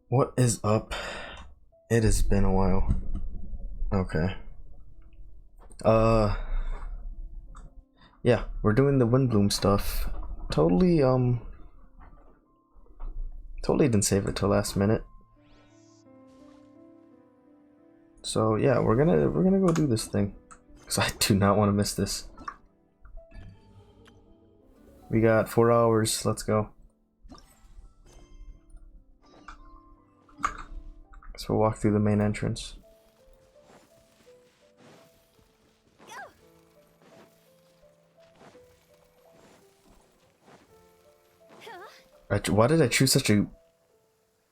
What is up? It has been a while. Okay. Yeah, we're doing the Windbloom stuff. Totally didn't save it till last minute. So yeah, we're gonna go do this thing. Cause I do not want to miss this. We got 4 hours, let's go. So we'll walk through the main entrance. Why did I choose such a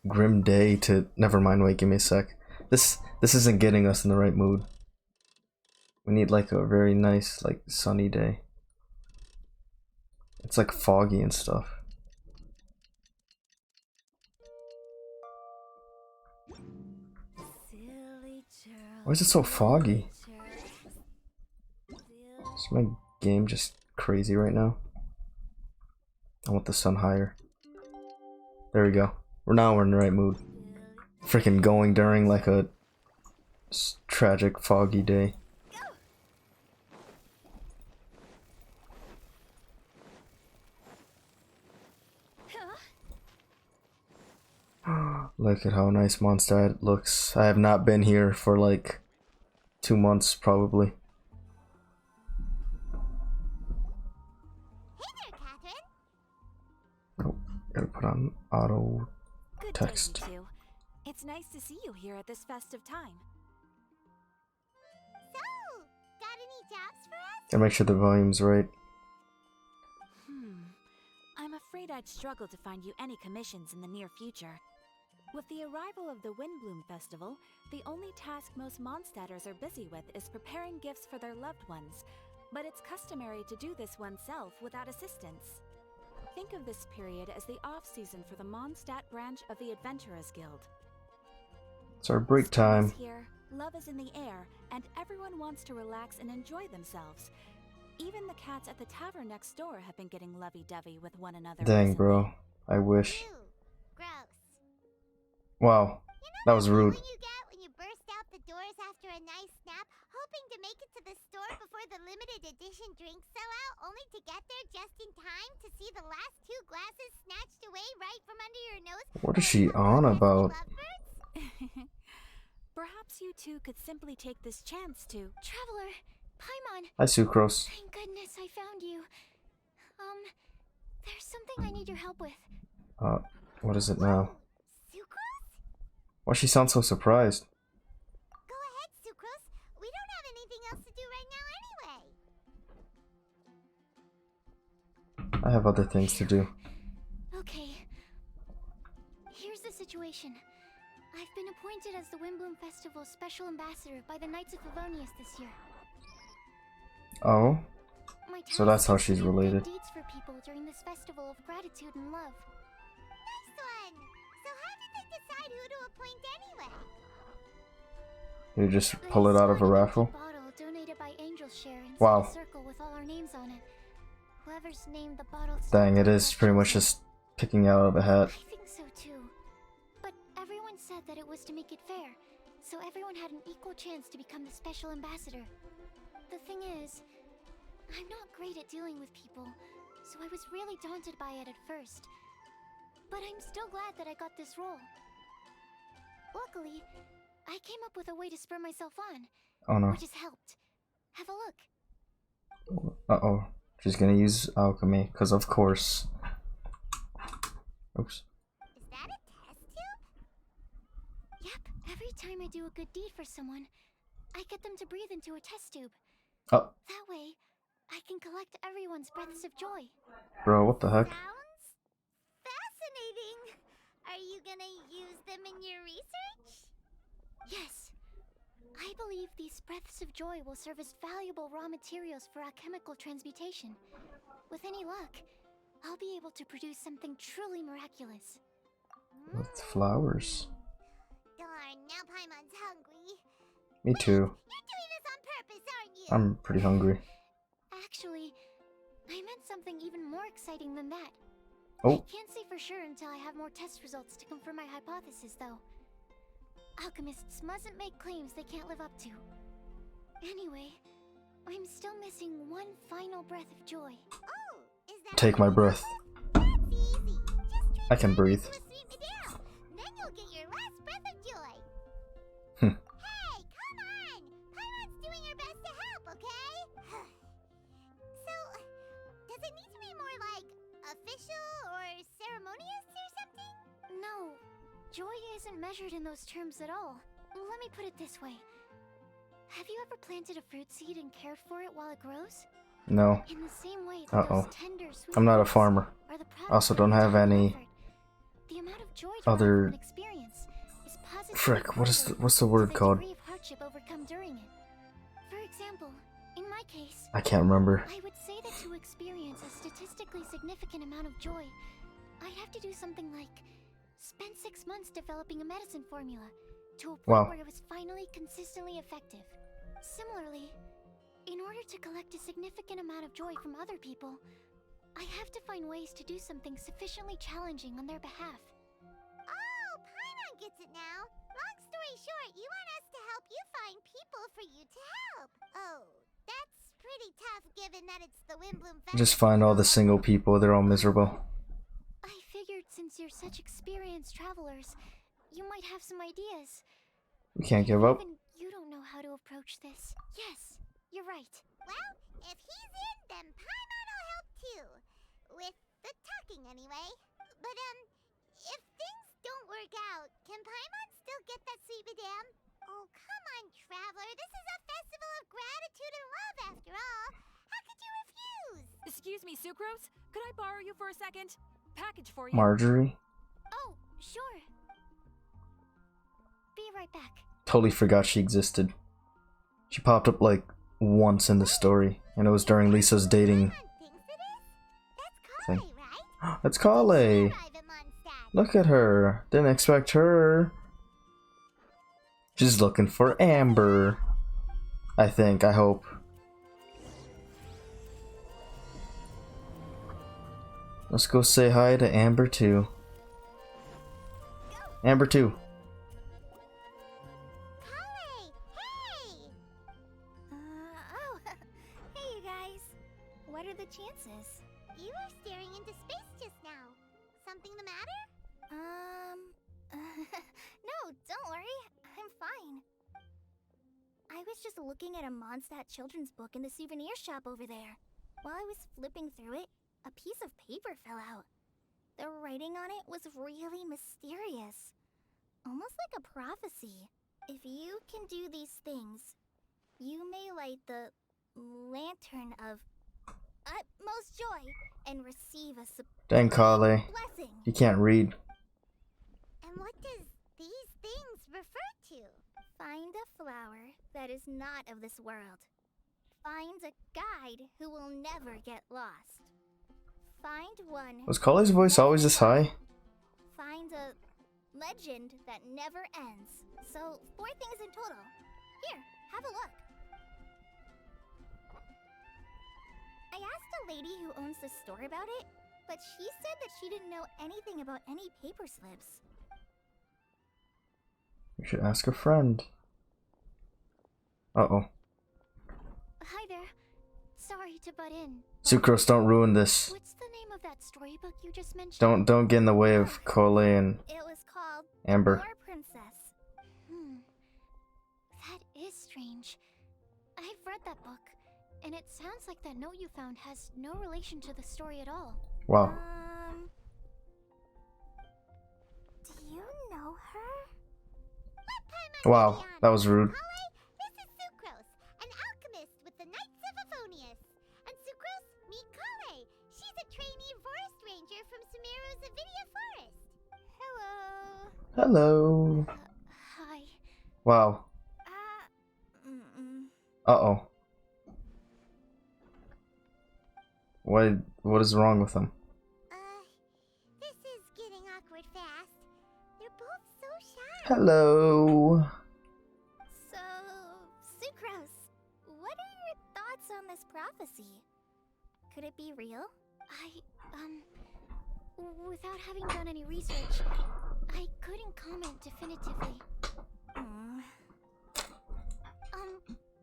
grim day to... Never mind, wait, give me a sec. This isn't getting us in the right mood. We need like a very nice, like, sunny day. It's like foggy and stuff. Why is it so foggy? Is my game just crazy right now? I want the sun higher. There we go. We're in the right mood. Freaking going during like a tragic foggy day. Look at how nice Mondstadt looks. I have not been here for like 2 months probably. Hey there, Catherine. Oh, gotta put on auto Good text. day, you two. It's nice to see you here at this festive time. So, got any jobs for us? Gotta make sure the volume's right. I'm afraid I'd struggle to find you any commissions in the near future. With the arrival of the Windbloom Festival, the only task most Mondstadters are busy with is preparing gifts for their loved ones. But it's customary to do this oneself without assistance. Think of this period as the off-season for the Mondstadt branch of the Adventurers Guild. It's our break Spring time. is here, love is in the air, and everyone wants to relax and enjoy themselves. Even the cats at the tavern next door have been getting lovey-dovey with one another. Dang, recently. bro. I wish. Ew, gross. Wow. That was rude. What you get when you burst out the doors after a nice nap, hoping to make it to the store before the limited edition drinks sell out, only to get there just in time to see the last 2 glasses snatched away right from under your nose? What is she on about? Perhaps you two could simply take this chance to... Traveler, Paimon. Hi, Sucrose. Thank goodness I found you. There's something I need your help with. What is it now? Sucrose? Why she sound so surprised? Go ahead, Sucrose. We don't have anything else to do right now anyway. I have other things to do. Okay. Here's the situation. I've been appointed as the Windbloom Festival's special ambassador by the Knights of Favonius this year. Oh? My So that's task how is to she's do good related. deeds for people during this festival of gratitude and love. Nice one! So how did they decide who to appoint anyway? You just pull it out of a raffle? Bottle donated by Angel's Share inside Wow. a circle with all our names on it. Whoever's named the bottle. Dang, it is pretty much just picking out of a hat. I think so too. But everyone said that it was to make it fair, so everyone had an equal chance to become the special ambassador. The thing is, I'm not great at dealing with people, so I was really daunted by it at first. But I'm still glad that I got this role. Luckily, I came up with a way to spur myself on, Oh no. which has helped. Have a look. Uh-oh. She's gonna use alchemy, because of course. Oops. Is that a test tube? Yep, every time I do a good deed for someone, I get them to breathe into a test tube. Oh, That way, I can collect everyone's breaths of joy. bro, what the heck? Sounds fascinating. Are you gonna use them in your research? Yes. I believe these breaths of joy will serve as valuable raw materials for alchemical transmutation. With any luck, I'll be able to produce something truly miraculous. With flowers. Darn, now Paimon's hungry. Me too. You're doing this on purpose, aren't you? I'm pretty hungry. Actually, I meant something even more exciting than that. Oh. I can't say for sure until I have more test results to confirm my hypothesis, though. Alchemists mustn't make claims they can't live up to. Anyway, I'm still missing one final breath of joy. Oh, is that Take my breath. That's easy. Just I can breathe. to a sweet Madame. Then you'll get your last breath of joy. Hmm. Hey, come on! Paimon's doing her best to help, okay? So, does it need to be more like official or ceremonious or something? No, joy isn't measured in those terms at all. Let me put it this way. Have you ever planted a fruit seed and cared for it while it grows? No. In the same way that those tender, sweet I'm not a fruits farmer. are the product Also of don't have time and any effort. The amount of joy derived other- from an experience is positively Frick, what's the correlated word to the called? degree of hardship overcome during it. For example, in my case, I can't remember. I would say that to experience a statistically significant amount of joy, I'd have to do something like spend 6 months developing a medicine formula to a point Wow. where it was finally consistently effective. Similarly, in order to collect a significant amount of joy from other people, I have to find ways to do something sufficiently challenging on their behalf. Oh, Paimon gets it now. Long story short, you want us to help you find people for you to help. Oh, that's pretty tough given that it's the Windbloom Festival. Just find all the single people, they're all miserable. I figured since you're such experienced travelers, you might have some ideas. We can't give up. Even you don't know how to approach this. Yes, you're right. Well, if he's in, then Paimon will help too. With the talking, anyway. But, if things don't work out, can Paimon still get that sweet Madame? Oh, come on, Traveler. This is a festival of gratitude and love, after all. How could you refuse? Excuse me, Sucrose? Could I borrow you for a second? Package for you. Marjorie? Oh, sure. Be right back. Totally forgot she existed. She popped up like once in the story, and it was during Lisa's dating Paimon thinks it is? That's thing. Kale, right? That's Kale! Arrive at Mondstadt. Look at her! Didn't expect her! She's looking for Amber. I think, I hope. Let's go say hi to Amber too. Amber too. Kale, hey! Oh, hey you guys. What are the chances? You were staring into space just now. Something the matter? No, don't worry. I'm fine. I was just looking at a Mondstadt children's book in the souvenir shop over there. While I was flipping through it, a piece of paper fell out. The writing on it was really mysterious. Almost like a prophecy. If you can do these things, you may light the lantern of utmost joy and receive a Dang, Kale. blessing. You can't read. And what does these things refer to? Find a flower that is not of this world. Find a guide who will never get lost. Find one. Was Kale's voice always this high? Find a legend that never ends. So, 4 things in total. Here, have a look. I asked a lady who owns the store about it, but she said that she didn't know anything about any paper slips. We should ask a friend. Uh-oh. Hi there. Sorry to butt in. Sucrose, don't ruin this. What's the name of that storybook you just mentioned? Don't get in the way of Kale and It was called Amber. War Princess. That is strange. I've read that book, and it sounds like that note you found has no relation to the story at all. Wow. Do you know her? Let Paimon Wow, be that was rude. Kale, this is Sucrose, an alchemist with the Knights of Favonius. And Sucrose, meet Kale. She's a trainee forest ranger from Sumeru's Avidia Forest. Hello. Hello. Hi. Wow. Uh-oh. What is wrong with them? This is getting awkward fast. They're both so shy. Hello. So, Sucrose, what are your thoughts on this prophecy? Could it be real? Without having done any research, I couldn't comment definitively.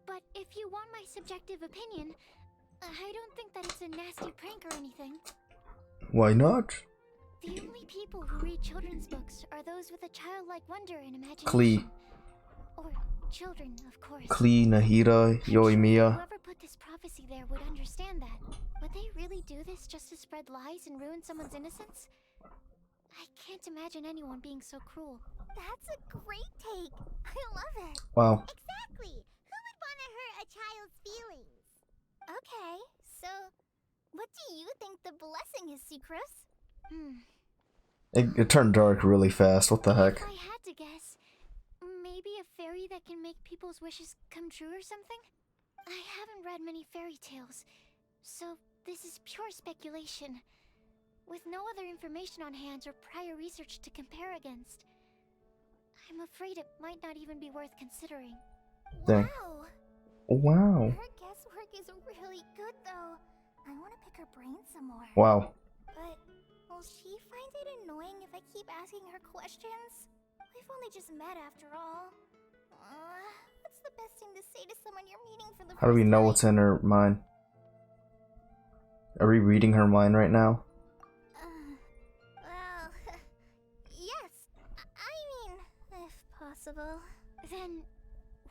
But if you want my subjective opinion, I don't think that it's a nasty prank or anything. Why not? The only people who read children's books are those with a childlike wonder and imagination. Klee. Or children, of course. Klee, Nahida, Yoimiya. Whoever put this prophecy there would understand that. Would they really do this just to spread lies and ruin someone's innocence? I can't imagine anyone being so cruel. That's a great take. I love it. Wow. Exactly. Who would want to hurt a child's feelings? Okay, so what do you think the blessing is, Sucrose? It turned dark really fast. What the heck? If I had to guess, maybe a fairy that can make people's wishes come true or something? I haven't read many fairy tales, so this is pure speculation. With no other information on hand or prior research to compare against, I'm afraid it might not even be worth considering. Dang. Wow. Wow. Her guesswork is really good, though. I want to pick her brain some more. Wow. But will she find it annoying if I keep asking her questions? We've only just met after all. What's the best thing to say to someone you're meeting for the How do we first know time? what's in her mind? Are we reading her mind right now? Well, yes. I mean, if possible. Then,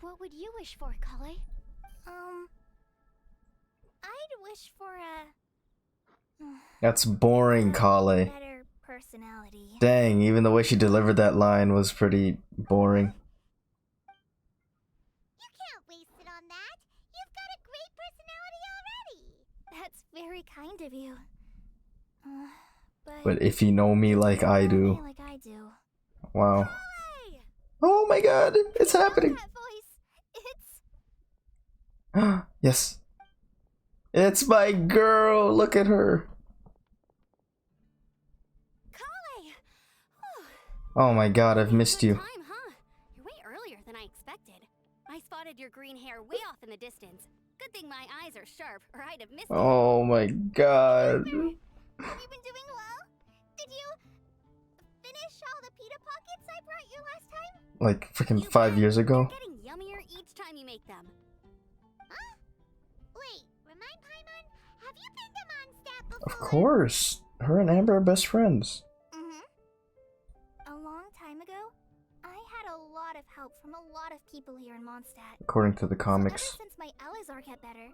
what would you wish for, Kale? I'd wish for a That's boring, Kale. better personality. Dang, even the way she delivered that line was pretty boring. You can't waste it on that. You've got a great personality already. That's very kind of you. But if you know me like I do. Like I do. Wow. Hey! Oh my god, it's happening. That voice. It's Yes. It's my girl. Look at her. Kale! Oh my god, I've missed you. Time, huh? You're way earlier than I expected. I spotted your green hair way off in the distance. Good thing my eyes are sharp, or I'd have missed it. Oh my god. Have you been doing well? Did you finish all the pita pockets I brought you last time? Like freaking 5 years ago? They're getting yummier each time you make them. Huh? Wait, remind Paimon, have you been to Mondstadt before? Of course. Her and Amber are best friends. A long time ago, I had a lot of help from a lot of people here in Mondstadt. According to the So comics. ever since my Elizar got better,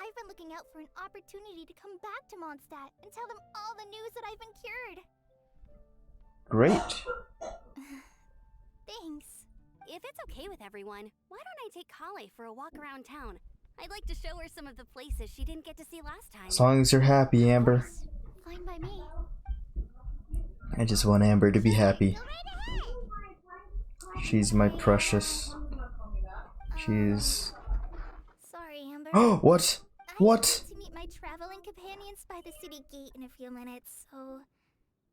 I've been looking out for an opportunity to come back to Mondstadt and tell them all the news that I've been cured. Great. Thanks. If it's okay with everyone, why don't I take Kale for a walk around town? I'd like to show her some of the places she didn't get to see last time. As long as you're happy, Amber. Fine by me. I just want Amber to be happy. Go right ahead. She's my precious. She's... Sorry, Amber. Oh, what? What? I need to meet my traveling companions by the city gate in a few minutes, so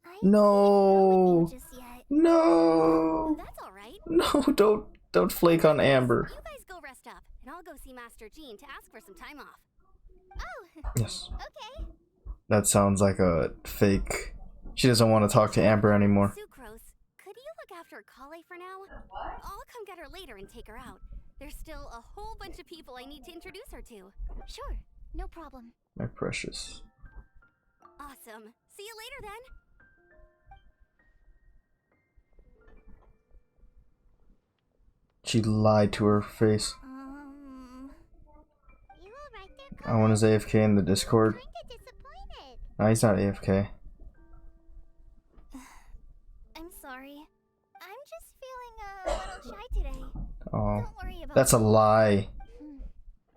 I No. can't go with you just yet. No. That's alright. No, don't flake on Amber. You guys go rest up, and I'll go see Master Jean to ask for some time off. Oh, Yes. okay. That sounds like a fake. She doesn't want to talk to Amber anymore. Sucrose, could you look after Kale for now? I'll come get her later and take her out. There's still a whole bunch of people I need to introduce her to. Sure, no problem. My precious. Awesome. See you later then. She lied to her face. You all right there, I want his AFK in the Discord. Kinda disappointed. No, he's not AFK. I'm sorry. I'm just feeling a little shy today. Oh, Don't worry about that's a lie.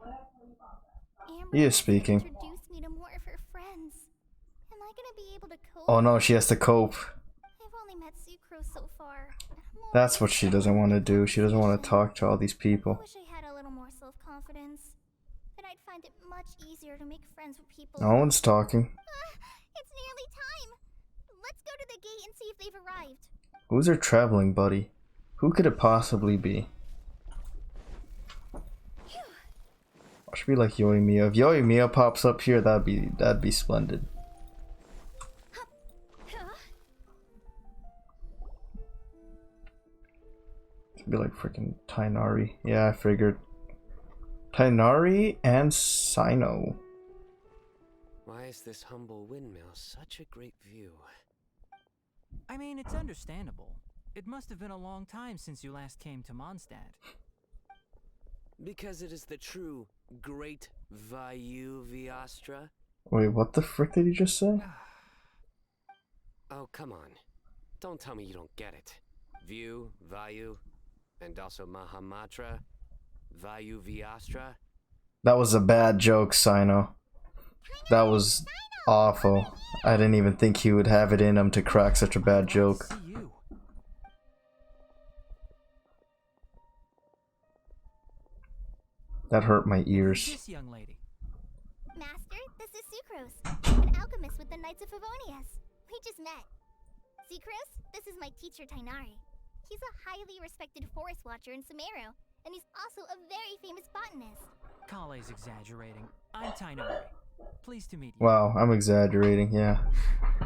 Amber He is wants to speaking. Introduce me to more of her friends. Am I gonna be able to cope? Oh no, she has to cope. I've only met Sucrose so far. That's what she doesn't want to do. She doesn't want to talk to all these I people. wish I had a little more self-confidence. Then I'd find it much easier to make friends with people. No one's talking. It's nearly time. Let's go to the gate and see if they've arrived. Who's her traveling buddy? Who could it possibly be? Oh, Should be like Yoimiya. If Yoimiya pops up here, that'd be splendid. Should be like freaking Tainari. Yeah, I figured. Tainari and Sino. Why is this humble windmill such a great view? I mean, it's understandable. It must have been a long time since you last came to Mondstadt. Because it is the true Great Vayu Viastra? Wait, what the frick did you just say? Oh, come on. Don't tell me you don't get it. View, Vayu, and also Mahamatra, Vayu Viastra. That was a bad joke, Sino. That was awful. I didn't even think he would have it in him to crack such a bad joke. See you. That hurt my Who's ears. this young lady? Master, this is Sucrose, an alchemist with the Knights of Favonius. We just met. Sucrose, this is my teacher Tainari. He's a highly respected forest watcher in Sumeru, and he's also a very famous botanist. Kale's exaggerating. I'm Tainari. Pleased to meet you. Wow, I'm exaggerating. Yeah,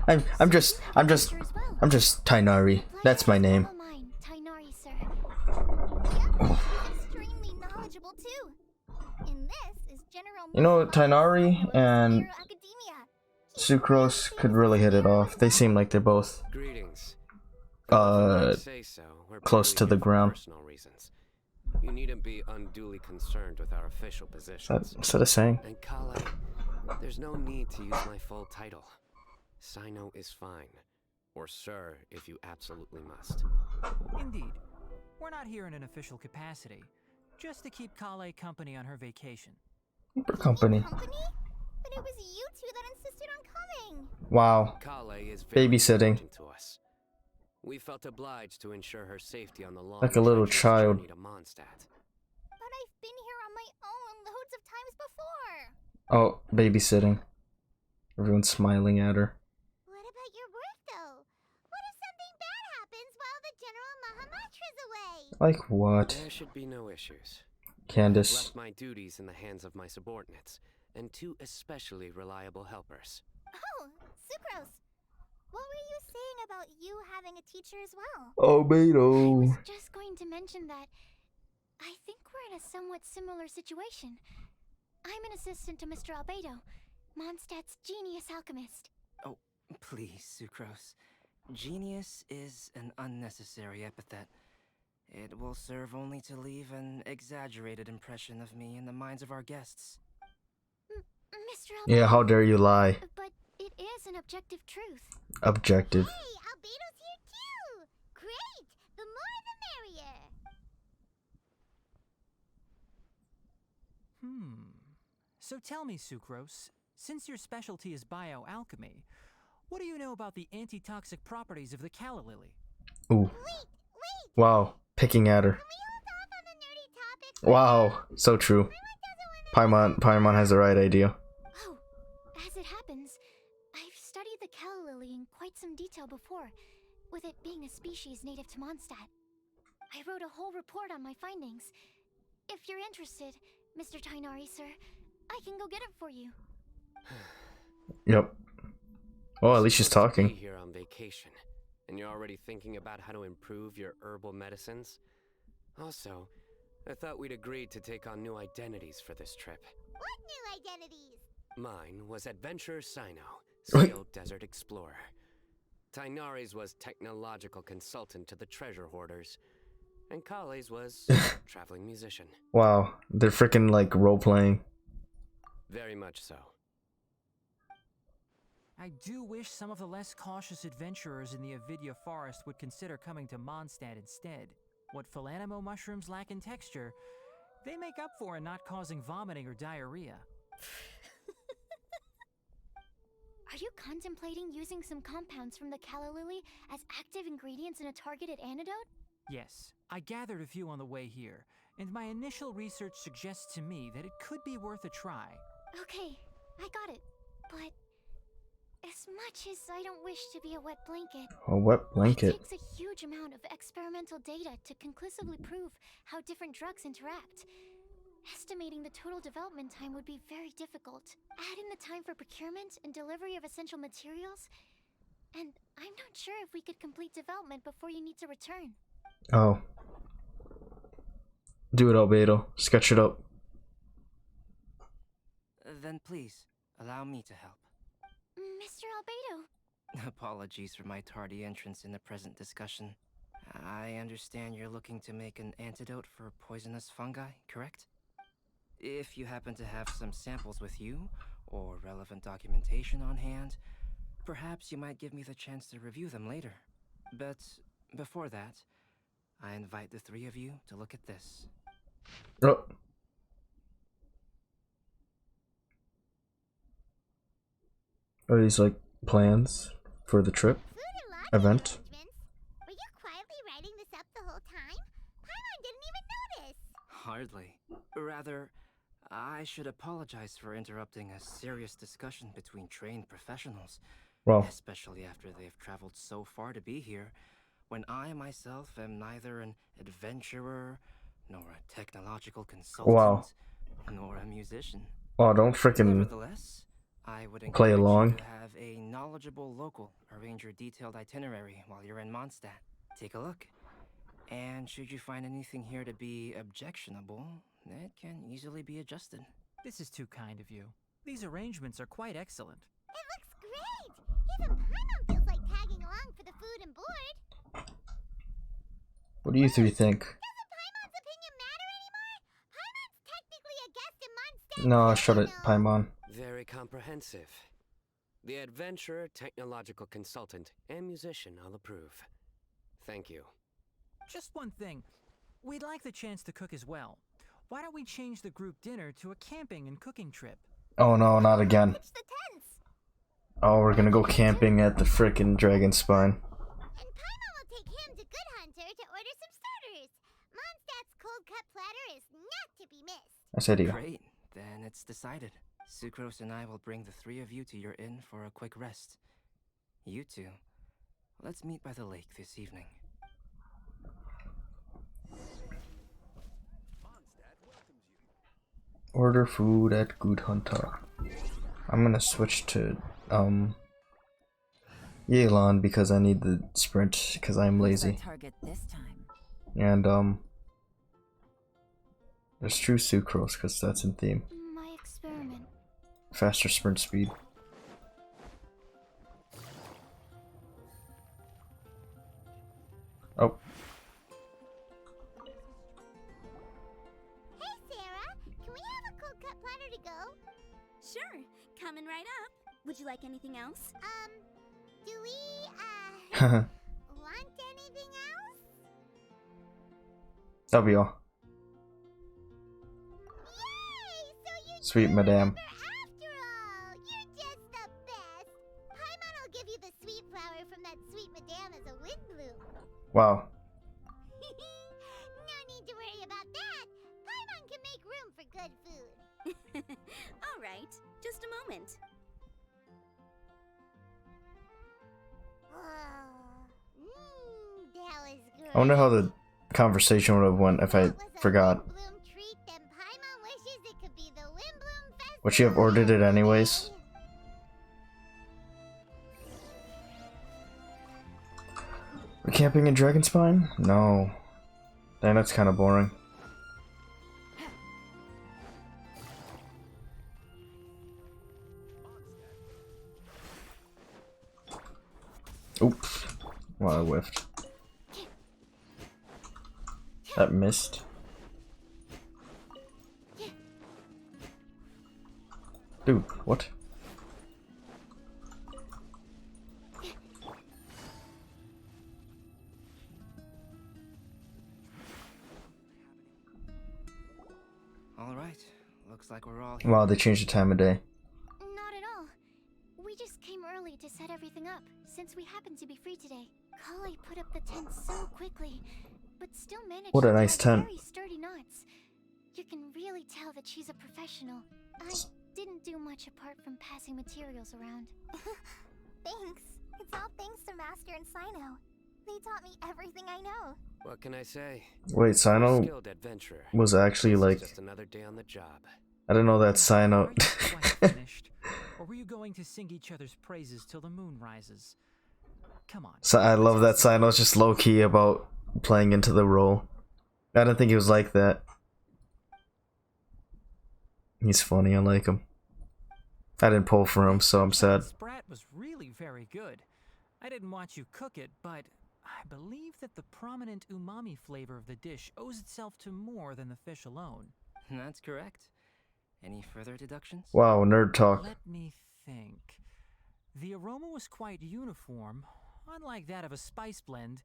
I'm just Tainari. That's my name. All mine, Tainari, sir. Yep, he's extremely knowledgeable too. And this is General You know, Mahamatra Tainari of and Sumeru Academia. Sucrose could really hit it off. They seem like they're both Greetings. Say so. We're close probably to the here for ground. Personal reasons. You needn't be unduly concerned with our official positions. Instead of saying. And Kale, there's no need to use my full title. Sino is fine. Or sir, if you absolutely must. Indeed. We're not here in an official capacity. Just to keep Kale company on her vacation. Keeper company. Company? But it was you two that insisted on coming. Wow. Kale is very Babysitting. important to us. We felt obliged to ensure her safety on the long Like a little treacherous child. journey to Mondstadt. But I've been here on my own loads of times before. Oh, babysitting. Everyone's smiling at her. What about your work, though? What if something bad happens while the General Mahamatra's away? Like what? There should be no issues. Candace. Left my duties in the hands of my subordinates and two especially reliable helpers. Oh, Sucrose. What were you saying about you having a teacher as well? Oh, I Beto. was just going to mention that I think we're in a somewhat similar situation. I'm an assistant to Mr. Albedo, Mondstadt's genius alchemist. Oh, please, Sucrose. Genius is an unnecessary epithet. It will serve only to leave an exaggerated impression of me in the minds of our guests. Mr. Albedo. Yeah, how dare you lie. But it is an objective truth. Objective. Hey, Albedo's here too! Great! The more the merrier! So tell me, Sucrose, since your specialty is bioalchemy, what do you know about the antitoxic properties of the calla lily? Ooh. Wait! Wow. Picking at her. Can we hold off on the nerdy topic? for Wow. now? So true. Paimon doesn't want Paimon has the right idea. Oh, as it happens, I've studied the calla lily in quite some detail before, with it being a species native to Mondstadt. I wrote a whole report on my findings. If you're interested, Mr. Tainari, sir, I can go get it for you. Yep. Oh, at least she's Supposed to be talking. here on vacation, and you're already thinking about how to improve your herbal medicines? Also, I thought we'd agreed to take on new identities for this trip. What new identities? Mine was Adventurer Sino, skilled desert explorer. Tainari's was technological consultant to the treasure hoarders. And Kale's was traveling musician. Wow. They're freaking like role playing. Very much so. I do wish some of the less cautious adventurers in the Avidya forest would consider coming to Mondstadt instead. What Philanimo mushrooms lack in texture, they make up for in not causing vomiting or diarrhea. Are you contemplating using some compounds from the calla lily as active ingredients in a targeted antidote? Yes, I gathered a few on the way here, and my initial research suggests to me that it could be worth a try. Okay, I got it. But as much as I don't wish to be a wet blanket, A wet it blanket. takes a huge amount of experimental data to conclusively prove how different drugs interact. Estimating the total development time would be very difficult. Add in the time for procurement and delivery of essential materials, and I'm not sure if we could complete development before you need to return. Oh. Do it, Albedo. Sketch it up. Then please, allow me to help. Mr. Albedo. Apologies for my tardy entrance in the present discussion. I understand you're looking to make an antidote for poisonous fungi, correct? If you happen to have some samples with you, or relevant documentation on hand, perhaps you might give me the chance to review them later. But before that, I invite the three of you to look at this. Oh. Are these like plans for the trip? Food and lodging Event? arrangements. Were you quietly writing this up the whole time? Paimon didn't even notice. Hardly. Rather, I should apologize for interrupting a serious discussion between trained professionals, Well, especially after they've traveled so far to be here, when I myself am neither an adventurer, nor a technological consultant, wow. nor a musician. Wow, don't freaking Nevertheless, I would play encourage along. you to have a knowledgeable local arrange your detailed itinerary while you're in Mondstadt. Take a look. And should you find anything here to be objectionable, it can easily be adjusted. This is too kind of you. These arrangements are quite excellent. It looks great. Even Paimon feels like tagging along for the food and board. What do you three think? Doesn't Paimon's opinion matter anymore? Paimon's technically a guest in Mondstadt. No, shut it, No. Paimon. Very comprehensive. The adventurer, technological consultant, and musician all approve. Thank you. Just one thing. We'd like the chance to cook as well. Why don't we change the group dinner to a camping and cooking trip? Oh no, not again. Pitch the tents. Oh, we're gonna go camping at the frickin' Dragon Spine. And Paimon will take him to Good Hunter to order some starters. Mondstadt's cold cut platter is not to be missed. I said you. Great, then it's decided. Sucrose and I will bring the three of you to your inn for a quick rest. You two, let's meet by the lake this evening. Order food at Good Hunter. I'm gonna switch to Yelan because I need the sprint because I'm lazy. Target this time. And there's true sucrose because that's in theme. My experiment. Faster sprint speed. Oh, Hey Sarah, can we have a cold cut platter to go? Sure, coming right up. Would you like anything else? Do we, haha. want anything else? That'll be all. Yay! So you Sweet do madame. remember after all! You're just the best! Paimon will give you the sweet flower from that sweet madame as a wind bloom. Wow. No need to worry about that! Paimon can make room for good food. All right, just a moment. That was great. I wonder how the conversation would have went if I That was a forgot. Windbloom treat, then Paimon wishes it could be the Windbloom Festival. Would she have ordered it anyways? We're camping in Dragonspine? No. Dang, that's kind of boring. Oops. Well, I whiffed. That missed. Dude, what? All right, looks like we're all here. Wow, they changed the time of day. Not at all. We just came early to set everything up, since we happen to be free today. Kale put up the tent so quickly, but still managed What a to nice tie tent. very sturdy knots. You can really tell that she's a professional. I didn't do much apart from passing materials around. Thanks. It's all thanks to Master and Sino. They taught me everything I know. What can I say? Wait, Sino Skilled adventurer. was actually like... Just another day on the job. I didn't know that Sino... Are you quite finished? Or were you going to sing each other's praises till the moon rises? Come on. So I love that Sino's just low-key about playing into the role. I didn't think he was like that. He's funny, I like him. I didn't pull for him, so I'm sad. Sprat was really very good. I didn't watch you cook it, but I believe that the prominent umami flavor of the dish owes itself to more than the fish alone. That's correct. Any further deductions? Wow, nerd talk. Let me think. The aroma was quite uniform. Unlike that of a spice blend,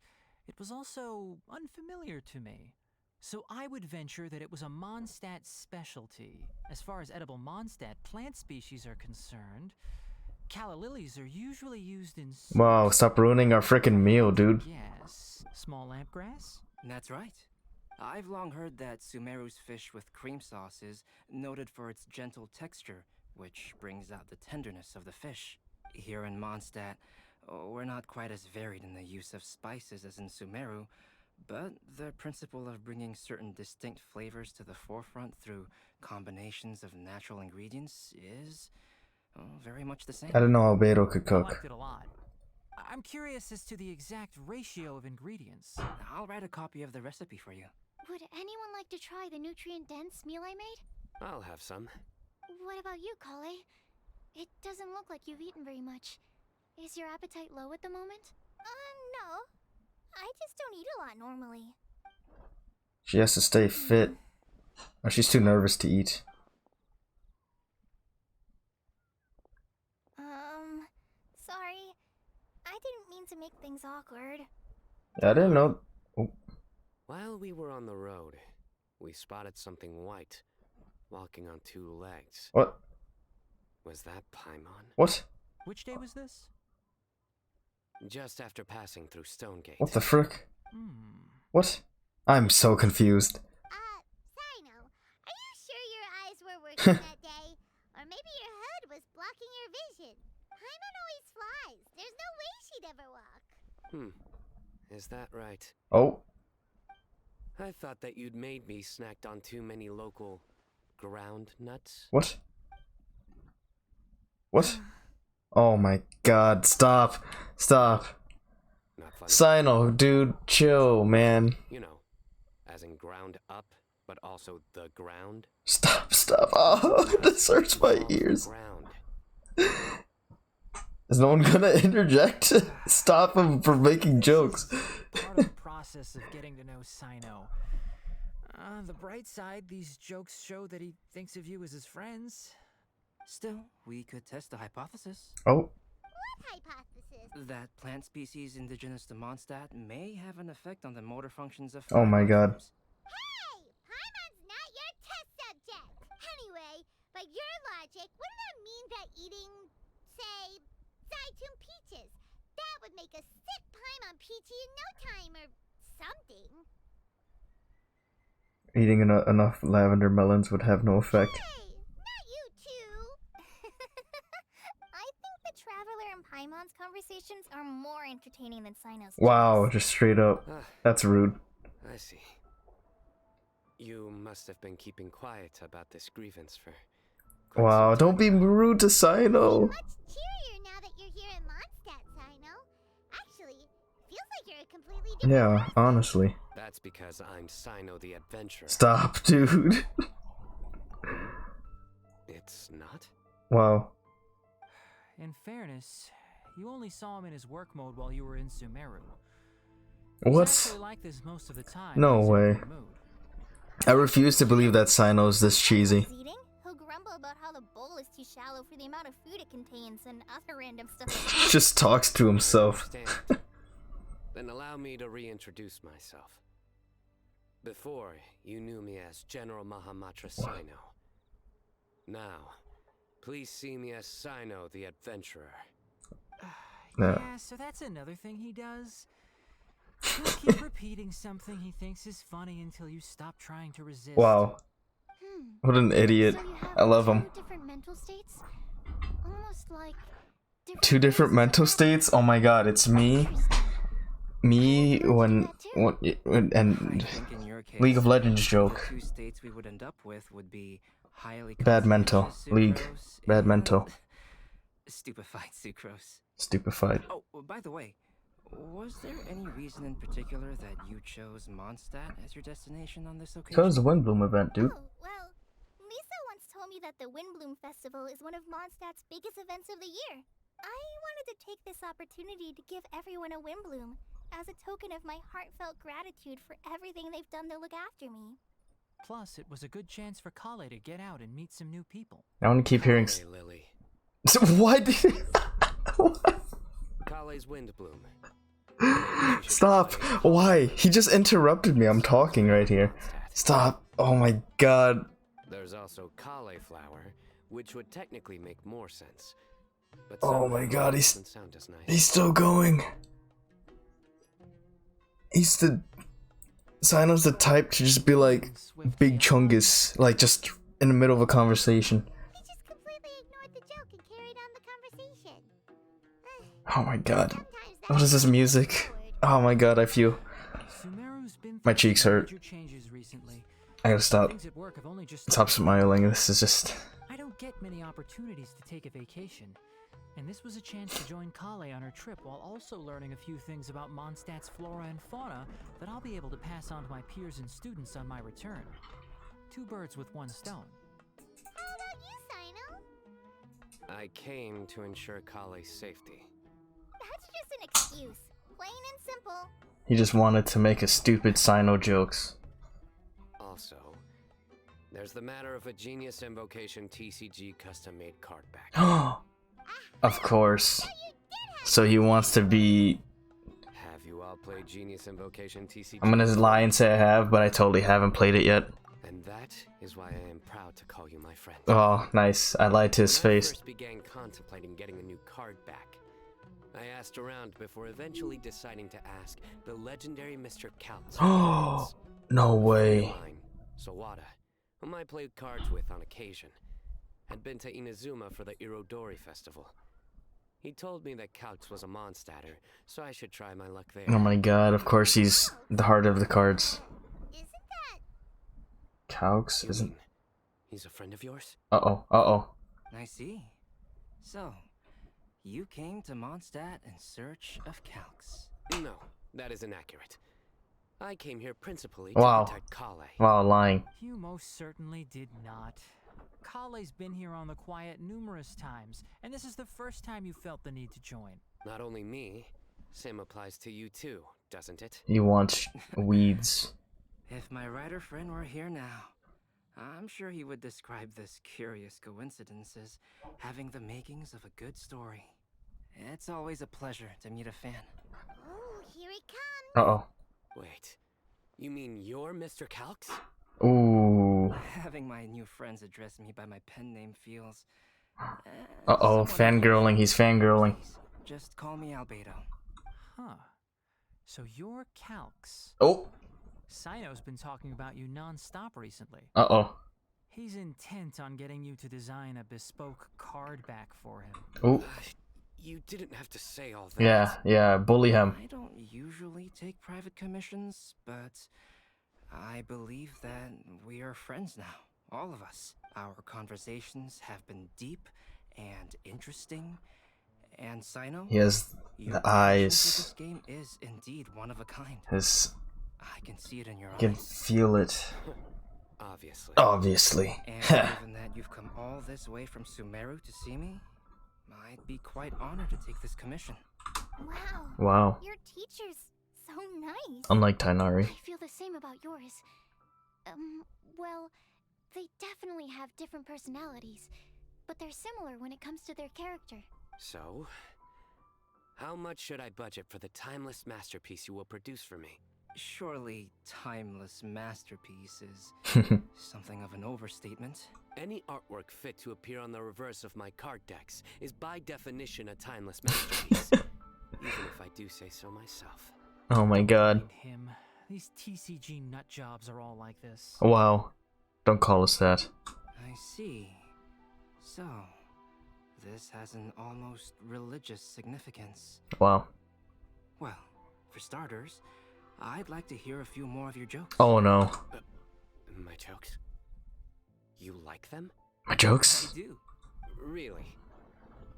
it was also unfamiliar to me. So I would venture that it was a Mondstadt specialty. As far as edible Mondstadt plant species are concerned, calla lilies are usually used in... Wow, stop ruining our frickin' meal, dude. Yes. Small lampgrass? That's right. I've long heard that Sumeru's fish with cream sauce is noted for its gentle texture, which brings out the tenderness of the fish. Here in Mondstadt, we're not quite as varied in the use of spices as in Sumeru, but the principle of bringing certain distinct flavors to the forefront through combinations of natural ingredients is very much the same. I didn't know Albedo could I cook. liked it a lot. I'm curious as to the exact ratio of ingredients. I'll write a copy of the recipe for you. Would anyone like to try the nutrient-dense meal I made? I'll have some. What about you, Kale? It doesn't look like you've eaten very much. Is your appetite low at the moment? No. I just don't eat a lot normally. She has to stay fit, or she's too nervous to eat. Sorry. I didn't mean to make things awkward. I didn't know. Oh. While we were on the road, we spotted something white, walking on two legs. What? Was that Paimon? What? Which day was this? Just after passing through Stonegate. What the frick? Hmm. What? I'm so confused. Sino, are you sure your eyes were working that day? Or maybe your hood was blocking your vision? Paimon always flies. There's no way she'd ever walk. Is that right? Oh. I thought that you'd made me snacked on too many local ground nuts. What? What? Oh my god, stop. Stop. Not funny. Sino, dude, chill, man. You know, as in ground up, but also the ground. Stop, stop. Oh, this hurts my ears. Ground. Is no one gonna interject? Stop him from making jokes. Part of the process of getting to know Sino. On the bright side, these jokes show that he thinks of you as his friends. Still, we could test the hypothesis. Oh. What hypothesis? That plant species indigenous to Mondstadt may have an effect on the motor functions of... Oh my god. Hey! Paimon's not your test subject! Anyway, by your logic, wouldn't that mean that eating, say, Zaitun peaches, that would make a sick Paimon peachy in no time or something? Eating enough lavender melons would have no effect. Hey! Not you too! I think the Traveler and Paimon's conversations are more entertaining than Sino's. Wow, just straight up. That's rude. I see. You must have been keeping quiet about this grievance for... quite Wow, some don't be time. rude to Sino. Much cheerier now that you're here in Mondstadt, Sino. Actually, feels like you're a completely different Yeah, person. honestly. That's because I'm Sino the Adventurer. Stop, dude. It's not? Wow. In fairness, you only saw him in his work mode while you were in Sumeru. What? He's actually like this most of the time. No when he's in a way. good mood. I refuse to believe that Sino's this cheesy. Eating, he'll grumble about how the bowl is too shallow for the amount of food it contains and other random stuff. Just talks to himself. Understand. Then allow me to reintroduce myself. Before, you knew me as General Mahamatra Sino. Now, please see me as Sino the Adventurer. Yeah. Yeah, so that's another thing he does. He'll keep repeating something he thinks is funny until you stop trying to resist. Wow. What an idiot. So you have I love him. two different mental states? Almost like Two different mental states? Oh my god, it's me. Interesting. Me when I and think in your case, League of Legends the joke. two states we would end up with would be highly Bad mental. conscientious League. sucrose Bad and mental. stupefied sucrose. Stupefied. Oh, by the way, was there any reason in particular that you chose Mondstadt as your destination on this occasion? Because the Windbloom event, dude. Oh, well, Lisa once told me that the Windbloom Festival is one of Mondstadt's biggest events of the year. I wanted to take this opportunity to give everyone a Windbloom as a token of my heartfelt gratitude for everything they've done to look after me. Plus, it was a good chance for Kale to get out and meet some new people. I want to keep hearing. Kale, Lily. What? What? Kale's Windbloom. Stop! Why? He just interrupted me. I'm talking right here. Stop! Oh my god. There's also cauliflower, which would technically make more sense. But Oh my god, he's doesn't sound as nice. he's still going. Sino's the type to just be like Big Chungus, like just in the middle of a conversation. He just completely ignored the joke and carried on the conversation. Oh my god. Sometimes What is this music? Oh my god, I feel. Sumeru's been My through cheeks some hurt. major changes recently. I gotta stop. Things at work have only just Stop started. smiling. This is just. I don't get many opportunities to take a vacation, and this was a chance to join Kale on her trip while also learning a few things about Mondstadt's flora and fauna that I'll be able to pass on to my peers and students on my return. Two birds with one stone. How about you, Sino? I came to ensure Kale's safety. That's just an excuse. Plain and simple. He just wanted to make a stupid Sino jokes. Also, there's the matter of a Genius Invocation TCG custom-made card back. Of course. So he wants to be. Have you all played Genius Invocation TCG? I'm gonna lie and say I have, but I totally haven't played it yet. And that is why I am proud to call you my friend. Oh, nice. I lied to his When I face. first began contemplating getting a new card back, I asked around before eventually deciding to ask the legendary Mr. Kaltz. Oh, no way. Mine, Sawada, whom I played cards with on occasion, had been to Inazuma for the Irodori festival. He told me that Kaltz was a Mondstadter, so I should try my luck there. Oh my god, of course he's the heart of the cards. Isn't that... Caux You isn't. mean he's a friend of yours? Uh oh. I see. So, you came to Mondstadt in search of Calx. No, that is inaccurate. I came here principally Wow. to protect Kale. Wow, lying. You most certainly did not. Kale's been here on the quiet numerous times, and this is the first time you felt the need to join. Not only me, same applies to you too, doesn't it? He wants weeds. If my writer friend were here now, I'm sure he would describe this curious coincidence as having the makings of a good story. It's always a pleasure to meet a fan. Oh, here it comes. Uh oh. Wait, you mean you're Mr. Kalx? Ooh. Having my new friends address me by my pen name feels... Uh oh, somewhat fangirling. He's fangirling. Please, just call me Albedo. Huh. So you're Calx. Oh. Sino's been talking about you non-stop recently. Uh oh. He's intent on getting you to design a bespoke card back for him. Oh. You didn't have to say all that. Yeah. Bully him. I don't usually take private commissions, but I believe that we are friends now, all of us. Our conversations have been deep and interesting, and Sino, He has your the passion for eyes. this game is indeed one of a kind. His. I can see it in your You can eyes. feel it. Obviously. Obviously. And given that you've come all this way from Sumeru to see me, I'd be quite honored to take this commission. Wow. Wow. Your teacher's so nice. Unlike Tainari. I feel the same about yours. Well, they definitely have different personalities, but they're similar when it comes to their character. So, how much should I budget for the timeless masterpiece you will produce for me? Surely, timeless masterpiece is something of an overstatement. Any artwork fit to appear on the reverse of my card decks is by definition a timeless masterpiece. Even if I do say so myself. Oh my god. Him. These TCG nut jobs are all like this. Wow. Don't call us that. I see. So, this has an almost religious significance. Wow. Well, For starters, I'd like to hear a few more of your jokes. Oh no. My jokes? You like them? My jokes? I do. Really?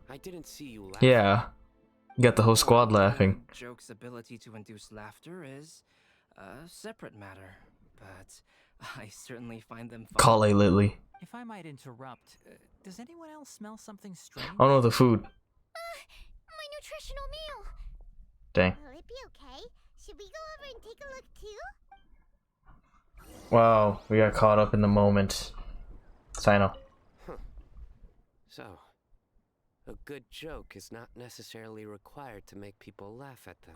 I didn't see you laugh. Yeah. You got the whole squad laughing. Joke's ability to induce laughter is a separate matter, but I certainly find them funny. Call a Lily. If I might interrupt, does anyone else smell something strange? Oh no, the food. My nutritional meal! Dang. Will it be okay? Should we go over and take a look too? Wow, we got caught up in the moment. Sino. So, a good joke is not necessarily required to make people laugh at them.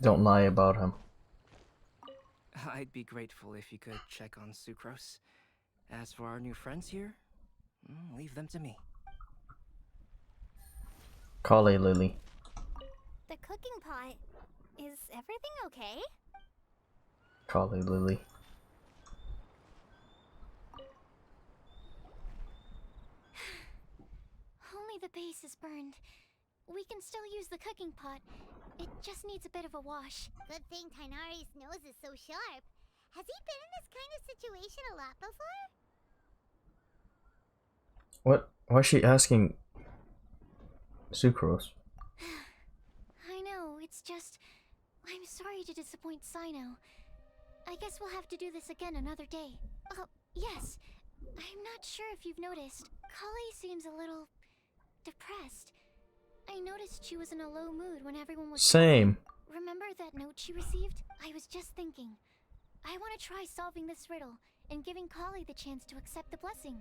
Don't lie about him. I'd be grateful if you could check on Sucrose. As for our new friends here, leave them to me. Call a Lily. The cooking pot. Is everything okay? Call a Lily. Only the base is burned. We can still use the cooking pot. It just needs a bit of a wash. Good thing Tainari's nose is so sharp. Has he been in this kind of situation a lot before? What? Why is she asking Sucrose? I know, it's just... I'm sorry to disappoint Sino. I guess we'll have to do this again another day. Oh, yes. I'm not sure if you've noticed. Kali seems a little... depressed. I noticed she was in a low mood when everyone was... Same. Remember that note she received? I was just thinking. I want to try solving this riddle and giving Kali the chance to accept the blessing.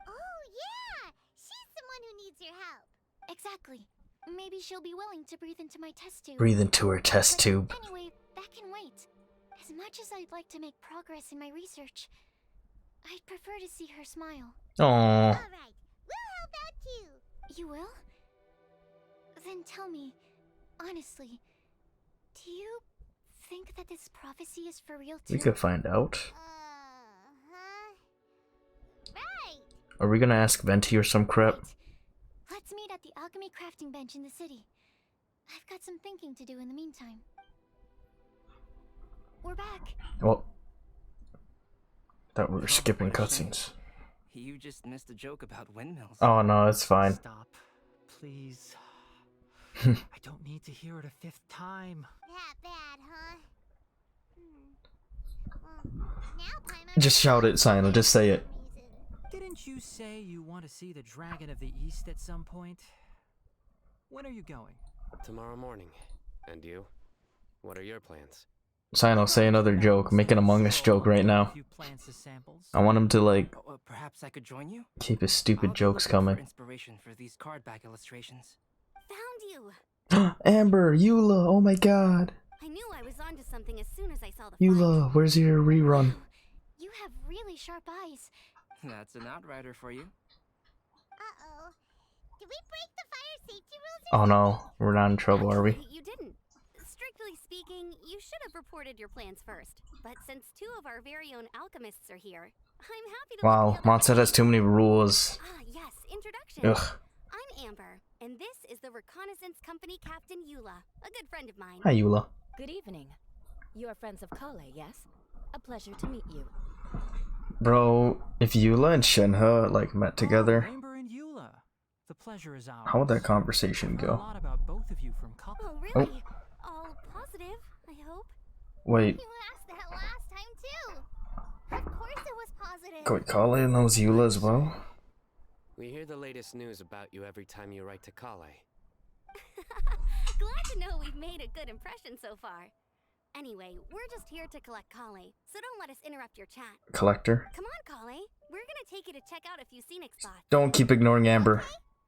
Oh, yeah! She's someone who needs your help. Exactly. Maybe she'll be willing to breathe into my test tube. Breathe into her test But tube. Anyway, that can wait. As much as I'd like to make progress in my research, I'd prefer to see her smile. Aww. Alright, we'll help out too. You will? Then tell me, honestly, do you think that this prophecy is for real too? We could find out. Uh-huh. Right! Are we gonna ask Venti or some crap? Right. Let's meet at the alchemy crafting bench in the city. I've got some thinking to do in the meantime. We're back. Well, thought we were skipping cutscenes. You just missed a joke about windmills. Oh no, it's fine. Stop, please. I don't need to hear it a fifth time. That bad, huh? Well, now Paimon... Just shout it, Sino. Just say it. Didn't you say you want to see the Dragon of the East at some point? When are you going? Tomorrow morning. And you? What are your plans? Sino, say another joke. Make an Among Us joke right now. I want him to, like, Perhaps I could join you? keep his stupid I'll be jokes looking for coming. inspiration for these card back illustrations. Found you! Amber, Eula, oh my god. I knew I was onto something as soon as I saw the Eula, where's your rerun? You have really sharp eyes. That's an outrider for you. Uh-oh. Did we break the fire safety rules Oh no, we're not in trouble, are we? Actually, you didn't. Strictly speaking, you should have reported your plans first. But since two of our very own alchemists are here, I'm happy to... Wow, Monset has too many rules. Ah, yes, introduction. Ugh. I'm Amber, and this is the Reconnaissance Company Captain Eula, a good friend of mine. Hi, Eula. Good evening. You are friends of Kale, yes? A pleasure to meet you. Bro, if Eula and Shenhe, like, met together, Amber and Eula. The pleasure is ours. how would that conversation Heard a go? lot about both of you from Oh, really? All positive, I hope. Wait, You asked that last time too. Of course it was positive. wait, Kale knows Eula as well? We hear the latest news about you every time you write to Kale. Glad to know we've made a good impression so far. Anyway, we're just here to collect Kale, so don't let us interrupt your chat. Collector? Come on, Kale. We're gonna take you to check out a few scenic spots. Don't keep ignoring Amber.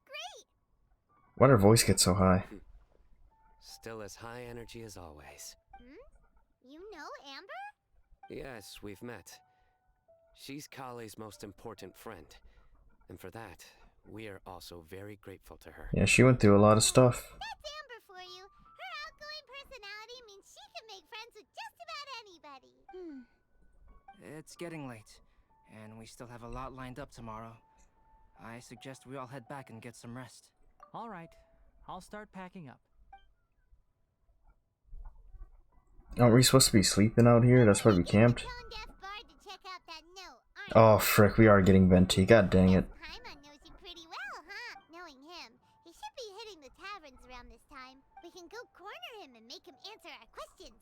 Great. Why'd her voice get so high? Still as high energy as always. You know Amber? Yes, we've met. She's Kale's most important friend. And for that, we are also very grateful to her. Yeah, she went through a lot of stuff. That's Amber for you. Her outgoing personality means she can make friends with just about anybody. It's getting late, and we still have a lot lined up tomorrow. I suggest we all head back and get some rest. All right, I'll start packing up. Aren't we supposed to be sleeping out here? That's why we camped. Tone-deaf bard to check out that note, aren't Oh frick, we are getting venti. God dang it. Paimon knows you pretty well, huh? Knowing him, he should be hitting the taverns around this time. We can go corner him and make him answer our questions.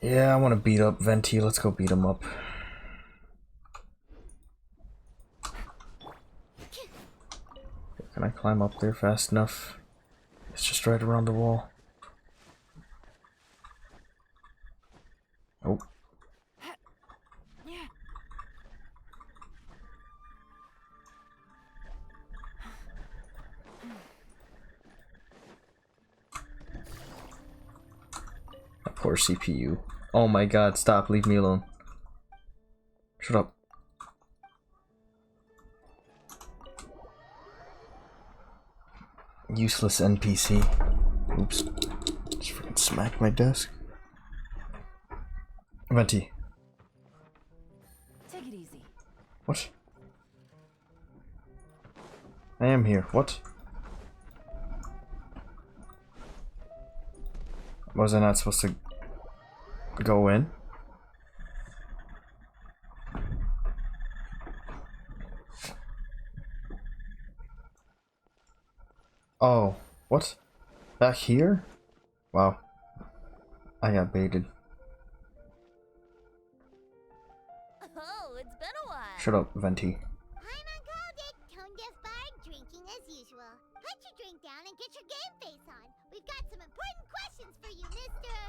Yeah, I want to beat up Venti. Let's go beat him up. Can I climb up there fast enough? It's just right around the wall. Oh. That poor CPU. Oh my god, stop, leave me alone. Shut up. Useless NPC. Oops. Just freaking smacked my desk. Venti. Take it easy. What? I am here. What? Was I not supposed to go in? Oh, what? Back here? Wow. I got baited. Oh, it's been a while. Shut up, Venti. Paimon called it. Tone-deaf bard drinking as usual. Put your drink down and get your game face on. We've got some important questions for you, mister.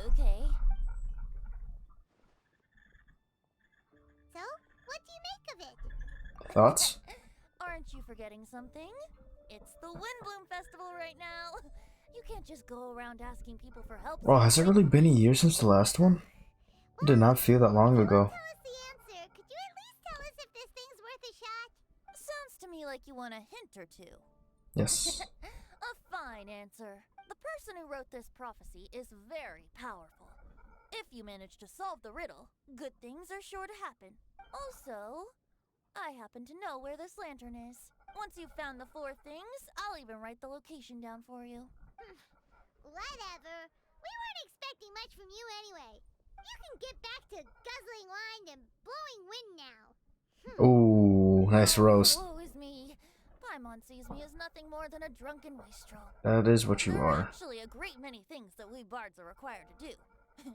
Okay. So, what do you make of it? Thoughts? Aren't you forgetting something? It's the Windbloom Festival right now. You can't just go around asking people for help. Wow, has it really been a year since the last one? It did not feel that long ago. Tell us the answer. Could you at least tell us if this thing's worth a shot? Sounds to me like you want a hint or two. Yes. A fine answer. The person who wrote this prophecy is very powerful. If you manage to solve the riddle, good things are sure to happen. Also, I happen to know where this lantern is. Once you've found the 4 things, I'll even write the location down for you. Whatever. We weren't expecting much from you anyway. You can get back to guzzling wine and blowing wind now. Ooh, nice roast. Woe is me. Paimon sees me as nothing more than a drunken wastrel. That is what you There are. actually a great many things that we bards are required to do.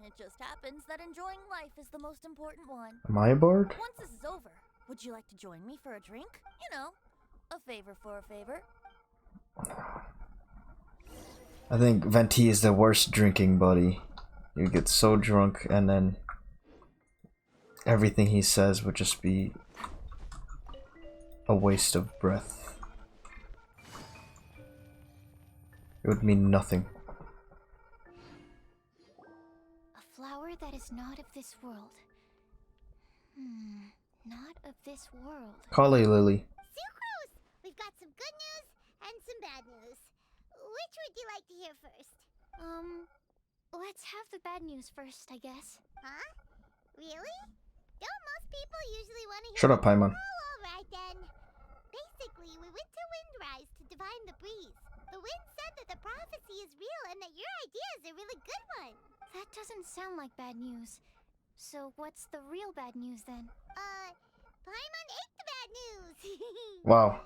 It just happens that enjoying life is the most important one. Am I a bard? Once this is over, would you like to join me for a drink? You know, a favor for a favor. I think Venti is the worst drinking buddy. You get so drunk and then everything he says would just be a waste of breath. It would mean nothing. A flower that is not of this world. Not of this world. Kale Lily. Sucrose! We've got some good news and some bad news. Which would you like to hear first? Let's have the bad news first, I guess. Huh? Really? Don't most people usually want to hear... Shut up, Paimon. Oh, alright then. Basically, we went to Windrise to divine the breeze. The wind said that the prophecy is real and that your idea is a really good one. That doesn't sound like bad news. So what's the real bad news then? Paimon ate the bad news. Wow.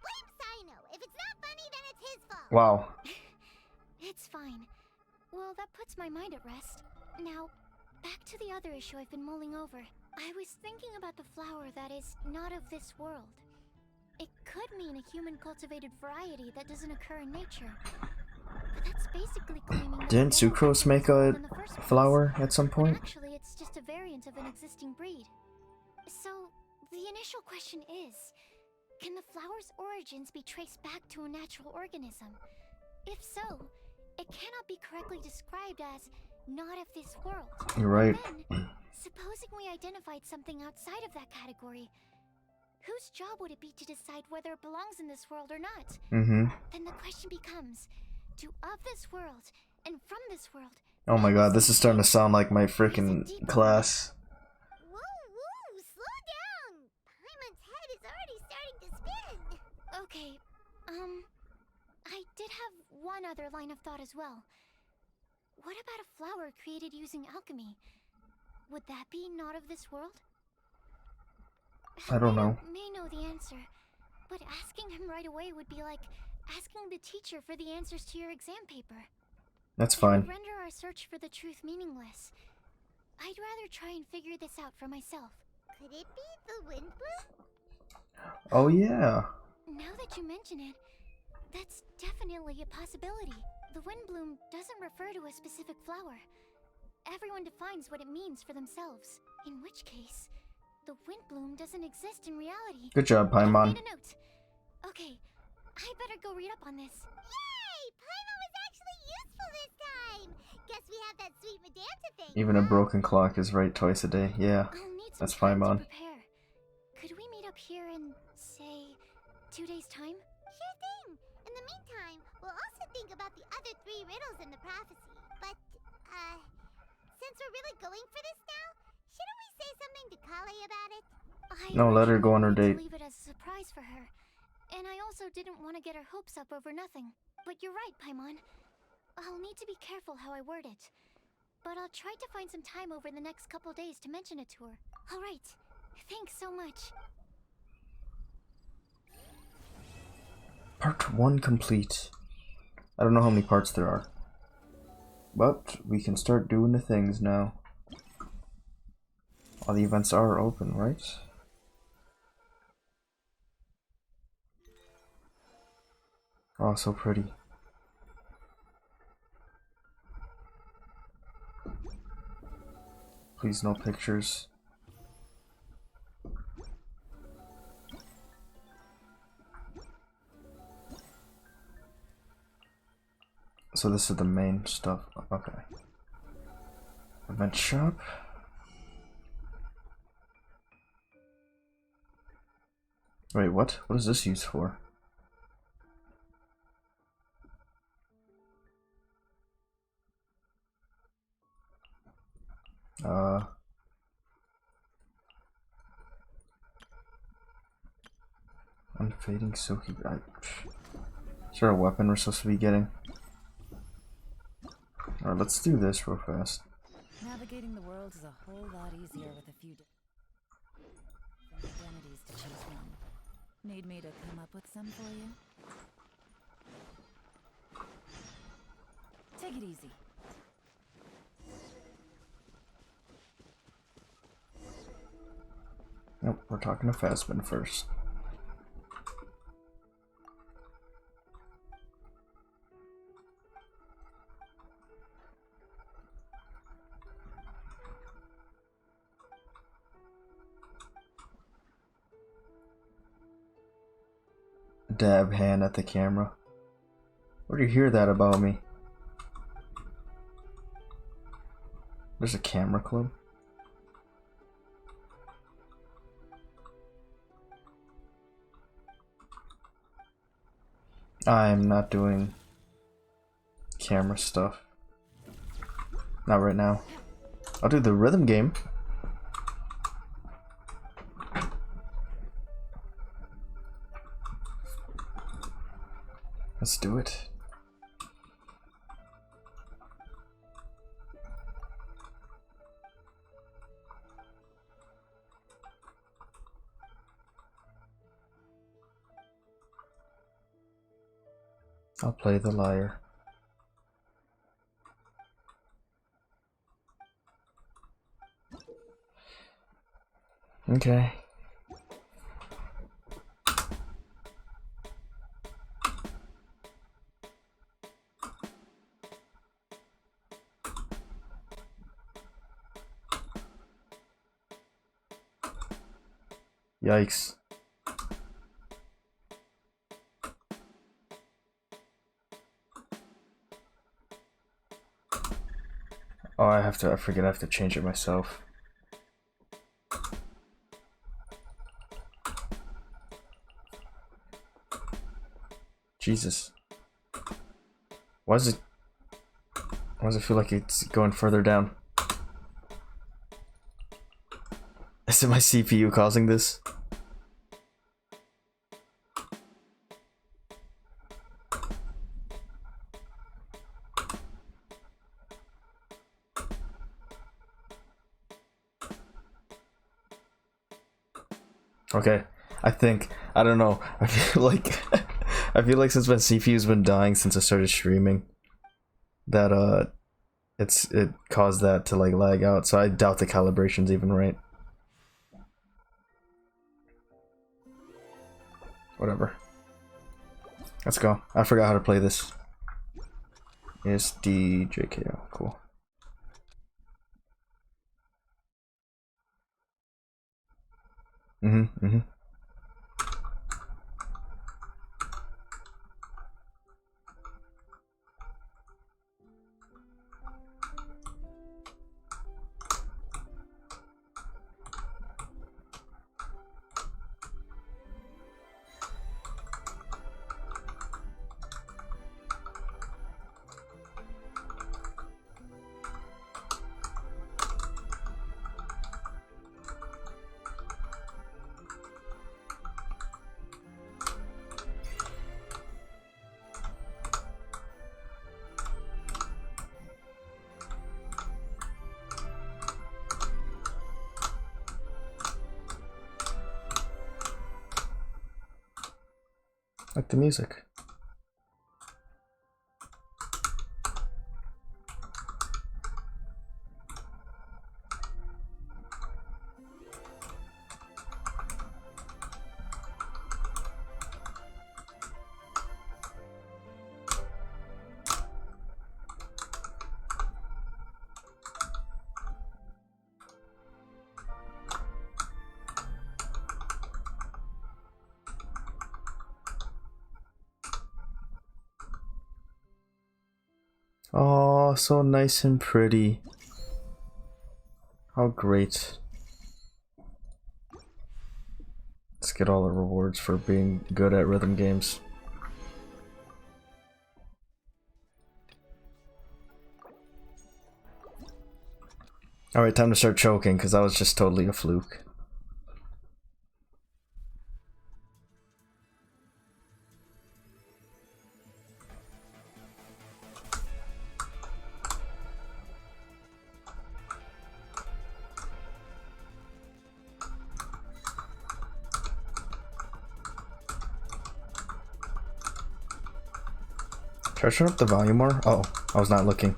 Blame Sino. If it's not funny, then it's his fault. Wow. It's fine. Well, that puts my mind at rest. Now, back to the other issue I've been mulling over. I was thinking about the flower that is not of this world. It could mean a human-cultivated variety that doesn't occur in nature. But that's basically claiming that Didn't they don't Sucrose exist make a in the first place. flower at some When point? actually, it's just a variant of an existing breed. So, the initial question is, can the flower's origins be traced back to a natural organism? If so, it cannot be correctly described as not of this world. You're right. Then, supposing we identified something outside of that category, whose job would it be to decide whether it belongs in this world or not? Mm-hmm. Then the question becomes, do of this world and from this world... Oh my god, this is starting to sound like my freaking class. Whoa, slow down. Paimon's head is already starting to spin. Okay, I did have one other line of thought as well. What about a flower created using alchemy? Would that be not of this world? I don't know. May know the answer, but asking him right away would be like asking the teacher for the answers to your exam paper. That's It fine. would render our search for the truth meaningless. I'd rather try and figure this out for myself. Could it be the wind bloom? Oh yeah. Now that you mention it, that's definitely a possibility. The wind bloom doesn't refer to a specific flower. Everyone defines what it means for themselves. In which case, the wind bloom doesn't exist in reality. Good job, I Paimon. made a note. Okay, I better go read up on this. Yay! Paimon was actually useful this time! Guess we have that sweet Madame to thank. Even a broken clock is right twice a day. Yeah, I'll need some that's time Paimon. to prepare. Could we meet up here in, say, 2 days' time? Sure thing! In the meantime, we'll also think about the other 3 riddles in the prophecy. But, since we're really going for this now, shouldn't we say something to Kale about it? No, let her go on her originally date. wanted to leave it as a surprise for her. And I also didn't want to get her hopes up over nothing. But you're right, Paimon. I'll need to be careful how I word it. But I'll try to find some time over the next couple days to mention it to her. Alright. Thanks so much. Part 1 complete. I don't know how many parts there are. But we can start doing the things now. All the events are open, right? Oh, so pretty. Please, no pictures. So this is the main stuff. Okay. Event shop. Wait, what? What is this used for? Unfading Soki. Is there a weapon we're supposed to be getting? Alright, let's do this real fast. Navigating the world is a whole lot easier with a few different identities to choose from. Need me to come up with some for you? Take it easy. Nope, we're talking to Fazbin first. Dab hand at the camera. Where do you hear that about me? There's a camera club. I'm not doing camera stuff. Not right now. I'll do the rhythm game. Let's do it. I'll play the liar. Okay. Yikes. Oh, I forget I have to change it myself. Jesus. Why does it feel like it's going further down? Is it my CPU causing this? Okay, I don't know. I feel like I feel like since my CPU's been dying since I started streaming, that it caused that to like lag out. So I doubt the calibration's even right. Whatever. Let's go. I forgot how to play this. It's DJKO. Cool. Mm-hmm. Like the music. Oh, so nice and pretty. How great. Let's get all the rewards for being good at rhythm games. Alright, time to start choking, because that was just totally a fluke. Should I turn up the volume more? Oh, I was not looking.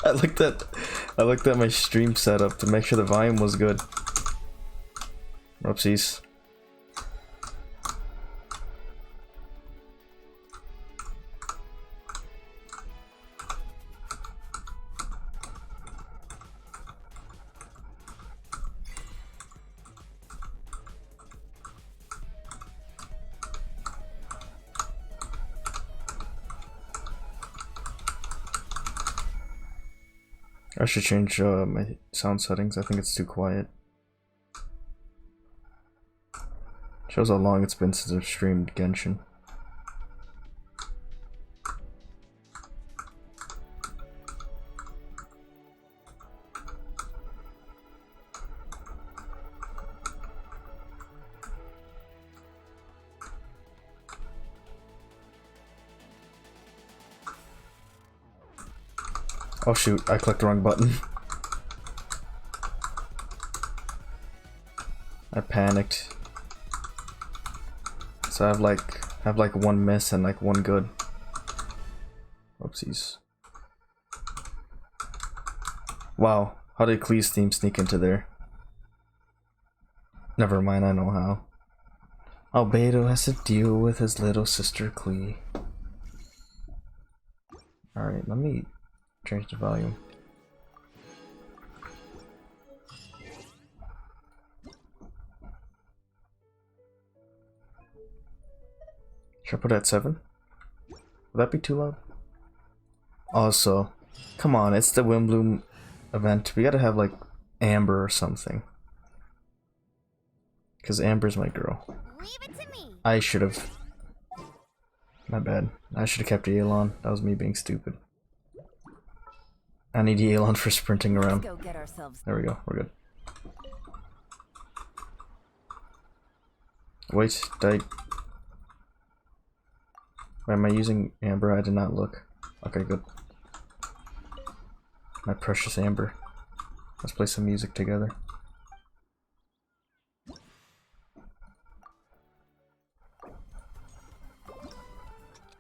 I looked at my stream setup to make sure the volume was good. Oopsies. I should change my sound settings. I think it's too quiet. Shows how long it's been since I've streamed Genshin. Oh shoot, I clicked the wrong button. I panicked. So I have like one miss and like one good. Oopsies. Wow, how did Klee's theme sneak into there? Never mind, I know how. Albedo has to deal with his little sister Klee. Alright, let me change the volume. Should I put it at 7? Would that be too loud? Also, come on, it's the Wimbloom event. We gotta have like Amber or something. Because Amber's my girl. Leave it to me. I should have. My bad. I should have kept Yelan. That was me being stupid. I need Yelan for sprinting around. Let's go get ourselves. There we go. We're good. Wait, did I... Wait, am I using Amber? I did not look. Okay, good. My precious Amber. Let's play some music together.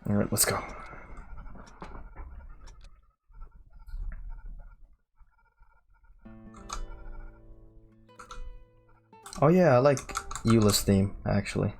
Alright, let's go. Oh yeah, I like Eula's theme, actually.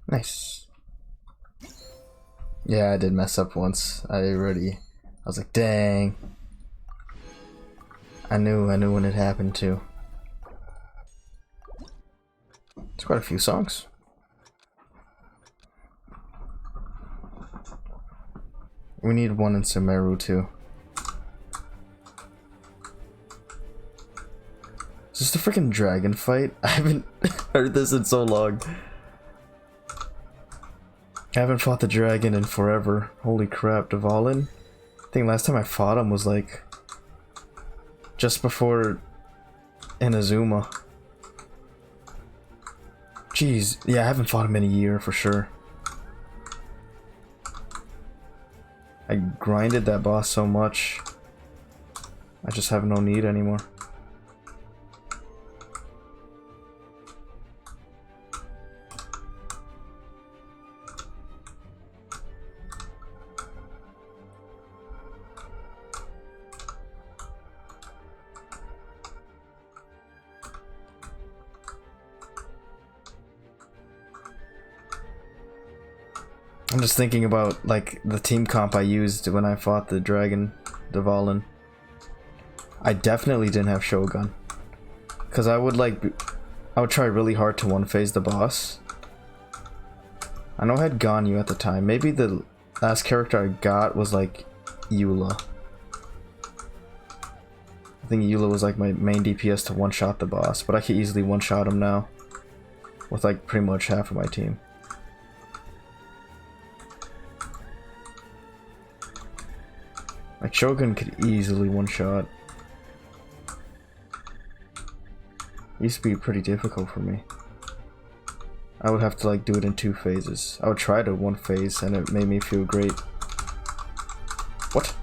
Nice. Yeah, I did mess up once. I was like, dang. I knew when it happened too. It's quite a few songs. We need one in Sumeru too. Is this the freaking dragon fight? I haven't heard this in so long. I haven't fought the dragon in forever. Holy crap, Dvalin. I think last time I fought him was like just before Inazuma. Jeez, yeah, I haven't fought him in a year for sure. I grinded that boss so much. I just have no need anymore. I'm just thinking about like the team comp I used when I fought the dragon, Dvalin. I definitely didn't have Shogun, cause I would try really hard to one phase the boss. I know I had Ganyu at the time. Maybe the last character I got was like Eula. I think Eula was like my main DPS to one shot the boss, but I could easily one shot him now with like pretty much half of my team. Like Shogun could easily one-shot. Used to be pretty difficult for me. I would have to like do it in 2 phases. I would try to 1 phase and it made me feel great. What?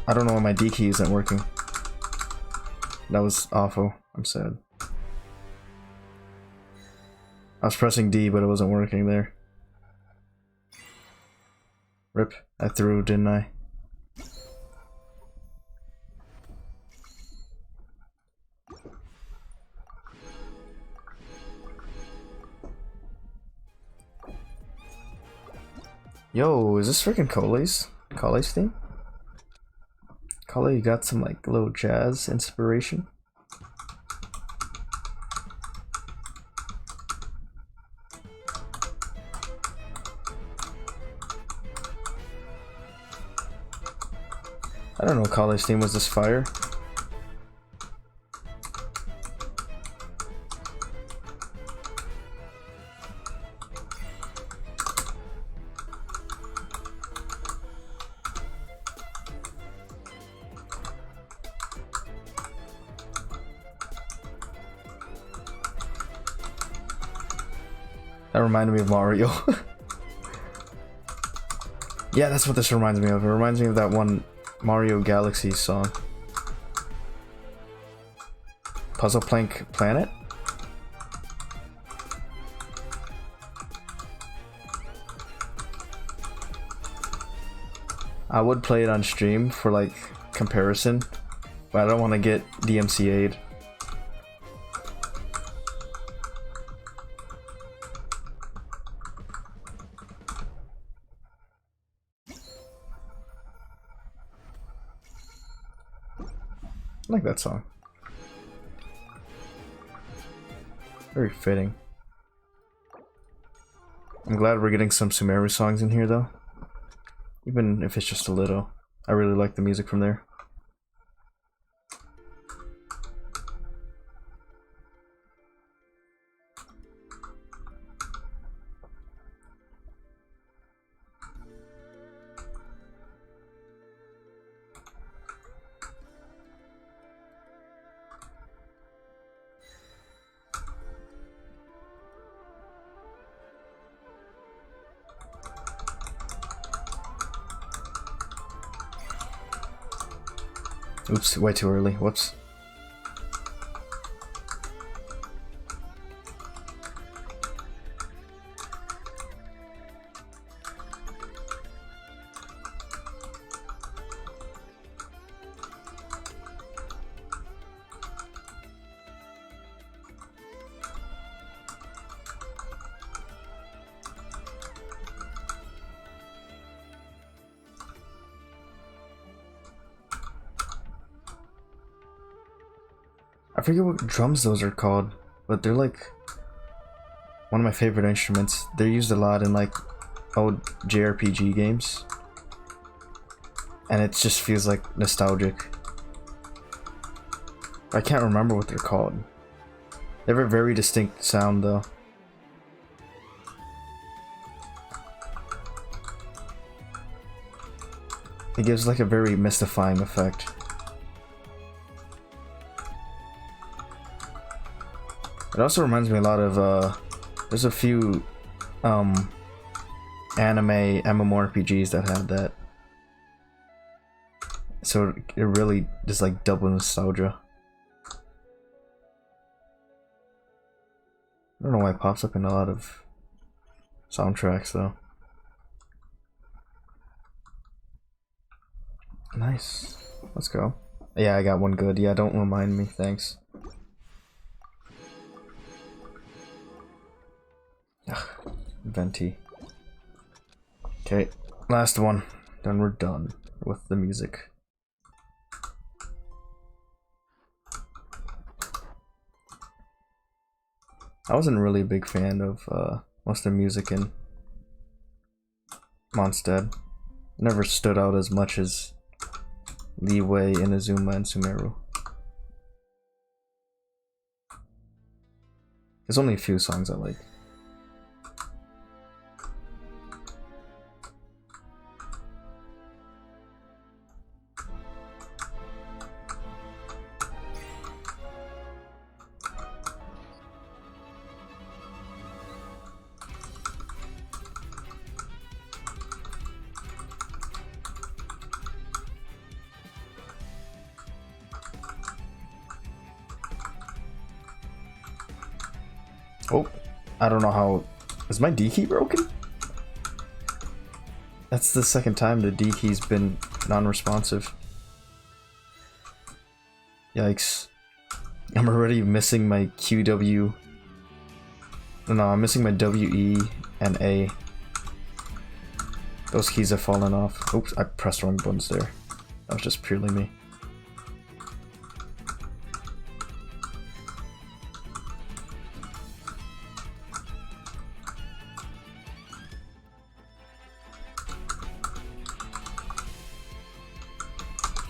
I don't know why my D key isn't working. That was awful. I'm sad. I was pressing D but it wasn't working there. Rip, I threw, didn't I? Yo, is this freaking Cole's theme? Cole, you got some like little jazz inspiration? I don't know Cole's theme was this fire. That reminded me of Mario. Yeah, that's what this reminds me of. It reminds me of that one Mario Galaxy song. Puzzle Plank Planet? I would play it on stream for like comparison, but I don't want to get DMCA'd. I like that song. Very fitting. I'm glad we're getting some Sumeru songs in here though. Even if it's just a little. I really like the music from there. Oops, way too early. Whoops. I forget what drums those are called, but they're like one of my favorite instruments. They're used a lot in like old JRPG games, and it just feels like nostalgic. I can't remember what they're called. They have a very distinct sound though. It gives like a very mystifying effect. It also reminds me a lot of, there's a few, anime MMORPGs that have that. So it really is like double nostalgia. I don't know why it pops up in a lot of soundtracks though. Nice. Let's go. Yeah, I got one good. Yeah, don't remind me. Thanks. Ugh, venti. Okay, last one. Then we're done with the music. I wasn't really a big fan of most of the music in Mondstadt. Never stood out as much as Leeway, Inazuma, and Sumeru. There's only a few songs I like. Oh, I don't know how... Is my D key broken? That's the second time the D key's been non-responsive. Yikes. I'm already missing my QW. No, I'm missing my WE and A. Those keys have fallen off. Oops, I pressed wrong buttons there. That was just purely me.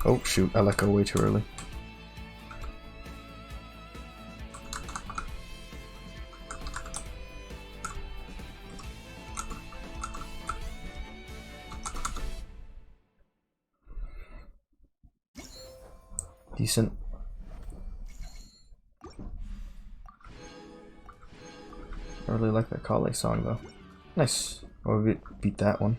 Oh shoot, I let go way too early. Decent. I really like that Kale song though. Nice. Oh, we beat that one.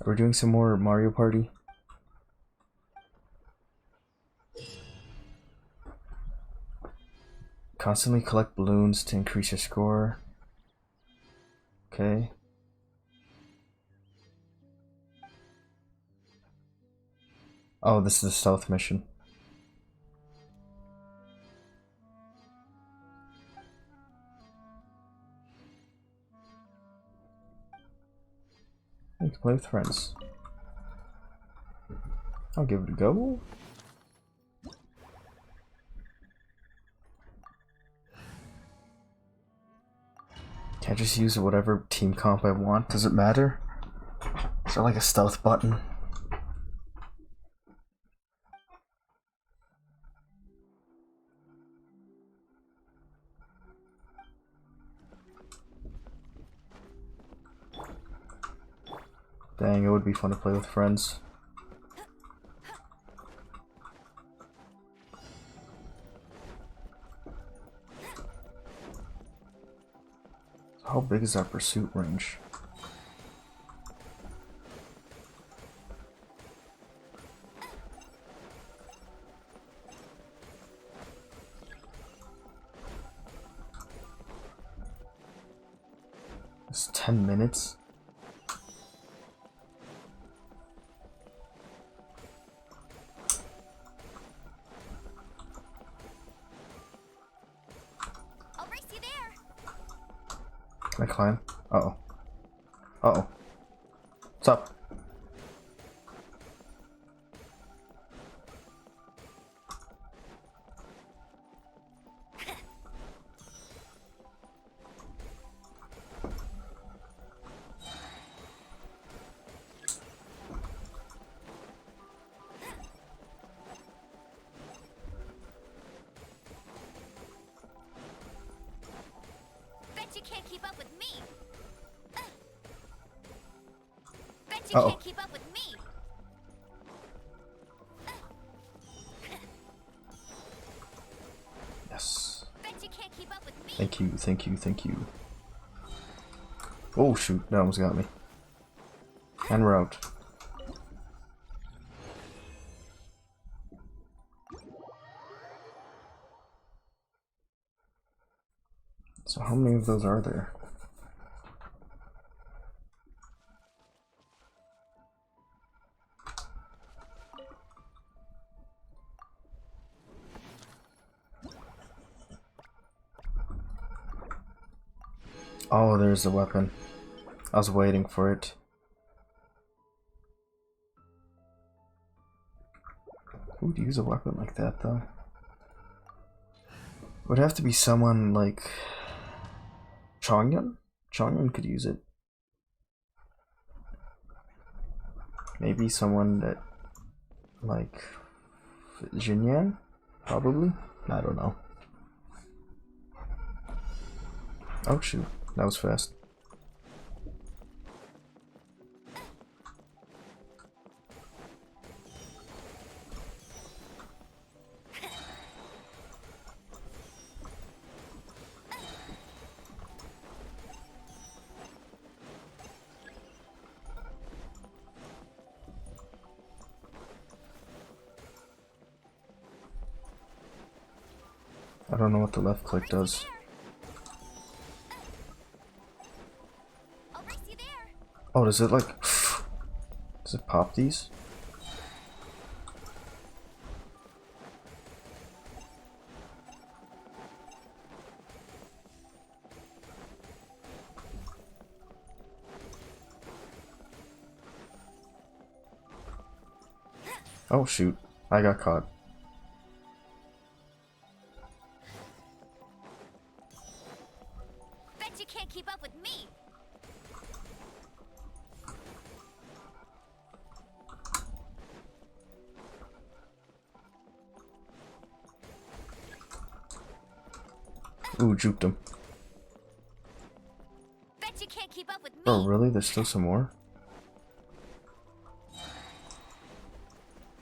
Are we doing some more Mario Party? Constantly collect balloons to increase your score. Okay. Oh, this is a stealth mission. You can play with friends. I'll give it a go. Can I just use whatever team comp I want? Does it matter? Is there like a stealth button? Dang, it would be fun to play with friends. How big is our pursuit range? It's 10 minutes? I'll race you there. Can I climb? Uh-oh. Uh-oh. What's up? Bet you can't keep up with me. Bet you Uh-oh. can't keep up with me. Yes. Bet you can't keep up with me. Thank you, thank you, thank you. Oh shoot, that almost got me. And we're out. So how many of those are there? Oh, there's the weapon. I was waiting for it. Who would use a weapon like that, though? Would have to be someone like Chongyun? Chongyun could use it. Maybe someone that like Jinyan? Probably? I don't know. Oh shoot, that was fast. I don't know what the left click does. I'll race you there. Oh, does it like... Does it pop these? Oh shoot, I got caught. Bet you can't keep up with me. Ooh, juked him. Bet you can't keep up with me. Oh, really? There's still some more?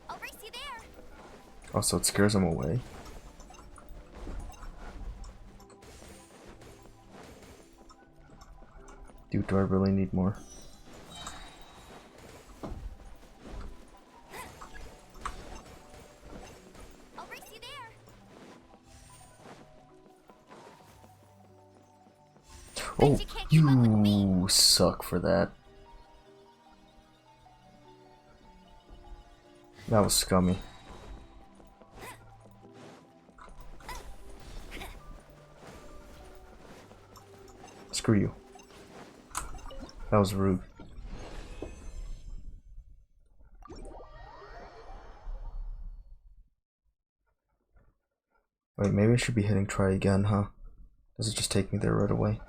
I'll race you there. Oh, so it scares him away. Dude, do I really need more? I'll race you there. Oh, you can't keep up with me. you suck for that. That was scummy. Screw you. That was rude. Wait, maybe I should be hitting try again, huh? Does it just take me there right away?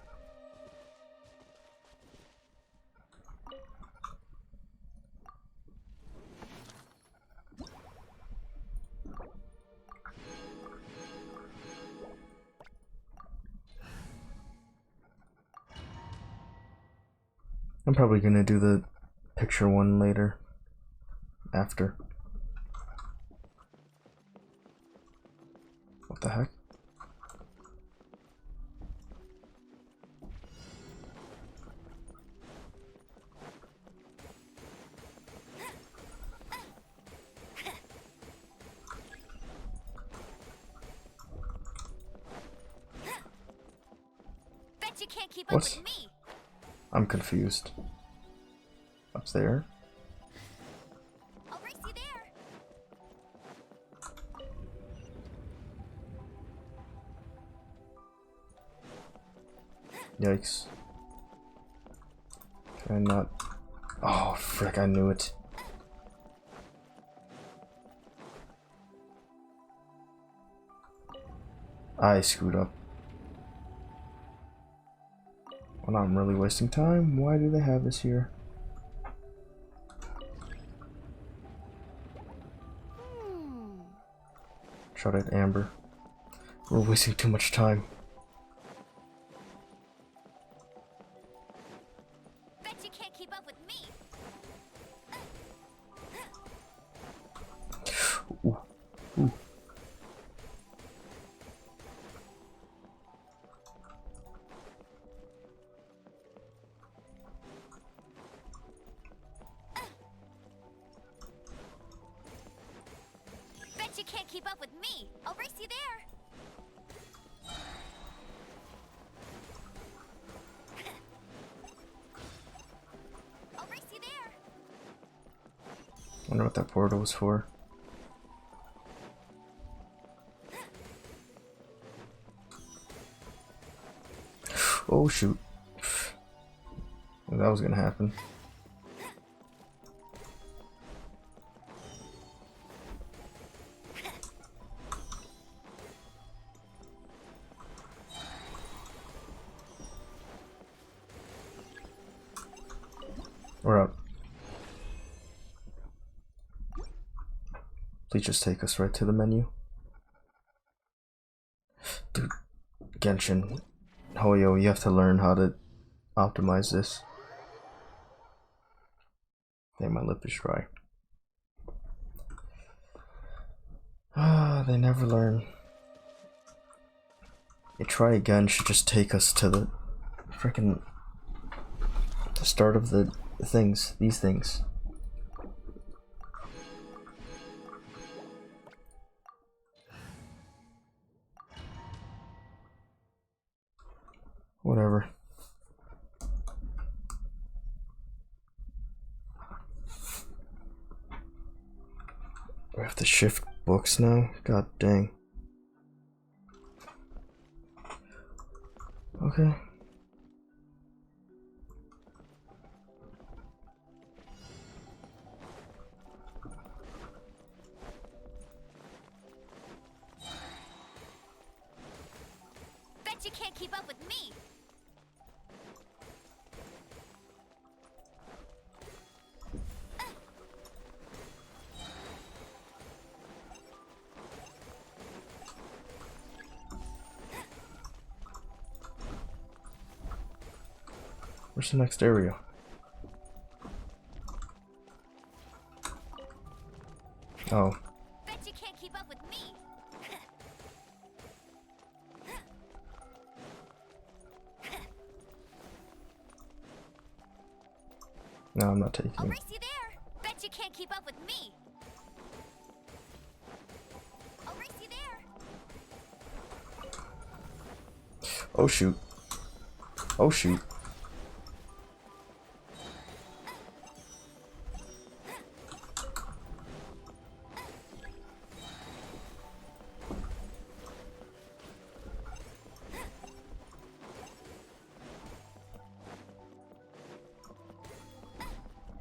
I'm probably gonna do the picture one later. After. What the heck? Bet you can't keep up What? with me. I'm confused. Up there? I'll race you there. Yikes. Can I not? Oh, frick, I knew it. I screwed up. Well, now I'm really wasting time. Why do they have this here? Shut it, Amber. We're wasting too much time. Bet you can't keep up with me. Ooh. Ooh. Bet you can't keep up with me. I'll race you there. I'll race you there. Wonder what that portal was for. Oh shoot. That was gonna happen. We're up. Please just take us right to the menu. Dude, Genshin. Hoyo, you have to learn how to optimize this. Damn, my lip is dry. Ah, they never learn. A try again should just take us to the freaking start of the things, these things. Whatever. We have to shift books now? God dang. Okay. Bet you can't keep up with me. Where's the next area? Oh. Bet you can't keep up with me. No, I'm not taking I'll it. race you there. Bet you can't keep up with me. I'll race you there. Oh shoot. Oh shoot.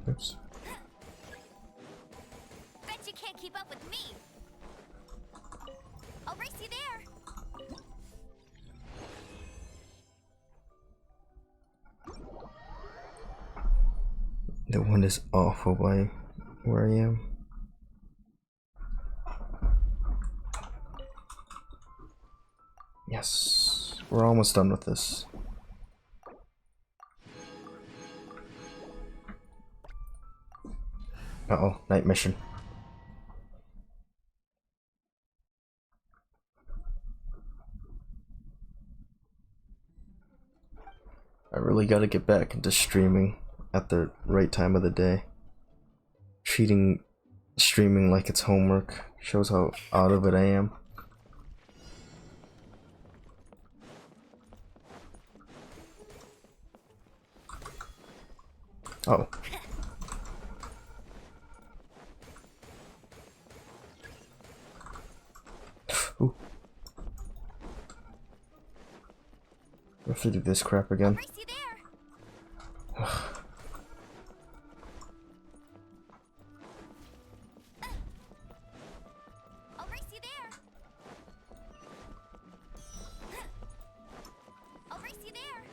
Oops. Bet you can't keep up with me. I'll race you there. The wind is awful by where I am. Yes, we're almost done with this. Uh-oh, night mission. I really gotta get back into streaming at the right time of the day. Treating streaming like it's homework shows how out of it I am. Oh. Ooh. I have to do this crap again. I'll race you there. I'll race you there. I'll race you there.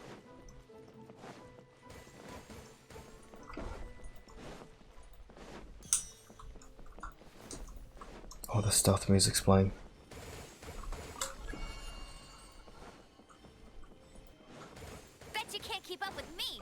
Oh, the stealth music's playing. Bet you can't keep up with me.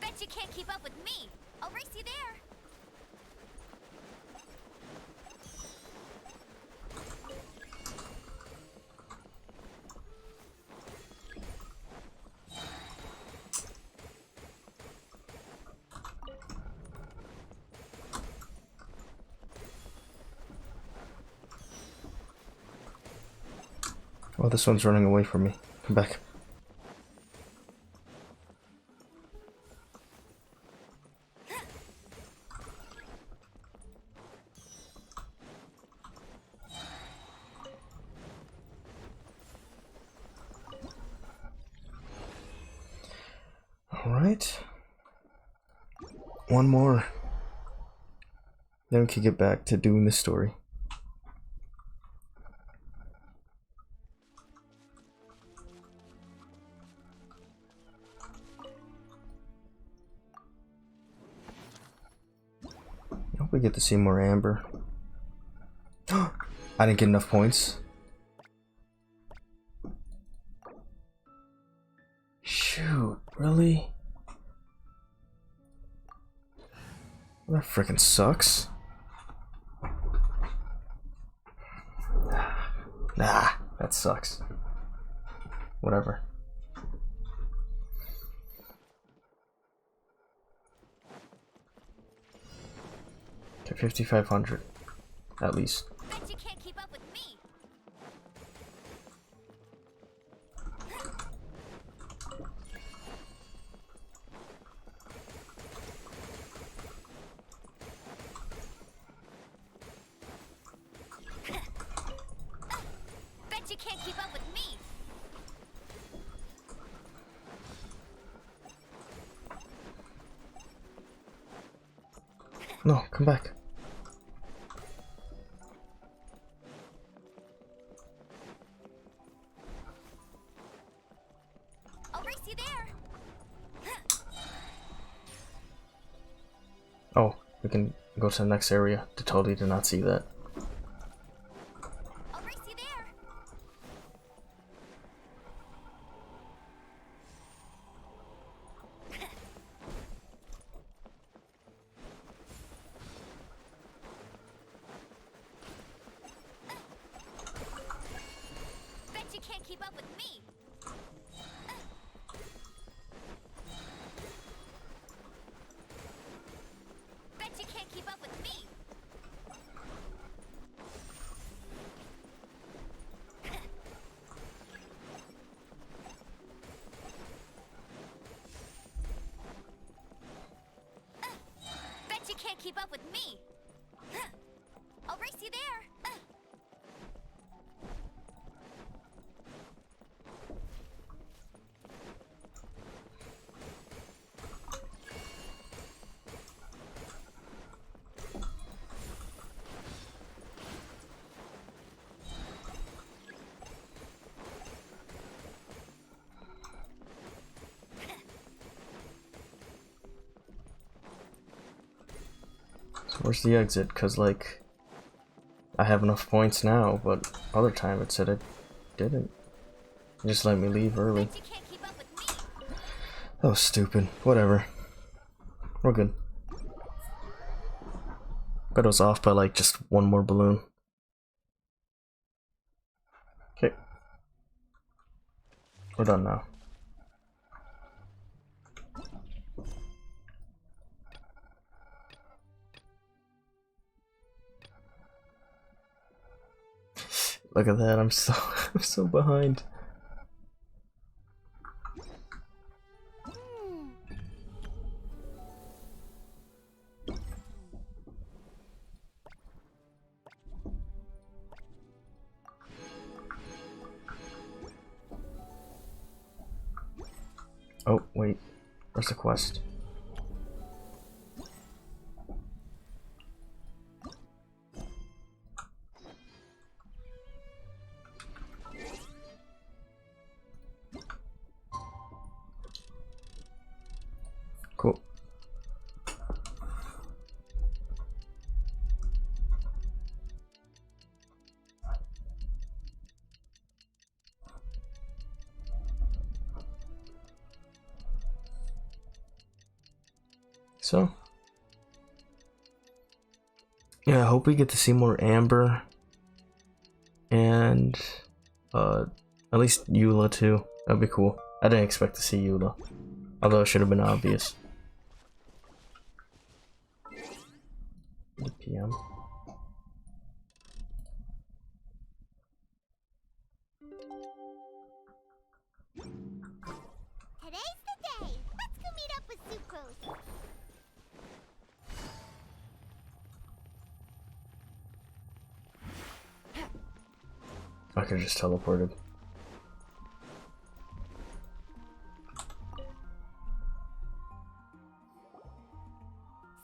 Bet you can't keep up with me. I'll race you there. Oh, this one's running away from me. Come back. Alright. One more. Then we can get back to doing the story. I hope we get to see more Amber. I didn't get enough points. Shoot, really? That frickin' sucks. Nah, that sucks. Whatever. Okay, 5,500. At least. Bet you can't keep up with me. Bet you can't keep up with me. No, come back. I'll race you there. Oh, we can go to the next area. I totally did not see that. I'll race you there. Bet you can't keep up with me. Bet you can't keep up with me. Bet you can't keep up with me. I'll race you there. So where's the exit? Cause like, I have enough points now, but other time it said it didn't. It just let me leave early. Bet you can't keep up with me. That was stupid. Whatever. We're good. Bet it was off by like just one more balloon. Okay. We're done now. Look at that, I'm so I'm so behind. Oh, wait. Where's the quest? Cool. So, yeah, I hope we get to see more Amber and at least Eula too. That'd be cool. I didn't expect to see Eula, although it should have been obvious. 8 PM. Today's the day. Let's go meet up with Sucrose. I could have just teleported.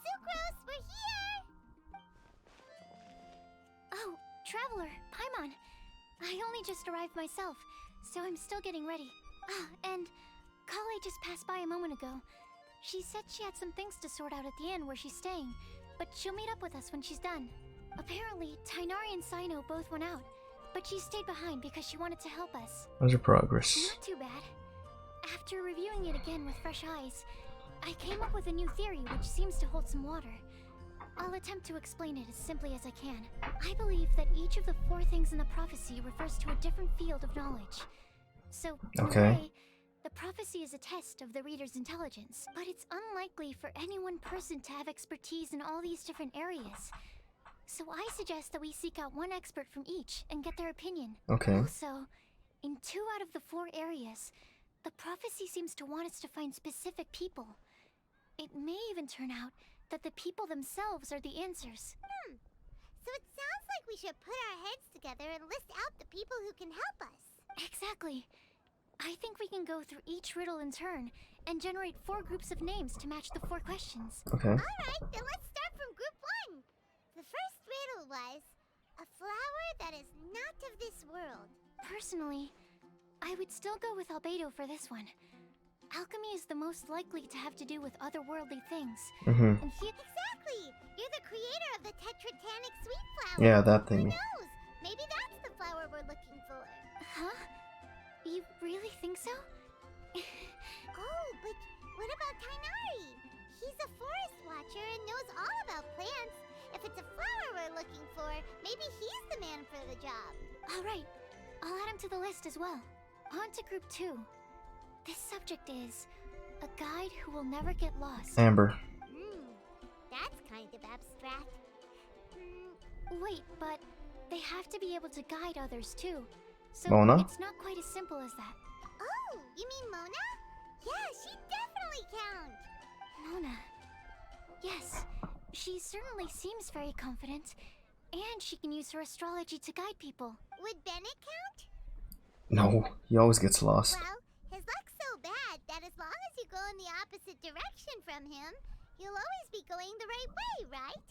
Sucrose, we're here! Oh, Traveler, Paimon. I only just arrived myself, so I'm still getting ready. Ah, and Kale just passed by a moment ago. She said she had some things to sort out at the inn where she's staying, but she'll meet up with us when she's done. Apparently, Tighnari and Sino both went out, but she stayed behind because she wanted to help us. How's your progress? Not too bad. After reviewing it again with fresh eyes, I came up with a new theory which seems to hold some water. I'll attempt to explain it as simply as I can. I believe that each of the 4 things in the prophecy refers to a different field of knowledge. So, in a Okay. way, the prophecy is a test of the reader's intelligence, but it's unlikely for any one person to have expertise in all these different areas. So I suggest that we seek out one expert from each and get their opinion. Okay. Also, in 2 out of the 4 areas, the prophecy seems to want us to find specific people. It may even turn out that the people themselves are the answers. So it sounds like we should put our heads together and list out the people who can help us. Exactly. I think we can go through each riddle in turn and generate 4 groups of names to match the 4 questions. Okay. Alright, then let's start from group Personally, I would still go with Albedo for this one. Alchemy is the most likely to have to do with otherworldly things. Mm-hmm. And he... Exactly! You're the creator of the Tetratanic sweet flower! Yeah, that Who thing. knows? Maybe that's the flower we're looking for. Huh? You really think so? Oh, but what about Tainari? He's a forest watcher and knows all about plants. If it's a flower we're looking for, maybe he's the man for the job. Alright, I'll add him to the list as well. On to group 2. This subject is a guide who will never get lost. Amber. That's kind of abstract. Wait, but they have to be able to guide others too. So Mona? it's not quite as simple as that. Oh, you mean Mona? Yeah, she definitely counts. Mona. Yes, she certainly seems very confident. And she can use her astrology to guide people. Would Bennett count? No, he always gets lost. Well, his luck's so bad that as long as you go in the opposite direction from him, you'll always be going the right way, right?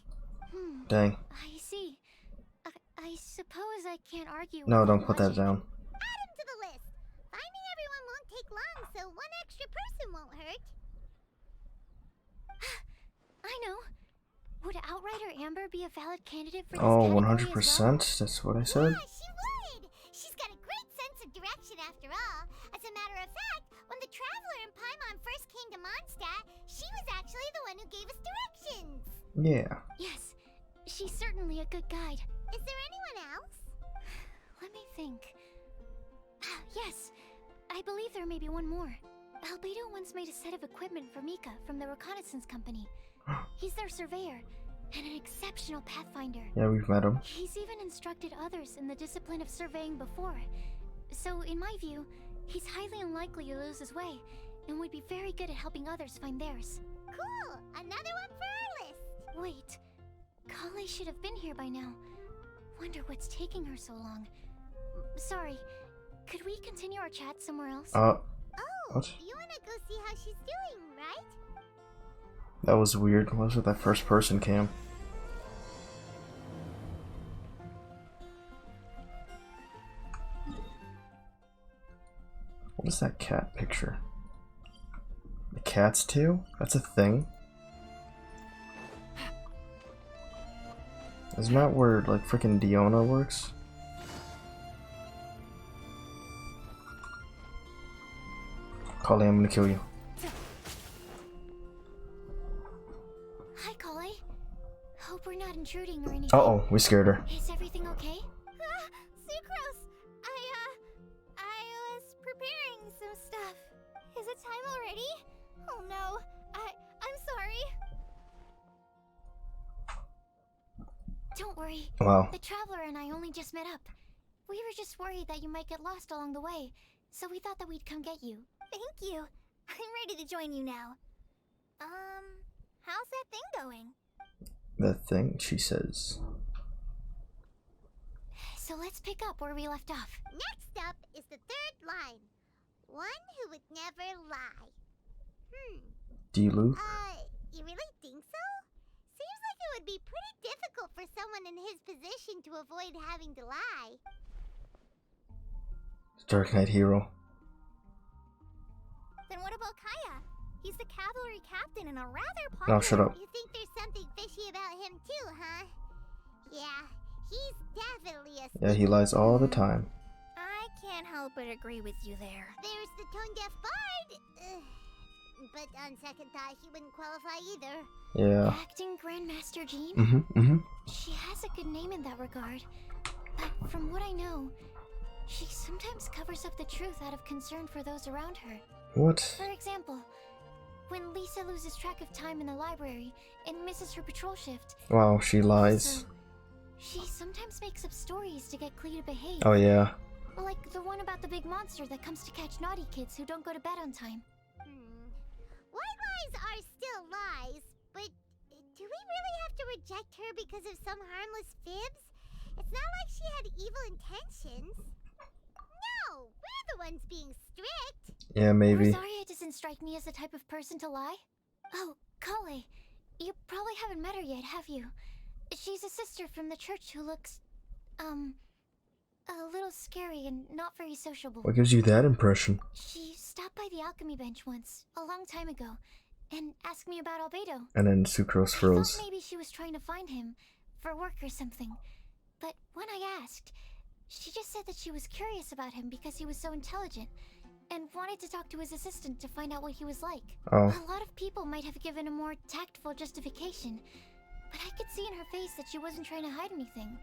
Dang. I see. I suppose I can't argue with No, that don't put that logic. down. Add him to the list. Finding everyone won't take long, so one extra person won't hurt. I know. Would Outrider Amber be a valid candidate for this Oh, category 100%. That's what I said. Yeah, she would. She's got a great sense of direction after all. As a matter of fact, when the Traveler and Paimon first came to Mondstadt, she was actually the one who gave us directions. Yeah. Yes, she's certainly a good guide. Is there anyone else? Let me think. Yes, I believe there may be one more. Albedo once made a set of equipment for Mika from the reconnaissance company. He's their surveyor and an exceptional pathfinder. Yeah, we've met him. He's even instructed others in the discipline of surveying before. So, in my view, he's highly unlikely to lose his way and would be very good at helping others find theirs. Cool! Another one for our list. Wait, Kale should have been here by now. Wonder what's taking her so long. Sorry, could we continue our chat somewhere else? Oh, What? you wanna go see how she's doing, right? That was weird. What was with that first person cam? What is that cat picture? The cats too? That's a thing? Isn't that where like freaking Diona works? Kale, I'm gonna kill you. Hi, Kale. Hope we're not intruding or anything. Uh-oh, we scared her. Is everything okay? Sucrose! I was preparing some stuff. Is it time already? Oh no, I'm sorry. Don't worry. Wow. The Traveler and I only just met up. We were just worried that you might get lost along the way, so we thought that we'd come get you. Thank you. I'm ready to join you now. How's that thing going? That thing, she says. So let's pick up where we left off. Next up is the third line. One who would never lie. D-Luke? You really think so? Seems like it would be pretty difficult for someone in his position to avoid having to lie. Dark Knight hero. Then what about Kaya? He's the cavalry captain and a rather popular... No, shut up. You think there's something fishy about him too, huh? Yeah, he's definitely a Yeah, he lies all the time. I can't help but agree with you there. There's the tone-deaf bard. But on second thought, he wouldn't qualify either. Yeah. Acting Grandmaster Jean? Mm-hmm. She has a good name in that regard. But from what I know, she sometimes covers up the truth out of concern for those around her. What? For example, when Lisa loses track of time in the library and misses her patrol shift. Wow, she lies. So, she sometimes makes up stories to get Klee to behave. Oh yeah. Like the one about the big monster that comes to catch naughty kids who don't go to bed on time. White lies are still lies, but do we really have to reject her because of some harmless fibs? It's not like she had evil intentions. No, we're the ones being strict. Yeah, maybe. Rosaria doesn't strike me as the type of person to lie. Oh, Kale, you probably haven't met her yet, have you? She's a sister from the church who looks, a little scary and not very sociable. What gives you that impression? She stopped by the alchemy bench once, a long time ago, and asked me about Albedo. And then Sucrose I froze. thought maybe she was trying to find him for work or something. But when I asked, she just said that she was curious about him because he was so intelligent and wanted to talk to his assistant to find out what he was like. Oh. A lot of people might have given a more tactful justification, but I could see in her face that she wasn't trying to hide anything.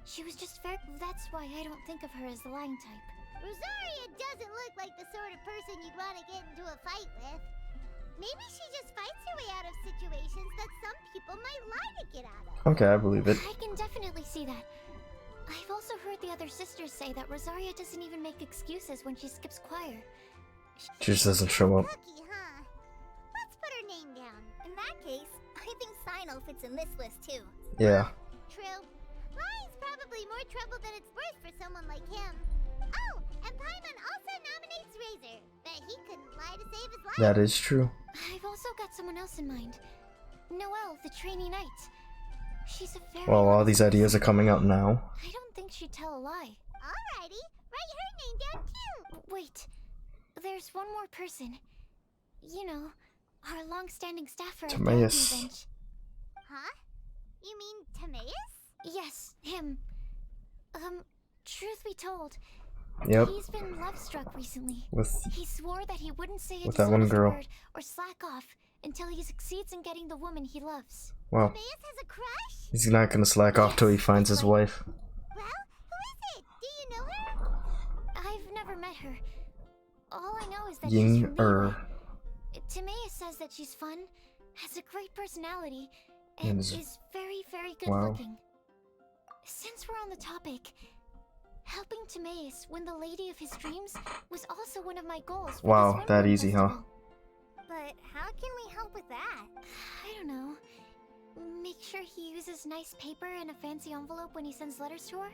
She was just very... That's why I don't think of her as the lying type. Rosaria doesn't look like the sort of person you'd want to get into a fight with. Maybe she just fights her way out of situations that some people might lie to get out of. Okay, I believe it. I can definitely see that. I've also heard the other sisters say that Rosaria doesn't even make excuses when she skips choir. She just doesn't show up. Cookie, huh? Let's put her name down. In that case, I think Sino fits in this list too. Yeah. True. Lying's probably more trouble than it's worth for someone like him. Oh, and Paimon also nominates Razor. Bet he couldn't lie to save his life. That is true. I've also got someone else in mind. Noelle, the trainee knight. She's a very... Well, all these ideas are coming out now. I don't think she'd tell a lie. Alrighty, write her name down too. Wait, there's one more person. You know, our long-standing staffer at the Timaeus. alchemy bench. Huh? You mean Timaeus? Yes, him. Truth be told, Yep. he's been love-struck recently. With He swore that he wouldn't say a With that one dishonest girl. word or slack off until he succeeds in getting the woman he loves. wow. Timaeus has a crush? He's not gonna slack off till he finds his wife. Well, who is it? Do you know her? I've never met her. All I know is that she's Ying from Er. Timaeus says that she's fun, has a great personality, And and is- is very, very good Wow. looking. Since we're on the topic, helping Timaeus win the lady of his dreams was also one of my goals. For Wow, this that Windbloom easy, huh? Festival. But how can we help with that? I don't know. Make sure he uses nice paper and a fancy envelope when he sends letters to her.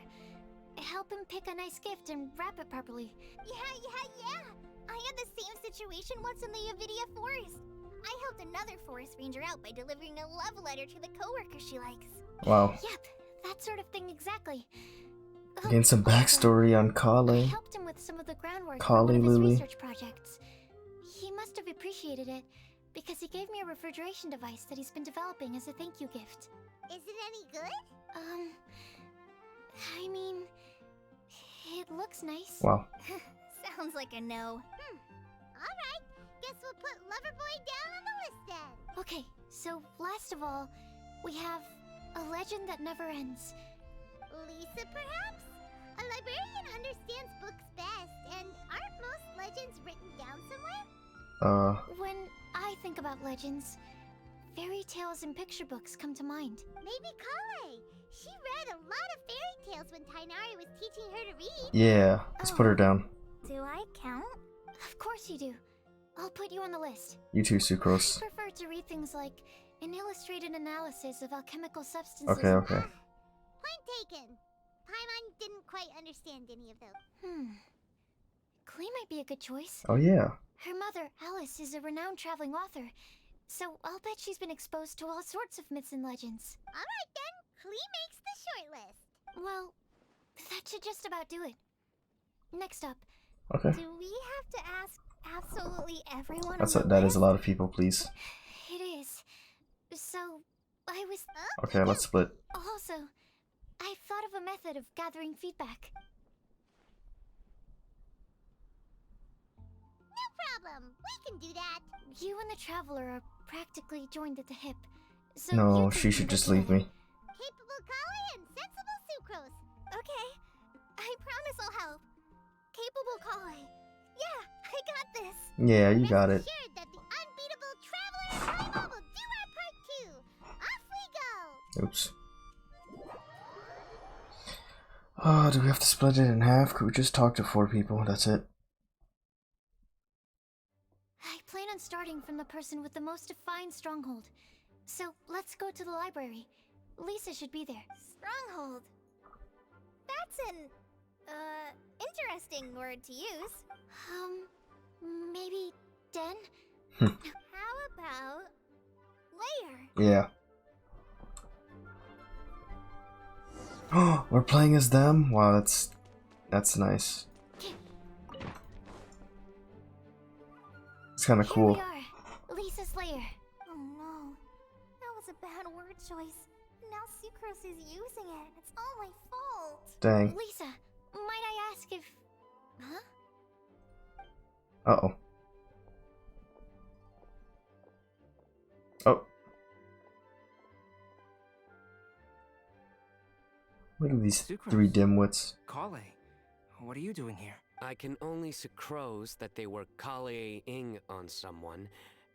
Help him pick a nice gift and wrap it properly. Yeah. I had the same situation once in the Avidia Forest. I helped another forest ranger out by delivering a love letter to the coworker she likes. Wow. Yep, that sort of thing exactly. Gain some Also, backstory on I Kale. helped him with some of the groundwork for Kale one of his Lily. research projects. He must have appreciated it because he gave me a refrigeration device that he's been developing as a thank you gift. Is it any good? I mean, it looks nice. Wow. Sounds like a no. Alright, guess we'll put Loverboy down on the list then. Okay, so last of all, we have a legend that never ends. Lisa, perhaps? A librarian understands books best, and aren't most legends written down somewhere? When I think about legends, fairy tales and picture books come to mind. Maybe Kale. She read a lot of fairy tales when Tainari was teaching her to read. Yeah. Let's put her down. Do I count? Of course you do. I'll put you on the list. You too, I Sucrose. prefer to read things like an illustrated analysis of alchemical substances. Okay, okay. Point taken. Paimon didn't quite understand any of those. Klee might be a good choice. Oh yeah. Her mother, Alice, is a renowned traveling author, so I'll bet she's been exposed to all sorts of myths and legends. Alright then, Klee makes the short list. Well, that should just about do it. Next up, Okay. Do we have to ask absolutely everyone That's on the that list? is a lot of people, please. it is. So, I was... Okay, let's split. Also, I thought of a method of gathering feedback. No problem, we can do that. You and the Traveler are practically joined at the hip. So No, you she two should can just work leave me. Capable Kale and sensible Sucrose. Okay, I promise I'll help. Capable Kale. Yeah, I got this. Yeah, you got it. Rest assured that the unbeatable Traveler and Paimon will do our part too. Off we go. Oops. Oh, do we have to split it in half? Could we just talk to 4 people? That's it. I plan on starting from the person with the most defined stronghold. So let's go to the library. Lisa should be there. Stronghold. That's an, interesting word to use. Maybe Den? How about layer? Yeah. Oh, we're playing as them? Wow, that's That's nice. It's kind of Here cool. we are, Lisa's lair. Oh no. That was a bad word choice. Now Sucrose is using it. It's all my fault. Dang. Lisa, might I ask if... Huh? Uh-oh. Oh. Look at these three dimwits. Kale, what are you doing here? I can only sucrose that they were Kale-ing on someone.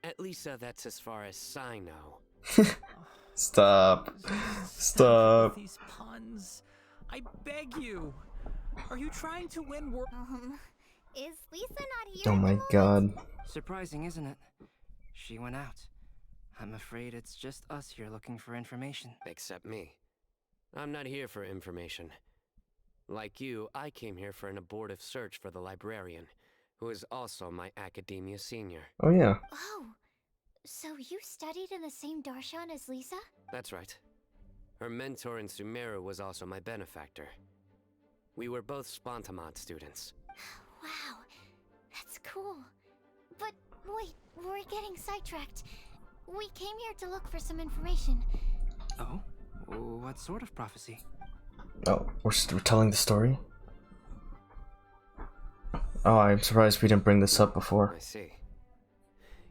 At least that's as far as I know. Stop. Stop. With these puns. I beg you. Are you trying to win world? Is Lisa not here? Oh at the my moment? god. Surprising, isn't it? She went out. I'm afraid it's just us here looking for information. Except me. I'm not here for information. Like you, I came here for an abortive search for the librarian, who is also my academia senior. Oh yeah. Oh, so you studied in the same darshan as Lisa? That's right. Her mentor in Sumeru was also my benefactor. We were both Spontamod students. Wow, that's cool. But wait, we're getting sidetracked. We came here to look for some information. Oh? What sort of prophecy? Oh, we're telling the story? Oh, I'm surprised we didn't bring this up before. I see.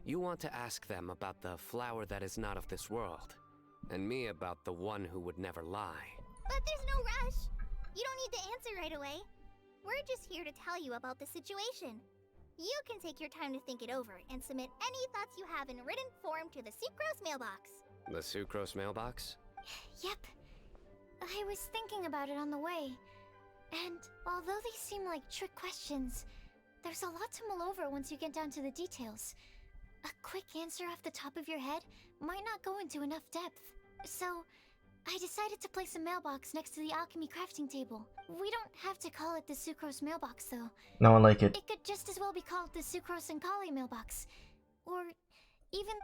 You want to ask them about the flower that is not of this world, and me about the one who would never lie. But there's no rush. You don't need to answer right away. We're just here to tell you about the situation. You can take your time to think it over and submit any thoughts you have in written form to the Sucrose mailbox. The Sucrose mailbox? Yep. I was thinking about it on the way. And although they seem like trick questions, there's a lot to mull over once you get down to the details. A quick answer off the top of your head might not go into enough depth. So, I decided to place a mailbox next to the alchemy crafting table. We don't have to call it the Sucrose mailbox, though. No, I like it. It could just as well be called the Sucrose and Kale mailbox. Or even...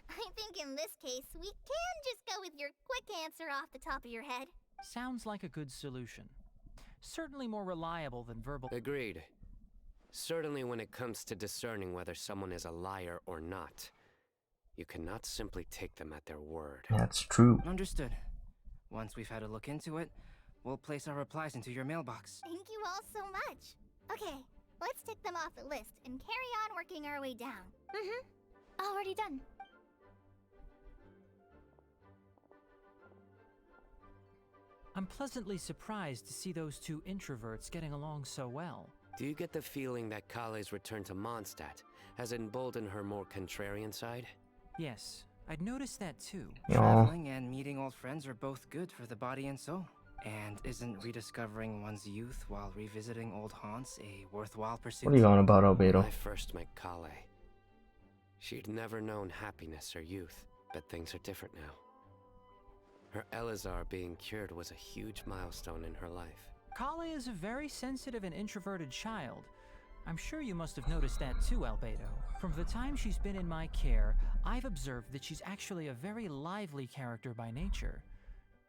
I think in this case, we can just go with your quick answer off the top of your head. Sounds like a good solution. Certainly more reliable than verbal. Agreed. Certainly when it comes to discerning whether someone is a liar or not, you cannot simply take them at their word. That's true. Understood. Once we've had a look into it, we'll place our replies into your mailbox. Thank you all so much. Okay, let's tick them off the list and carry on working our way down. Already done. I'm pleasantly surprised to see those two introverts getting along so well. Do you get the feeling that Kale's return to Mondstadt has emboldened her more contrarian side? Yes, I'd noticed that too. Aw. Traveling and meeting old friends are both good for the body and soul. And isn't rediscovering one's youth while revisiting old haunts a worthwhile pursuit? What are you on about, When Albedo? I first met Kale, she'd never known happiness or youth, but things are different now. Her Elazar being cured was a huge milestone in her life. Kale is a very sensitive and introverted child. I'm sure you must have noticed that too, Albedo. From the time she's been in my care, I've observed that she's actually a very lively character by nature.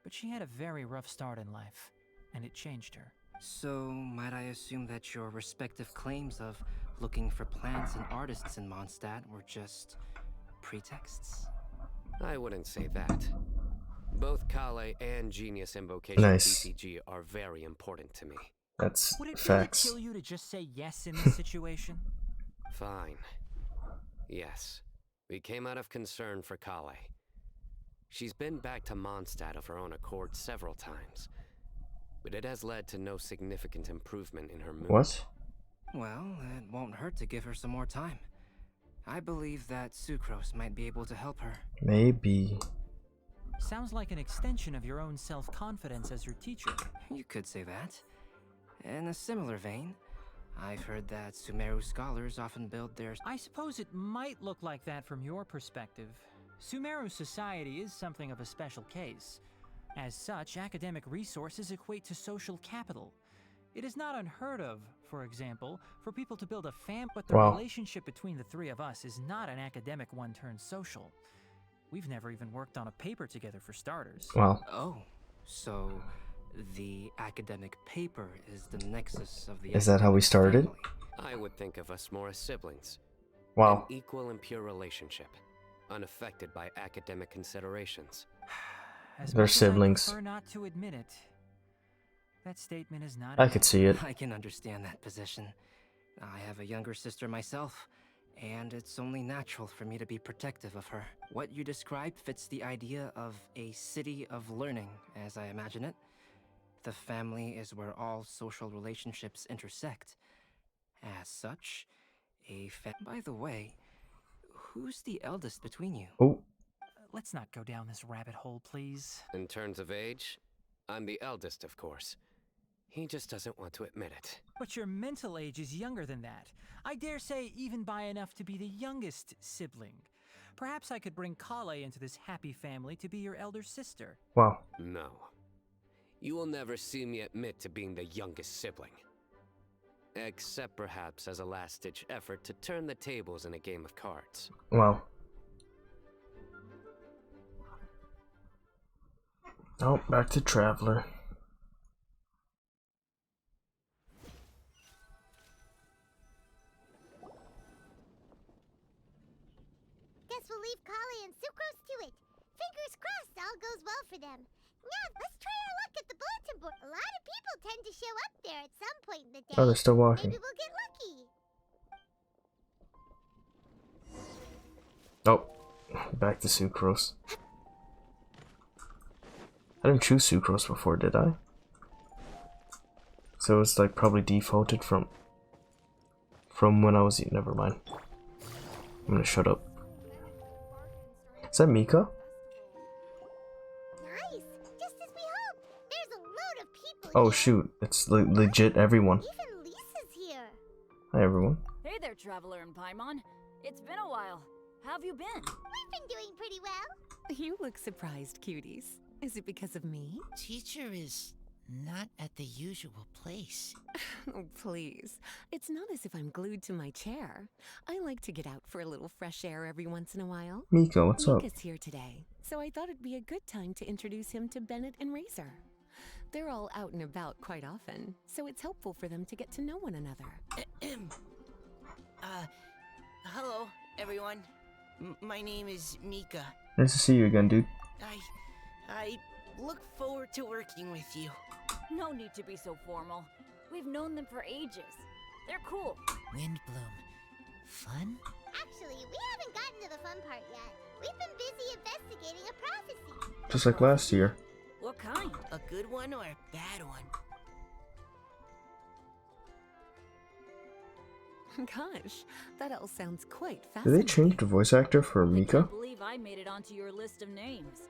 But she had a very rough start in life, and it changed her. So, might I assume that your respective claims of looking for plants and artists in Mondstadt were just pretexts? I wouldn't say that. Both Kale and Genius Invocation Nice. BCG are very important to me. That's Would it facts. really kill you to just say yes in this situation? Fine. Yes. We came out of concern for Kale. She's been back to Mondstadt of her own accord several times, but it has led to no significant improvement in her mood. What? Well, it won't hurt to give her some more time. I believe that Sucrose might be able to help her. Maybe. Sounds like an extension of your own self-confidence as your teacher. You could say that. In a similar vein, I've heard that Sumeru scholars often build their... I suppose it might look like that from your perspective. Sumeru society is something of a special case. As such, academic resources equate to social capital. It is not unheard of, for example, for people to build a but the Wow. relationship between the three of us is not an academic one turned social. We've never even worked on a paper together for starters. Well, Oh, so The academic paper is the nexus of the. Is that how we started? family. I would think of us more as siblings. Wow. An equal and pure relationship, unaffected by academic considerations. As They're much as siblings. I prefer not to admit it, that statement is not. I could see it. I can understand that position. I have a younger sister myself, and it's only natural for me to be protective of her. What you described fits the idea of a city of learning, as I imagine it. The family is where all social relationships intersect. As such, By the way, who's the eldest between you? Oh, Let's not go down this rabbit hole, please. In terms of age, I'm the eldest, of course. He just doesn't want to admit it. But your mental age is younger than that. I dare say even by enough to be the youngest sibling. Perhaps I could bring Kale into this happy family to be your elder sister. wow. No. You will never see me admit to being the youngest sibling. Except perhaps as a last-ditch effort to turn the tables in a game of cards. Wow. Oh, back to Traveler. Guess we'll leave Kali and Sucrose to it. Fingers crossed all goes well for them. Now, let's try our luck at the bulletin board. A lot of people tend to show up there at some point in the day. Oh, they're still walking. Maybe we'll get lucky. Oh, back to Sucrose. I didn't choose Sucrose before, did I? So it's like probably defaulted from when I was. Never mind. I'm gonna shut up. Is that Mika? Nice. Just as we hoped. There's a load of people Oh here. shoot, it's legit everyone. Even Lisa's here. Hi everyone. Hey there, Traveler and Paimon. It's been a while. How have you been? We've been doing pretty well. You look surprised, cuties. Is it because of me? Teacher is not at the usual place. Oh, please. It's not as if I'm glued to my chair. I like to get out for a little fresh air every once in a while. Mika, what's up? Mika's here today, so I thought it'd be a good time to introduce him to Bennett and Razor. They're all out and about quite often, so it's helpful for them to get to know one another. Hello, everyone. My name is Mika. Nice to see you again, dude. I look forward to working with you. No need to be so formal. We've known them for ages. They're cool. Windbloom. Fun? Actually, we haven't gotten to the fun part yet. We've been busy investigating a prophecy. Just like last year. What kind? A good one or a bad one? Gosh, that all sounds quite Did fascinating. they change the voice actor for I Mika? can't believe I made it onto your list of names.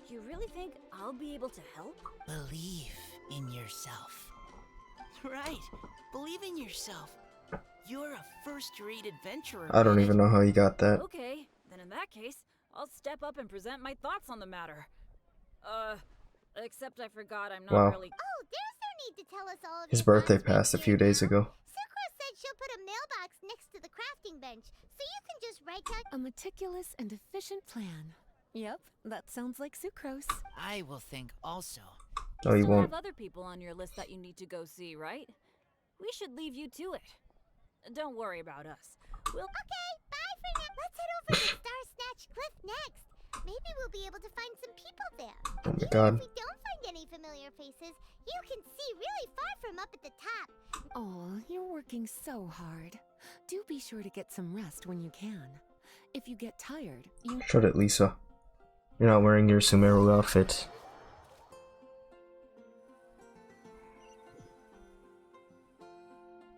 You really think I'll be able to help? Believe in yourself. Right. Believe in yourself. You're a first-rate adventurer. I don't even know how he got that. Okay, then in that case, I'll step up and present my thoughts on the matter. Except I forgot I'm not Wow. really... Oh, there's no need to tell us all of His your birthday thoughts passed a right few here days now. ago. Sucrose said she'll put a mailbox next to the crafting bench, so you can just write down. A meticulous and efficient plan. Yep, that sounds like Sucrose. I will think also. Oh, you still won't. have other people on your list that you need to go see, right? We should leave you to it. Don't worry about us. We'll... Okay, bye for now. Let's head over to Star Snatch Cliff next. Maybe we'll be able to find some people there. Oh my Even god. if we don't find any familiar faces, you can see really far from up at the top. Oh, you're working so hard. Do be sure to get some rest when you can. If you get tired, you... Shut it, Lisa. You're not wearing your Sumeru outfit.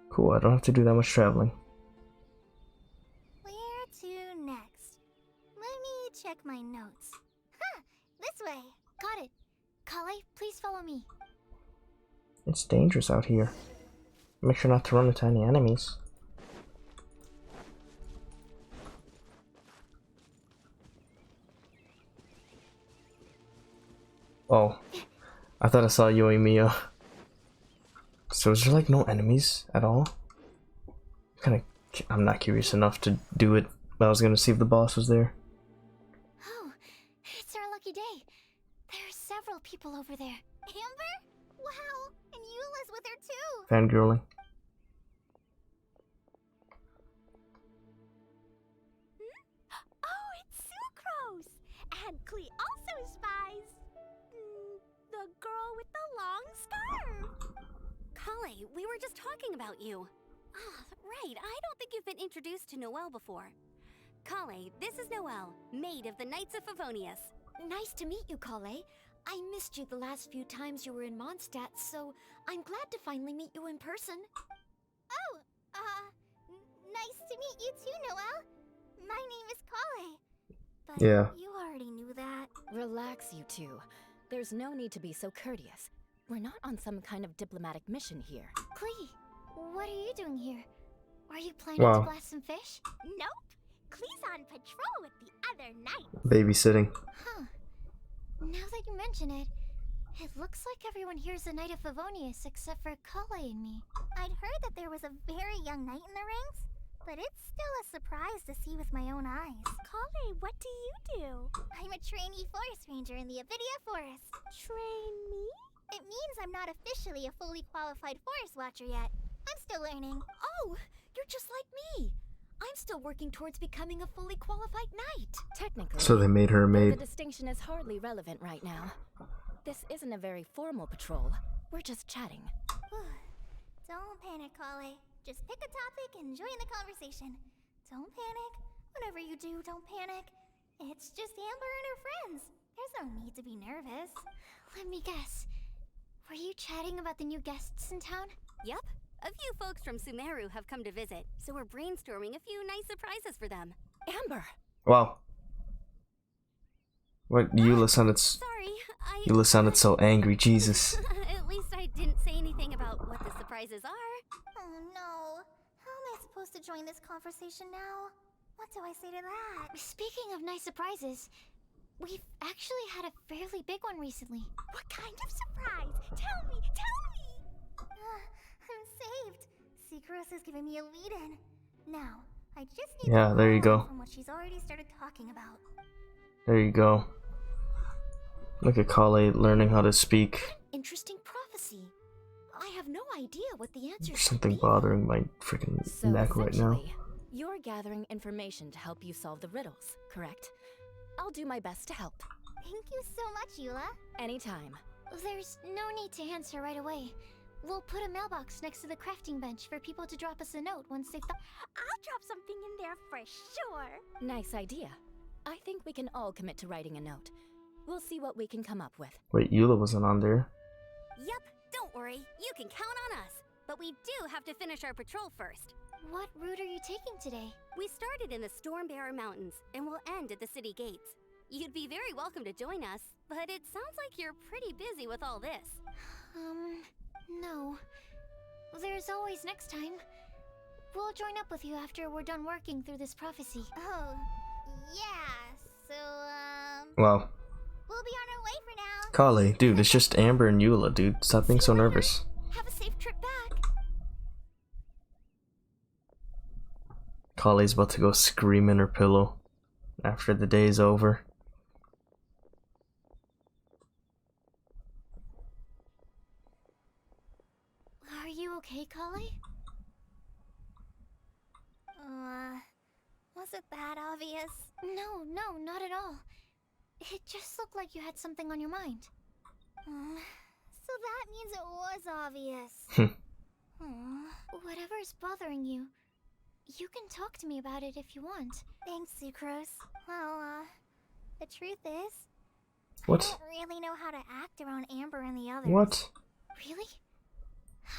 Cool, I don't have to do that much traveling. Where to next? Let me check my notes. Huh, this way. Got it. Kale, please follow me. It's dangerous out here. Make sure not to run into any enemies. Oh, I thought I saw Yoimiya. So is there like no enemies at all? I'm not curious enough to do it, but I was gonna see if the boss was there. Oh, it's our lucky day. There's several people over there. Amber? Wow, and Eula's with her too. Fangirling. Oh, it's Sucrose! And Klee also spies. The girl with the long scarf. Kale, we were just talking about you. Ah, right, I don't think you've been introduced to Noelle before. Kale, this is Noelle, maid of the Knights of Favonius. Nice to meet you, Kale. I missed you the last few times you were in Mondstadt, so I'm glad to finally meet you in person. Oh, nice to meet you too, Noelle. My name is Kale. But Yeah. you already knew that. Relax, you two. There's no need to be so courteous. We're not on some kind of diplomatic mission here. Klee, what are you doing here? Are you planning Wow. to blast some fish? Nope. Klee's on patrol with the other knights. Babysitting. Huh. Now that you mention it, it looks like everyone here is a Knight of Favonius except for Kale and me. I'd heard that there was a very young knight in the ranks, but it's still a surprise to see with my own eyes. Kale, what do you do? I'm a trainee forest ranger in the Avidia Forest. Trainee? It means I'm not officially a fully qualified forest watcher yet. I'm still learning. Oh, you're just like me. I'm still working towards becoming a fully qualified knight. Technically, So they made her a though maid. the distinction is hardly relevant right now. This isn't a very formal patrol. We're just chatting. Don't panic, Kale. Just pick a topic and join the conversation. Don't panic. Whatever you do, don't panic. It's just Amber and her friends. There's no need to be nervous. Let me guess. Were you chatting about the new guests in town? Yup. A few folks from Sumeru have come to visit, so we're brainstorming a few nice surprises for them. Amber! Wow. What? Eula sounded. Sorry, Eula sounded so angry. Jesus. At least I didn't say anything about what the surprises are. Oh no. How am I supposed to join this conversation now? What do I say to that? Speaking of nice surprises, we've actually had a fairly big one recently. What kind of surprise? Tell me, tell me! I'm saved. Sucrose has given me a lead-in. Now, I just need Yeah, to there you follow go. from what she's already started talking about. There you go. Look at Kale learning how to speak. Interesting prophecy. I have no idea what the answer There's should something be. bothering my freaking So neck right now. essentially, you're gathering information to help you solve the riddles, correct? I'll do my best to help. Thank you so much, Eula. Anytime. There's no need to answer right away. We'll put a mailbox next to the crafting bench for people to drop us a note once they've I'll drop something in there for sure. Nice idea. I think we can all commit to writing a note. We'll see what we can come up with. Wait, Eula wasn't on there. Yup, don't worry, you can count on us. But we do have to finish our patrol first. What route are you taking today? We started in the Stormbearer Mountains and will end at the city gates. You'd be very welcome to join us, but it sounds like you're pretty busy with all this. No. There's always next time. We'll join up with you after we're done working through this prophecy. Oh, yeah. So, Wow. we'll be on our way for now. Kale, dude, it's just Amber and Eula, dude. Stop being so nervous. Have a safe trip back. Kale's about to go scream in her pillow after the day's over. Are you okay, Kale? Was it that obvious? No, not at all. It just looked like you had something on your mind. So that means it was obvious. Whatever's bothering you, you can talk to me about it if you want. Thanks, Sucrose. Well, the truth is, What? I don't really know how to act around Amber and the others. What? Really?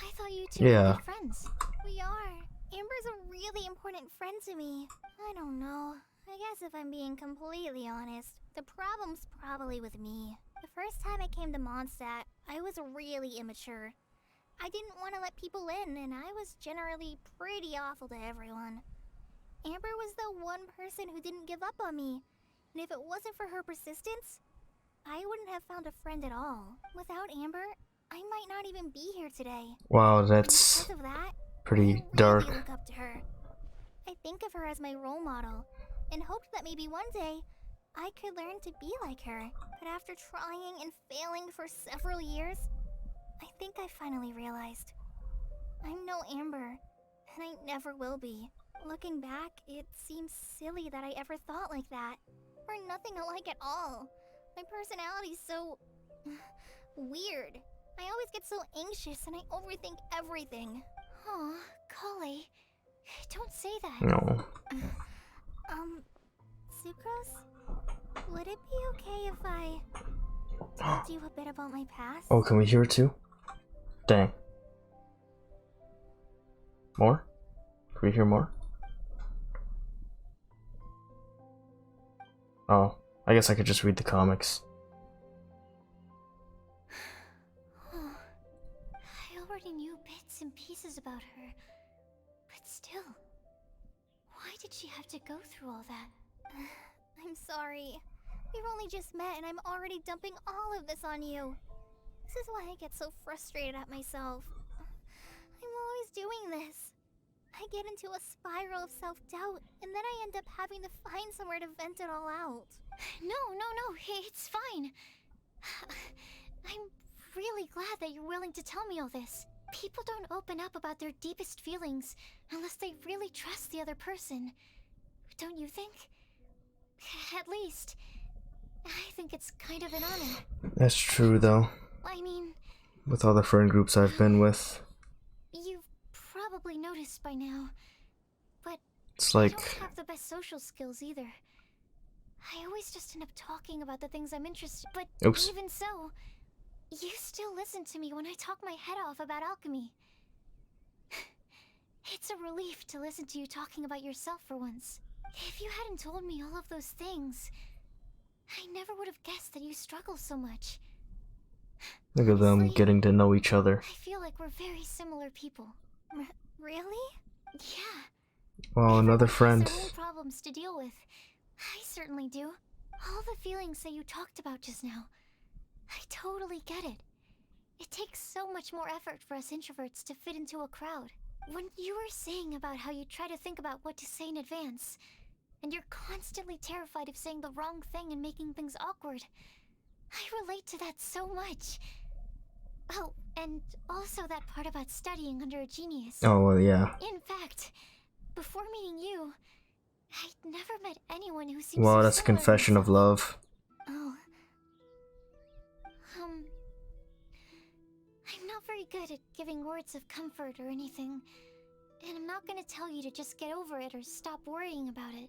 I thought you two Yeah. were good friends. We are. Amber's a really important friend to me. I don't know. I guess if I'm being completely honest, the problem's probably with me. The first time I came to Mondstadt, I was really immature. I didn't want to let people in, and I was generally pretty awful to everyone. Amber was the one person who didn't give up on me, and if it wasn't for her persistence, I wouldn't have found a friend at all. Without Amber, I might not even be here today. Wow, And that's because of that, pretty I dark. really look up to her. I think of her as my role model, and hoped that maybe one day I could learn to be like her. But after trying and failing for several years, I think I finally realized I'm no Amber, and I never will be. Looking back, it seems silly that I ever thought like that. We're nothing alike at all. My personality's so weird. I always get so anxious and I overthink everything. Aw, Kale, don't say that. No. Sucrose? Would it be okay if I told you a bit about my past? Oh, can we hear it too? Dang. More? Can we hear more? Oh, I guess I could just read the comics. I already knew bits and pieces about her, but still, why did she have to go through all that? I'm sorry. We've only just met and I'm already dumping all of this on you. This is why I get so frustrated at myself. I'm always doing this. I get into a spiral of self-doubt, and then I end up having to find somewhere to vent it all out. No, it's fine. I'm really glad that you're willing to tell me all this. People don't open up about their deepest feelings unless they really trust the other person. Don't you think? At least, I think it's kind of an honor. That's true, though. I mean, With all the friend groups I've been with, you've probably noticed by now, but it's I like... don't have the best social skills either. I always just end up talking about the things I'm interested in, but Oops. even so, you still listen to me when I talk my head off about alchemy. It's a relief to listen to you talking about yourself for once. If you hadn't told me all of those things, I never would have guessed that you struggle so much. Look at them Honestly, getting to know each other. I feel like we're very similar people. Really? Yeah. Wow, another Everyone friend. has their own problems to deal with. I certainly do. All the feelings that you talked about just now, I totally get it. It takes so much more effort for us introverts to fit into a crowd. When you were saying about how you try to think about what to say in advance, and you're constantly terrified of saying the wrong thing and making things awkward, I relate to that so much. Oh, and also that part about studying under a genius. Oh, well, yeah. In fact, before meeting you, I'd never met anyone who seems Wow, so that's a similar to confession of myself. love. Oh. I'm not very good at giving words of comfort or anything, and I'm not gonna tell you to just get over it or stop worrying about it.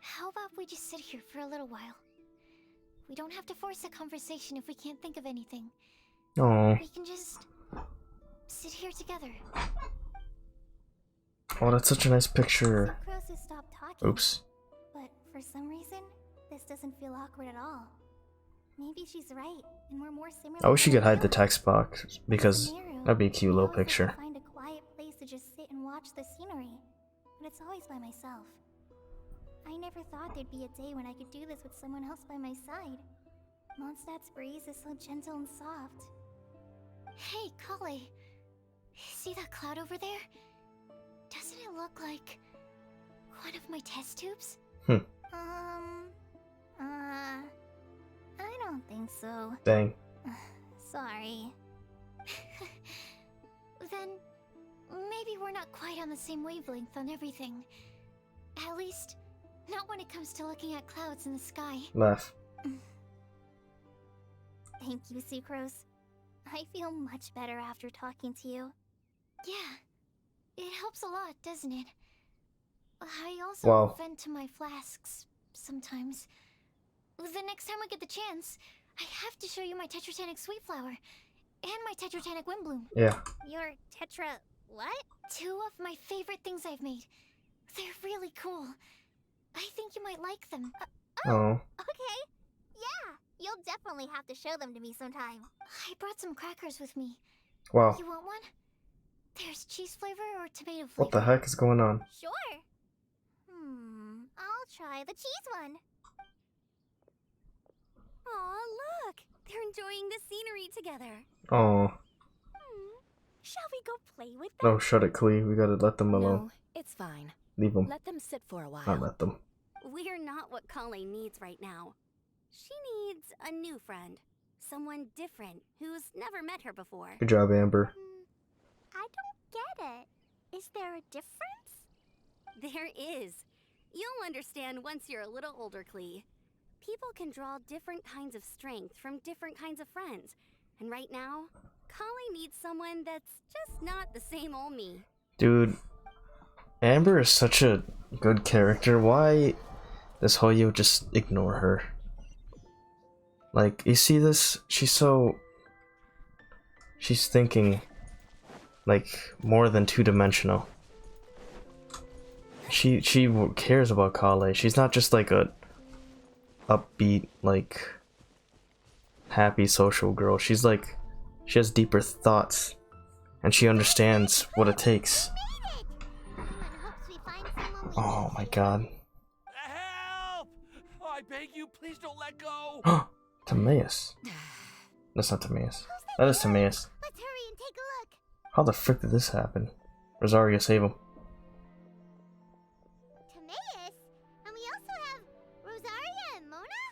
How about we just sit here for a little while? We don't have to force a conversation if we can't think of anything. Oh. We can just sit here together. Oh, that's such a nice picture. Sucrose has stopped talking. Oops. But for some reason, this doesn't feel awkward at all. Maybe she's right, and we're more similar. I wish you than could we hide the realize. text box, because that'd be a cute I little always like picture. to find a quiet place to just sit and watch the scenery, but it's always by myself. I never thought there'd be a day when I could do this with someone else by my side. Mondstadt's breeze is so gentle and soft. Hey, Kale. See that cloud over there? Doesn't it look like one of my test tubes? I don't think so. Dang. Sorry. Then maybe we're not quite on the same wavelength on everything. At least, not when it comes to looking at clouds in the sky. Laugh. Thank you, Sucrose. I feel much better after talking to you. Yeah, it helps a lot, doesn't it? I also Wow. vent to my flasks sometimes. The next time I get the chance, I have to show you my Tetratanic Sweet Flower and my Tetratanic Windbloom. Yeah. Your Tetra... what? Two of my favorite things I've made. They're really cool. I think you might like them. Oh. Okay. Yeah, you'll definitely have to show them to me sometime. I brought some crackers with me. Wow. You want one? There's cheese flavor or tomato flavor. What the heck is going on? Sure. I'll try the cheese one. Aw, look! They're enjoying the scenery together. Oh. Shall we go play with them? No, shut it, Klee. We gotta let them alone. No, it's fine. Leave them. Let them sit for a while. Not let them. We're not what Colleen needs right now. She needs a new friend. Someone different who's never met her before. Good job, Amber. I don't get it. Is there a difference? There is. You'll understand once you're a little older, Klee. People can draw different kinds of strength from different kinds of friends. And right now, Colleen needs someone that's just not the same old me. Dude, Amber is such a good character. Why does Hoyo just ignore her? Like, you see this? She's thinking, like, more than two-dimensional. She cares about Kale. She's not just like a upbeat, like, happy social girl. She's like, she has deeper thoughts, and she understands what it takes. Oh my god. Help! I beg you, please don't let go. Timaeus. That's not Timaeus. That is Timaeus. Let's hurry and take a look. How the frick did this happen? Rosaria, save him. Timaeus? And we also have Rosaria and Mona?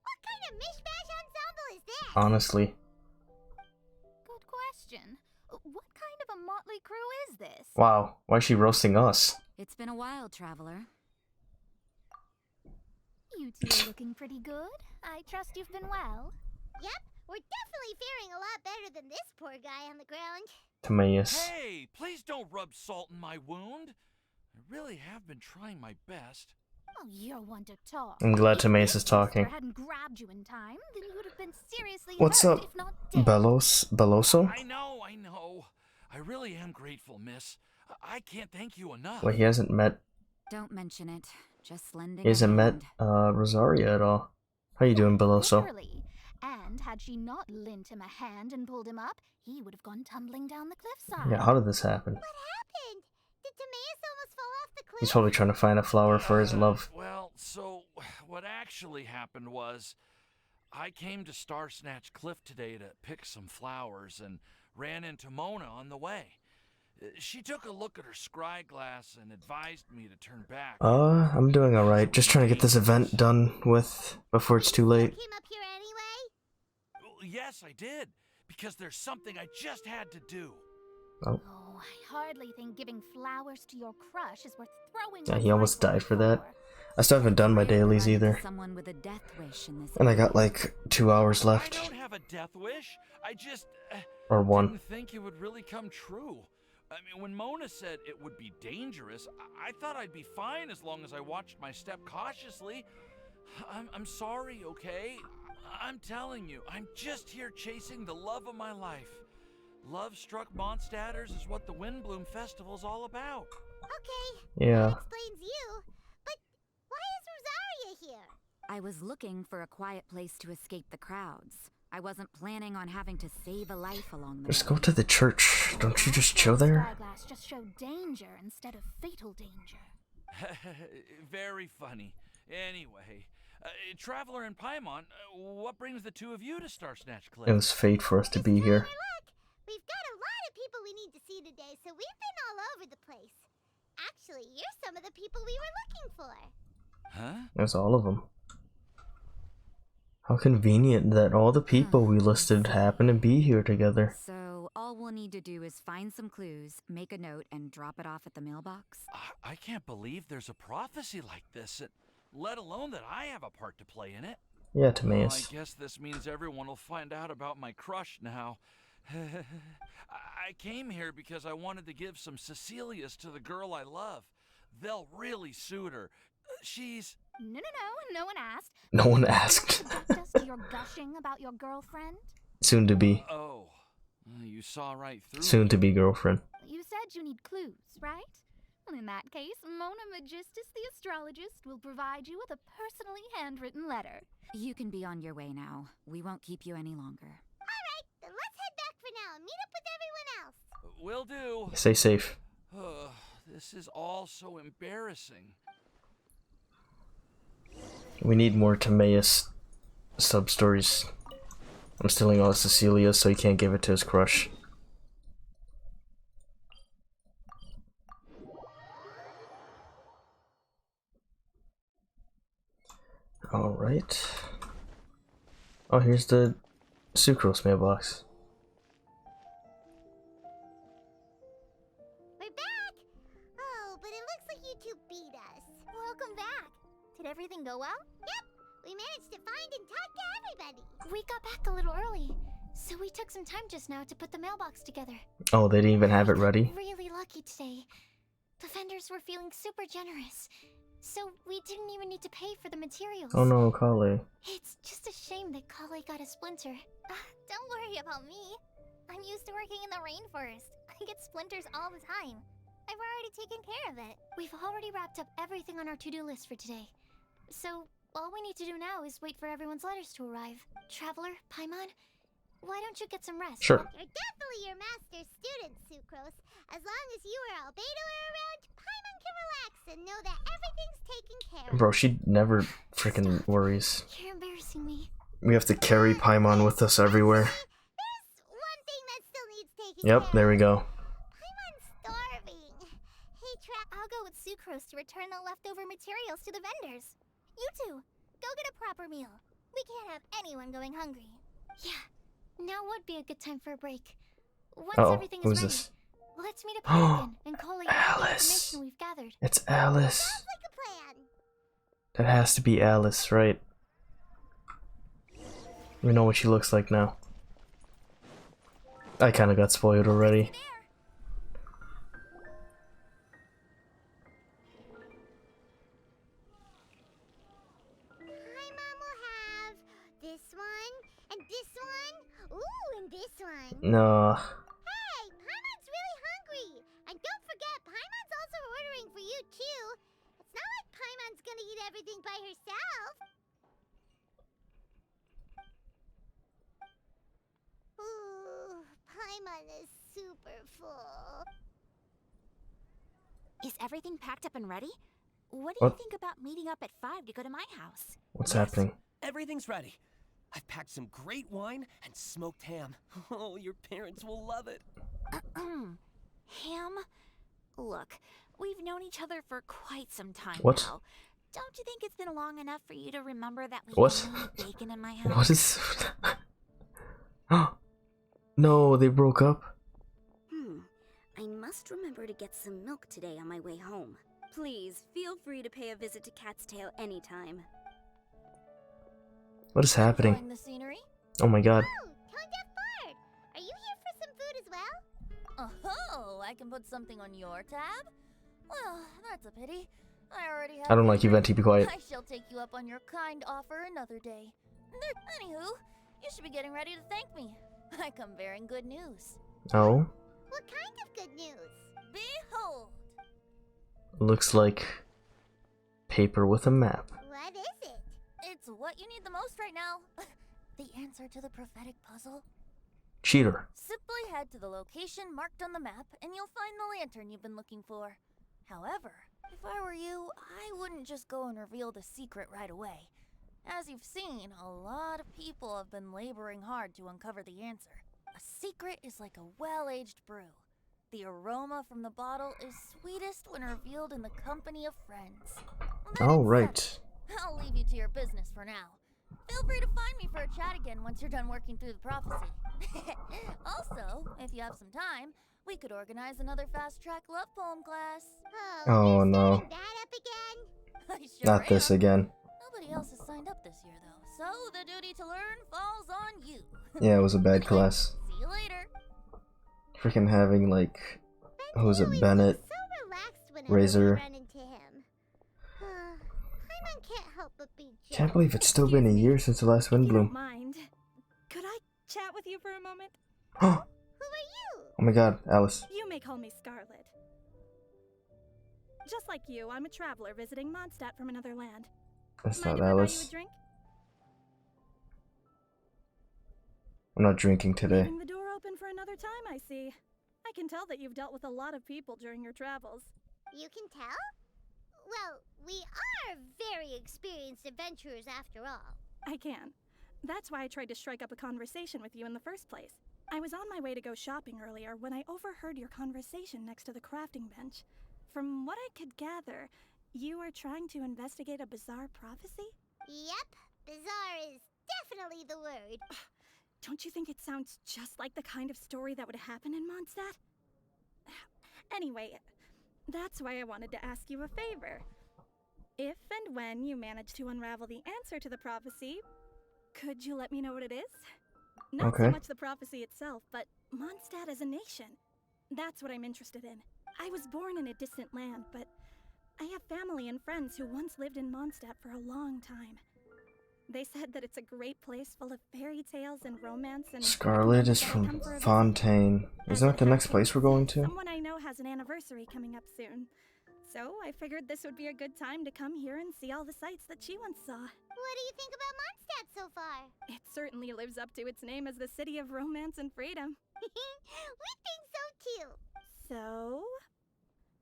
What kind of mishmash ensemble is that? Honestly. Good question. What kind of a motley crew is this? Wow, why is she roasting us? It's been a while, Traveler. You two are looking pretty good. I trust you've been well. Yep, we're definitely faring a lot better than this poor guy on the ground. Timaeus. Hey, please don't rub salt in my wound. I really have been trying my best. Oh, you're one to talk. I'm glad If Timaeus this is talking. sister hadn't grabbed you in time, then you would have been seriously What's hurt, up, if not dead. Beloso? I know. I really am grateful, miss. I can't thank you enough. Wait, he hasn't met. Don't mention it. Just lending. He hasn't a met hand. Rosaria at all. How you doing, Beloso? Literally. And had she not lent him a hand and pulled him up, he would have gone tumbling down the cliffside. Yeah, how did this happen? What happened? Did Timaeus almost fall off the cliff? He's probably trying to find a flower for his love. Well, so what actually happened was I came to Star Snatch Cliff today to pick some flowers and ran into Mona on the way. She took a look at her scry glass and advised me to turn back. I'm doing alright. Just trying to get this event done with before it's too late. Came up here anyway? Yes, I did. Because there's something I just had to do. Oh. Oh, I hardly think giving flowers to your crush is worth throwing. Yeah, he almost died for that. I still haven't done my dailies either. Someone with a death wish in this. And I got like 2 hours I left. don't have a death wish. I just Or one. didn't think it would really come true. I mean, when Mona said it would be dangerous, I thought I'd be fine as long as I watched my step cautiously. I'm sorry, okay? I'm telling you, I'm just here chasing the love of my life. Love-struck Mondstadters is what the Windbloom Festival's all about. Okay. Yeah. That explains you. But why is Rosaria here? I was looking for a quiet place to escape the crowds. I wasn't planning on having to save a life along the Just way. go to the church. Don't you just chill there? Spyglass just showed danger instead of fatal danger. Very funny. Anyway, Traveler and Paimon, what brings the two of you to Star Snatch Cliff? It was fate for us to be here. Look, we've got a lot of people we need to see today, so we've been all over the place. Actually, you're some of the people we were looking for. Huh? There's all of them. How convenient that all the people we listed happen to be here together. So all we'll need to do is find some clues, make a note, and drop it off at the mailbox. I can't believe there's a prophecy like this, let alone that I have a part to play in it. Yeah, Timaeus. I guess this means everyone will find out about my crush now. I came here because I wanted to give some Cecilias to the girl I love. They'll really suit her. She's... No one asked. No one asked. Just you're gushing about your girlfriend? Soon to be. Oh, you saw right through Soon to be girlfriend. You said you need clues, right? Well, in that case, Mona Magistus the astrologist will provide you with a personally handwritten letter. You can be on your way now. We won't keep you any longer. Alright, then let's head back for now and meet up with everyone else. Will do. Stay safe. This is all so embarrassing. We need more Timaeus sub-stories. I'm stealing all of Cecilia so he can't give it to his crush. Alright. Oh, here's the sucrose mailbox. We're back! Oh, but it looks like you two beat us. Welcome back. Did everything go well? Yep, we managed to find and talk to everybody. We got back a little early, so we took some time just now to put the mailbox together. Oh, they didn't even have it ready? Really lucky today. The vendors were feeling super generous, so we didn't even need to pay for the materials. Oh no, Kale. It's just a shame that Kale got a splinter. Don't worry about me. I'm used to working in the rainforest. I get splinters all the time. I've already taken care of it. We've already wrapped up everything on our to-do list for today. So, all we need to do now is wait for everyone's letters to arrive. Traveler, Paimon, why don't you get some rest? Sure. You're definitely your master's student, Sucrose. As long as you or Albedo are around, Paimon can relax and know that everything's taken care of. Bro, she never freaking worries. You're embarrassing me. We have to carry Paimon with us everywhere. There's one thing that still needs taking Yep, care there we go. Paimon's starving. Hey, I'll go with Sucrose to return the leftover materials to the vendors. You two, go get a proper meal. We can't have anyone going hungry. Yeah, now would be a good time for a break. Once Uh-oh, everything is who's ready, this? let's meet up again and collate all the Alice. information we've gathered. It's Alice. Sounds like a plan. That has to be Alice, right? We know what she looks like now. I kinda got spoiled already. Paimon will have this one, and this one, ooh, and this one. No. Hey, Paimon's really hungry. And don't forget, Paimon's also ordering for you too. It's not like Paimon's gonna eat everything by herself. Ooh, Paimon is super full. Is everything packed up and ready? What do you think about meeting up at 5 to go to my house? What's happening? Everything's ready. I've packed some great wine and smoked ham. Oh, your parents will love it. Ham? Look, we've known each other for quite some time What? now. Don't you think it's been long enough for you to remember that we What? only eat bacon in my house? What is... No, they broke up? I must remember to get some milk today on my way home. Please, feel free to pay a visit to Cat's Tail anytime. What is happening? Enjoying the scenery? Oh my god. Oh, Tone Deaf Bard, are you here for some food as well? Oh, I can put something on your tab? Well, that's a pity. I already have. I don't like you, Venti, be quiet. I shall take you up on your kind offer another day. Anywho, you should be getting ready to thank me. I come bearing good news. Oh? What kind of good news? Behold! Looks like paper with a map. What is it? It's what you need the most right now. The answer to the prophetic puzzle. Cheater. Simply head to the location marked on the map and you'll find the lantern you've been looking for. However, if I were you, I wouldn't just go and reveal the secret right away. As you've seen, a lot of people have been laboring hard to uncover the answer. A secret is like a well-aged brew. The aroma from the bottle is sweetest when revealed in the company of friends. Oh, right. I'll leave you to your business for now. Feel free to find me for a chat again once you're done working through the prophecy. Also, if you have some time, we could organize another fast-track love poem class. Oh no. That up again? I sure Not this am. again. Nobody else has signed up this year, though, so the duty to learn falls on you. Yeah, it was a bad class. See you later. Freaking having like, who was it, Bennett, So relaxed whenever Razor. we run into him. Paimon can't help but be jealous. Can't believe it's still been a year since the last wind bloom. Mind? Could I chat with you for a moment? Who are you? Oh my god, Alice. You may call me Scarlet. Just like you, I'm a traveler visiting Mondstadt from another land. That's Mind not if I buy you a Alice. drink? I'm not drinking today. Leaving the door open for another time, I see. I can tell that you've dealt with a lot of people during your travels. You can tell? Well, we are very experienced adventurers after all. I can. That's why I tried to strike up a conversation with you in the first place. I was on my way to go shopping earlier when I overheard your conversation next to the crafting bench. From what I could gather, you are trying to investigate a bizarre prophecy? Yep, Bizarre is definitely the word. Don't you think it sounds just like the kind of story that would happen in Mondstadt? Anyway, that's why I wanted to ask you a favor. If and when you manage to unravel the answer to the prophecy, could you let me know what it is? Not so Okay. much the prophecy itself, but Mondstadt as a nation. That's what I'm interested in. I was born in a distant land, but I have family and friends who once lived in Mondstadt for a long time. They said that it's a great place full of fairy tales and romance and Scarlet is from Fontaine. Isn't that the next place we're going to? someone I know has an anniversary coming up soon. So I figured this would be a good time to come here and see all the sights that she once saw. What do you think about Mondstadt so far? It certainly lives up to its name as the city of romance and freedom. We think so too. So,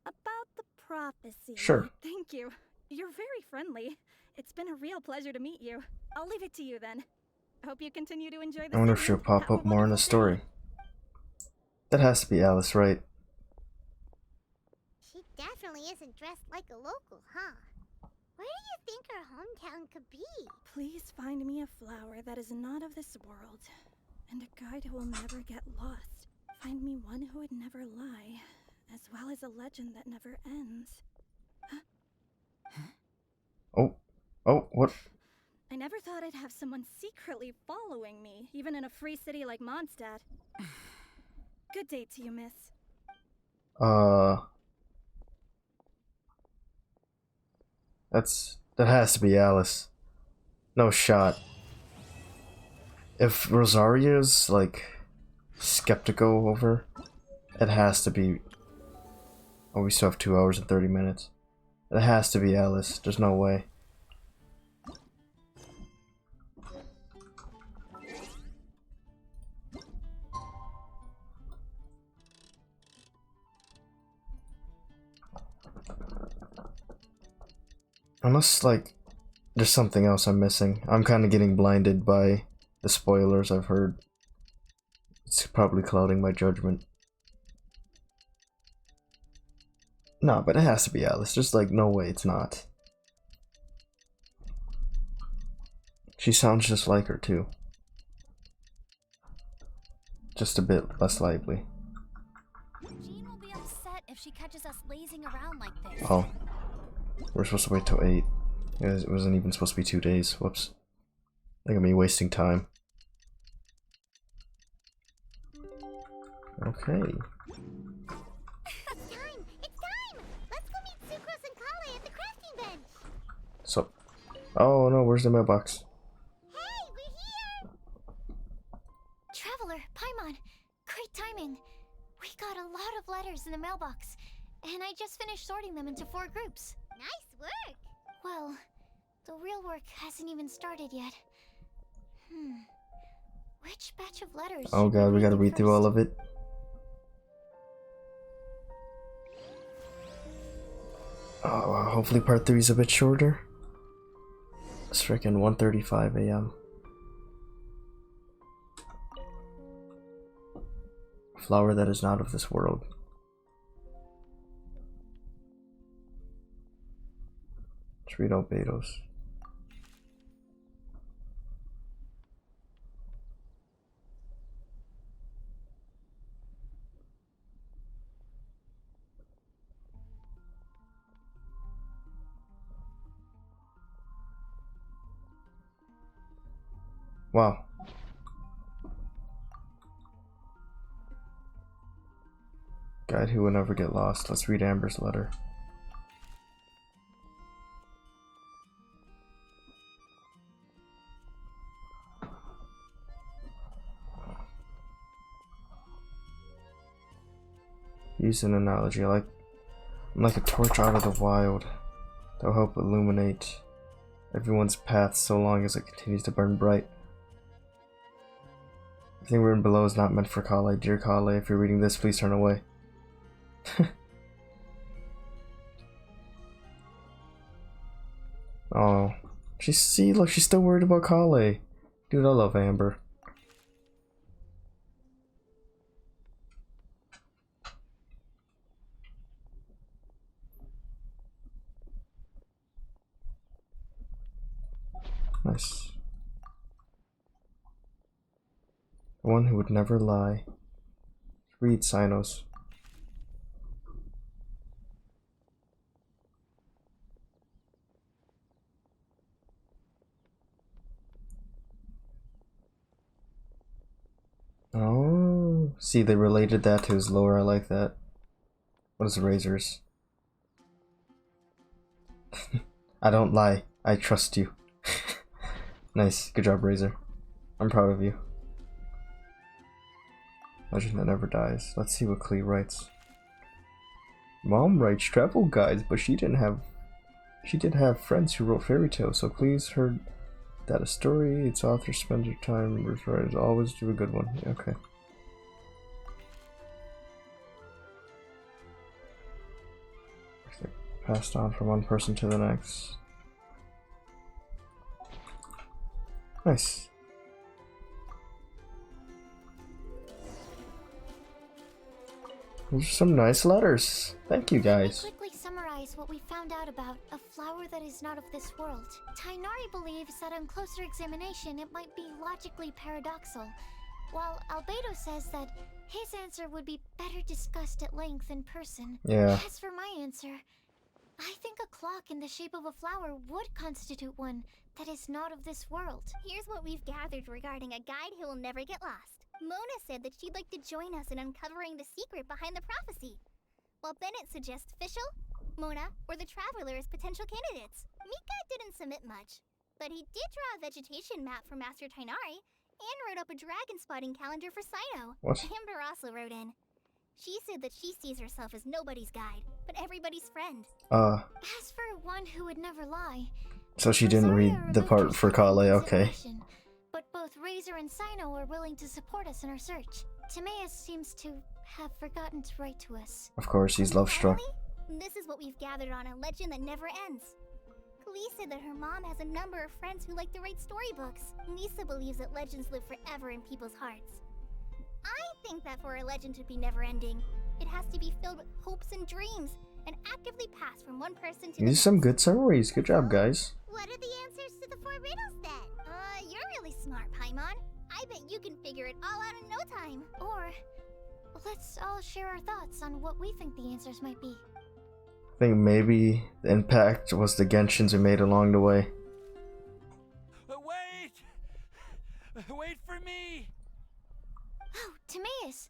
about the prophecy. Sure. Thank you. You're very friendly. It's been a real pleasure to meet you. I'll leave it to you then. Hope you continue to enjoy the I wonder if city. she'll pop up more in the story. That has to be Alice, right? She definitely isn't dressed like a local, huh? Where do you think her hometown could be? Please find me a flower that is not of this world, and a guide who will never get lost. Find me one who would never lie, as well as a legend that never ends. Oh, what? I never thought I'd have someone secretly following me, even in a free city like Mondstadt. Good day to you, miss. That has to be Alice. No shot. If Rosario's like skeptical of her, it has to be. Oh, we still have 2 hours and 30 minutes. It has to be Alice. There's no way. Unless, like, there's something else I'm missing. I'm kind of getting blinded by the spoilers I've heard. It's probably clouding my judgment. No, but it has to be Alice. There's, like, no way it's not. She sounds just like her, too. Just a bit less lively. Jean will be upset if she catches us lazing around like this. Oh. We're supposed to wait till 8. It wasn't even supposed to be 2 days. Whoops. Look at me wasting time. Okay. It's time! It's time! Let's go meet Sucrose and Kale at the crafting bench! So. Oh no, where's the mailbox? Hey, we're here! Traveler, Paimon, great timing. We got a lot of letters in the mailbox, and I just finished sorting them into 4 groups. Nice work! Well, the real work hasn't even started yet. Which batch of letters? Oh god, we gotta read through all of it. Oh, well, hopefully part 3 is a bit shorter. It's freaking 1:35 a.m. Flower that is not of this world. Let's read Albedos. Wow. Guide who will never get lost. Let's read Amber's letter. Use an analogy. I'm like a torch out of the wild. That'll help illuminate everyone's path so long as it continues to burn bright. Everything written below is not meant for Kale. Dear Kale, if you're reading this, please turn away. Oh, look, she's still worried about Kale. Dude, I love Amber. Nice. The one who would never lie. Read Sinos. Oh, see, they related that to his lore. I like that. What is razors? I don't lie. I trust you. Nice. Good job, Razor. I'm proud of you. Legend that never dies. Let's see what Klee writes. Mom writes travel guides, but she did have friends who wrote fairy tales, so Klee's heard that a story, its author spends their time with writers always do a good one. Yeah, okay. Passed on from one person to the next. Nice. Those are some nice letters. Thank you, guys. Quickly summarize what we found out about a flower that is not of this world. Tainari believes that on closer examination it might be logically paradoxical, while Albedo says that his answer would be better discussed at length in person. Yeah. As for my answer, I think a clock in the shape of a flower would constitute one that is not of this world. Here's what we've gathered regarding a guide who will never get lost. Mona said that she'd like to join us in uncovering the secret behind the prophecy, while Bennett suggests Fischl, Mona, or the Traveler as potential candidates. Mika didn't submit much, but he did draw a vegetation map for Master Tainari and wrote up a dragon spotting calendar for Sino. What? Amber also wrote in. She said that she sees herself as nobody's guide, but everybody's friend. As for one who would never lie, So she didn't read the part for Kale, okay. but both Razor and Sino are willing to support us in our search. Timaeus seems to have forgotten to write to us. Of course, he's love-struck. This is what we've gathered on a legend that never ends. Klee said that her mom has a number of friends who like to write storybooks. Lisa believes that legends live forever in people's hearts. I think that for a legend to be never-ending, it has to be filled with hopes and dreams, and actively pass from one person to the These are some good summaries. Good job, guys. What are the answers to the 4 riddles then? You're really smart, Paimon. I bet you can figure it all out in no time. Or, let's all share our thoughts on what we think the answers might be. I think maybe the impact was the Genshins we made along the way. Wait! Wait for me! Oh, Timaeus,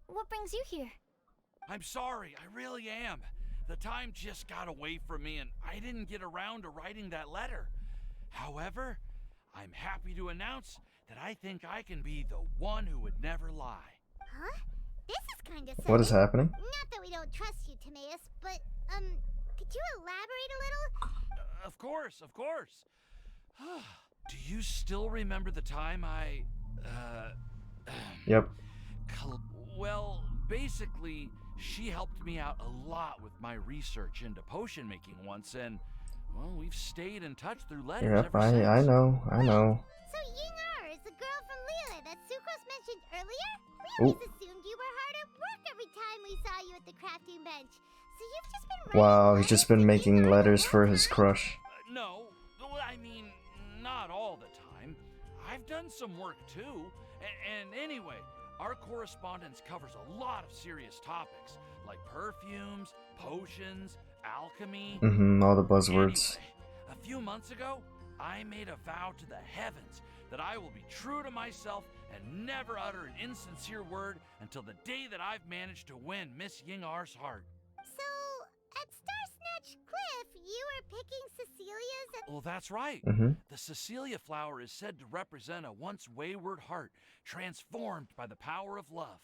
what brings you here? I'm sorry, I really am. The time just got away from me and I didn't get around to writing that letter. However, I'm happy to announce that I think I can be the one who would never lie. Huh? This is kind of What is happening? Not that we don't trust you, Timaeus, but, could you elaborate a little? Of course, of course. Do you still remember the time I, Yep. Well, basically, she helped me out a lot with my research into potion making once, and, well, we've stayed in touch through letters Yep, ever since. I know. So Ying-ar is the girl from Lila that Sucrose mentioned earlier? We always assumed you were hard at work every time we saw you at the crafting bench. So you've just been writing Wow, he's just been making letters for his crush. No, I mean, not all the time. I've done some work too. And anyway, our correspondence covers a lot of serious topics, like perfumes, potions, alchemy. All the buzzwords. Anyway, a few months ago, I made a vow to the heavens that I will be true to myself and never utter an insincere word until the day that I've managed to win Miss Ying-ar's heart. So, at Star Snatch Cliff, you were picking Cecilia's... Well, that's right. Mm-hmm. The Cecilia flower is said to represent a once wayward heart transformed by the power of love.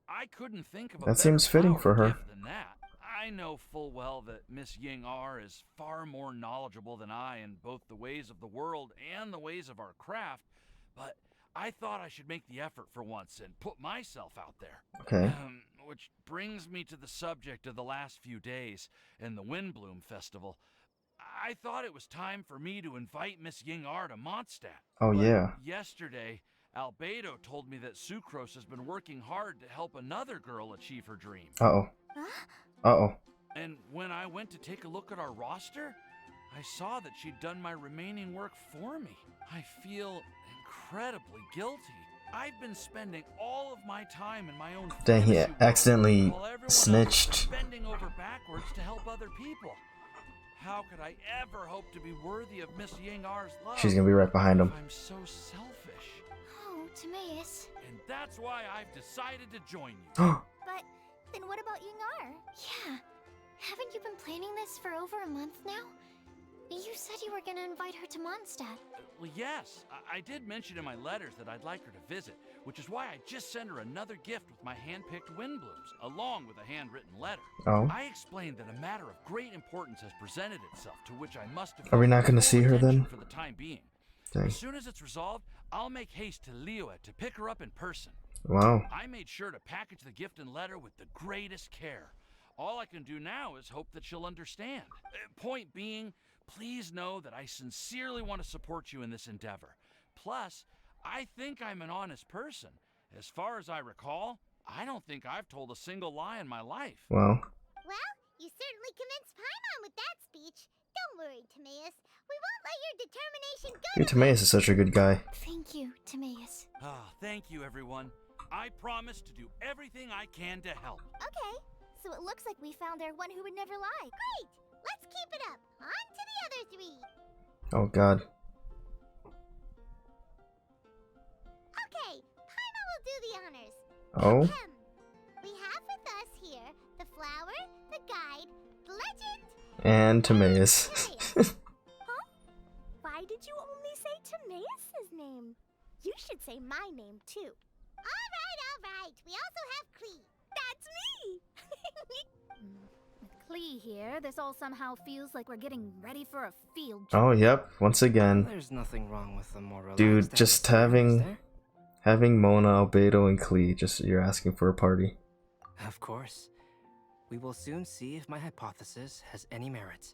I couldn't think of a That better seems fitting flower for her. gift than that. I know full well that Miss Ying-ar is far more knowledgeable than I in both the ways of the world and the ways of our craft, but I thought I should make the effort for once and put myself out there. Okay. Which brings me to the subject of the last few days and the Windbloom Festival. I thought it was time for me to invite Miss Ying-ar to Mondstadt. Oh, But yeah. yesterday, Albedo told me that Sucrose has been working hard to help another girl achieve her dream. Uh-oh. Uh-oh. And when I went to take a look at our roster, I saw that she'd done my remaining work for me. I feel incredibly guilty. I've been spending all of my time in my own Dang, he fantasy world accidentally while everyone else snitched. is bending over backwards to help other people. How could I ever hope to be worthy of Miss Yingar's love? She's gonna be right behind him. if I'm so selfish. Oh, Timaeus. And that's why I've decided to join you. But then what about Yingar? Yeah. Haven't you been planning this for over a month now? You said you were gonna invite her to Mondstadt. Well, yes, I did mention in my letters that I'd like her to visit, which is why I just sent her another gift with my hand-picked wind blooms, along with a handwritten letter. Oh. I explained that a matter of great importance has presented itself, to which I must have. Are we not gonna see her then? For the time being. Dang. As soon as it's resolved, I'll make haste to Liyue to pick her up in person. Wow. I made sure to package the gift and letter with the greatest care. All I can do now is hope that she'll understand. Point being, please know that I sincerely want to support you in this endeavor. Plus, I think I'm an honest person. As far as I recall, I don't think I've told a single lie in my life. Wow. Well, you certainly convinced Paimon with that speech. Don't worry, Timaeus. We won't let your determination go. Dude, Timaeus is such a good guy. Thank you, Timaeus. Thank you, everyone. I promise to do everything I can to help. Okay, so it looks like we found our one who would never lie. Great! Let's keep it up. On to the other three. Oh god. Okay, Paimon will do the honors. Oh? We have with us here the flower, the guide, the legend. And Timaeus. Why did you only say Timaeus' name? You should say my name too. All right. We also have Klee. That's me! With Klee here, this all somehow feels like we're getting ready for a field trip. Oh, yep. Once again. There's nothing wrong with the more relaxed Dude, just having Mona, Albedo, and Klee, just you're asking for a party. Of course. We will soon see if my hypothesis has any merit.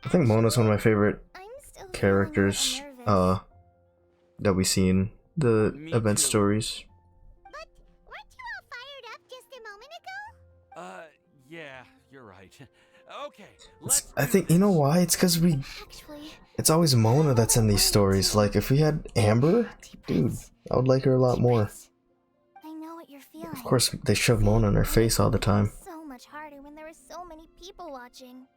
I think Mona's one of my favorite characters that we see in the event stories. But weren't you all fired up just a moment ago? Yeah, you're right. Okay, I think, you know why? It's because it's always Mona that's in these stories. Like, if we had Amber, dude, I would like her a lot more. I know what you're feeling. Of course, they shove Mona in her face all the time. So much harder when there are so many people watching.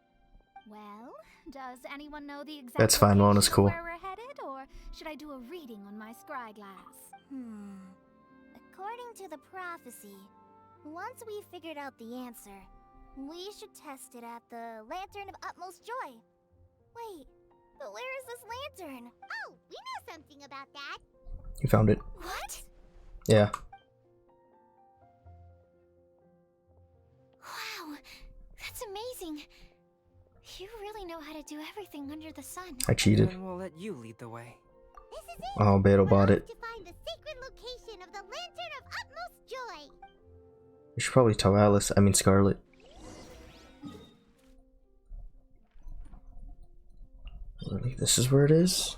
Well, does anyone know the exact That's fine, Mona's location cool. where we're headed, or should I do a reading on my scry glass? According to the prophecy, once we figured out the answer, we should test it at the Lantern of Utmost Joy. Wait, but where is this lantern? Oh, we know something about that. You found it. What? Yeah. Wow, that's amazing. You really know how to do everything under the sun. I cheated. Then we'll let you lead the way. This is it. Oh, Albedo bought it. To find the sacred location of the Lantern of Utmost Joy. You should probably tell Scarlet. Really? This is where it is?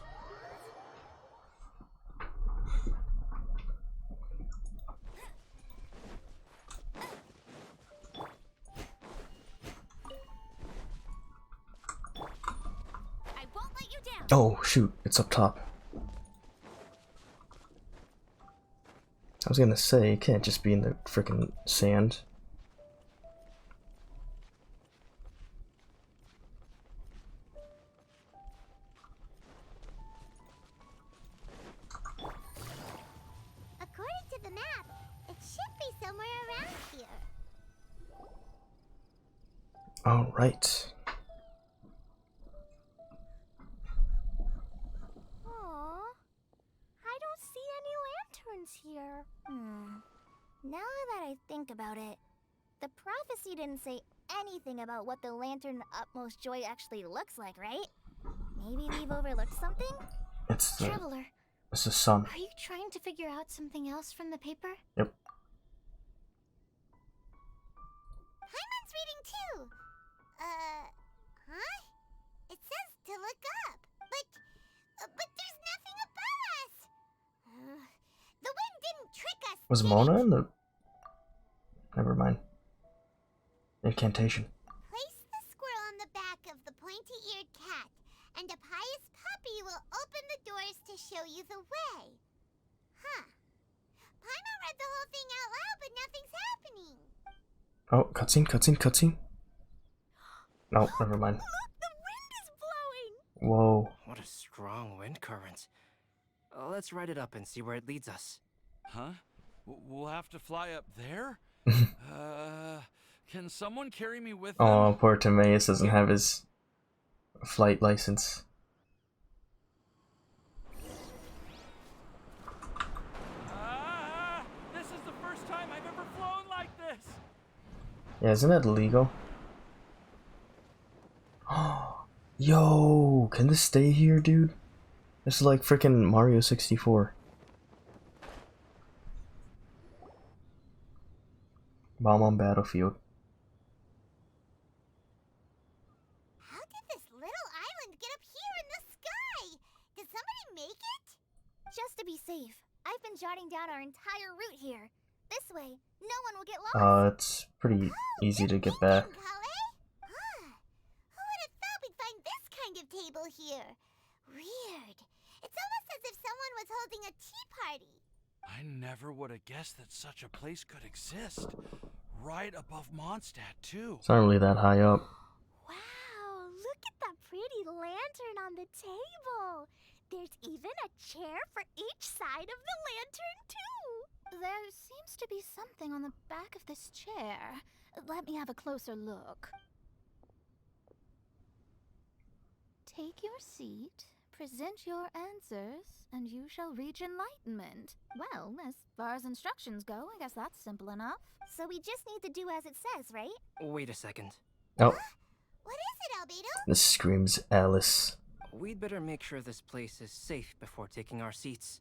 I won't let you down. Oh, shoot. It's up top. I was gonna say, it can't just be in the frickin' sand. According to the map, it should be somewhere around here. Alright. Aww, I don't see any lanterns here. Now that I think about it, the prophecy didn't say anything about what the Lantern of Utmost Joy actually looks like, right? Maybe we've overlooked something? It's the, Traveler, it's the sun. are you trying to figure out something else from the paper? Yep. Paimon's reading too. Huh? It says to look up, but there's nothing above us. The wind didn't trick us. Was Mona in the... Never mind. Incantation. Place the squirrel on the back of the pointy-eared cat. doors to show you the way. Huh. Paimon read the whole thing out loud, but nothing's happening. Oh, cutscene, cutscene, cutscene. No, never mind. Look, the wind is blowing! Whoa. What a strong wind current. Let's ride it up and see where it leads us. Huh? We'll have to fly up there? Can someone carry me with them? Oh, poor Timaeus doesn't have his flight license. This is the first time I've ever flown like this! Yeah, isn't that illegal? Yo, can this stay here, dude? This is like freaking Mario 64. Bomb on battlefield. How did this little island get up here in the sky? Did somebody make it? Just to be safe, I've been jotting down our entire route here. This way, no one will get lost. It's pretty easy to get back. Who would have thought we'd find this kind of table here? Weird. It's almost as if someone was holding a tea party. I never would have guessed that such a place could exist. Right above Mondstadt, too. It's not really that high up. Wow, look at that pretty lantern on the table. There's even a chair for each side of the lantern, too. There seems to be something on the back of this chair. Let me have a closer look. Take your seat, present your answers, and you shall reach enlightenment. Well, as far as instructions go, I guess that's simple enough. So we just need to do as it says, right? Wait a second. Oh, What is it, Albedo? this screams Alice. We'd better make sure this place is safe before taking our seats.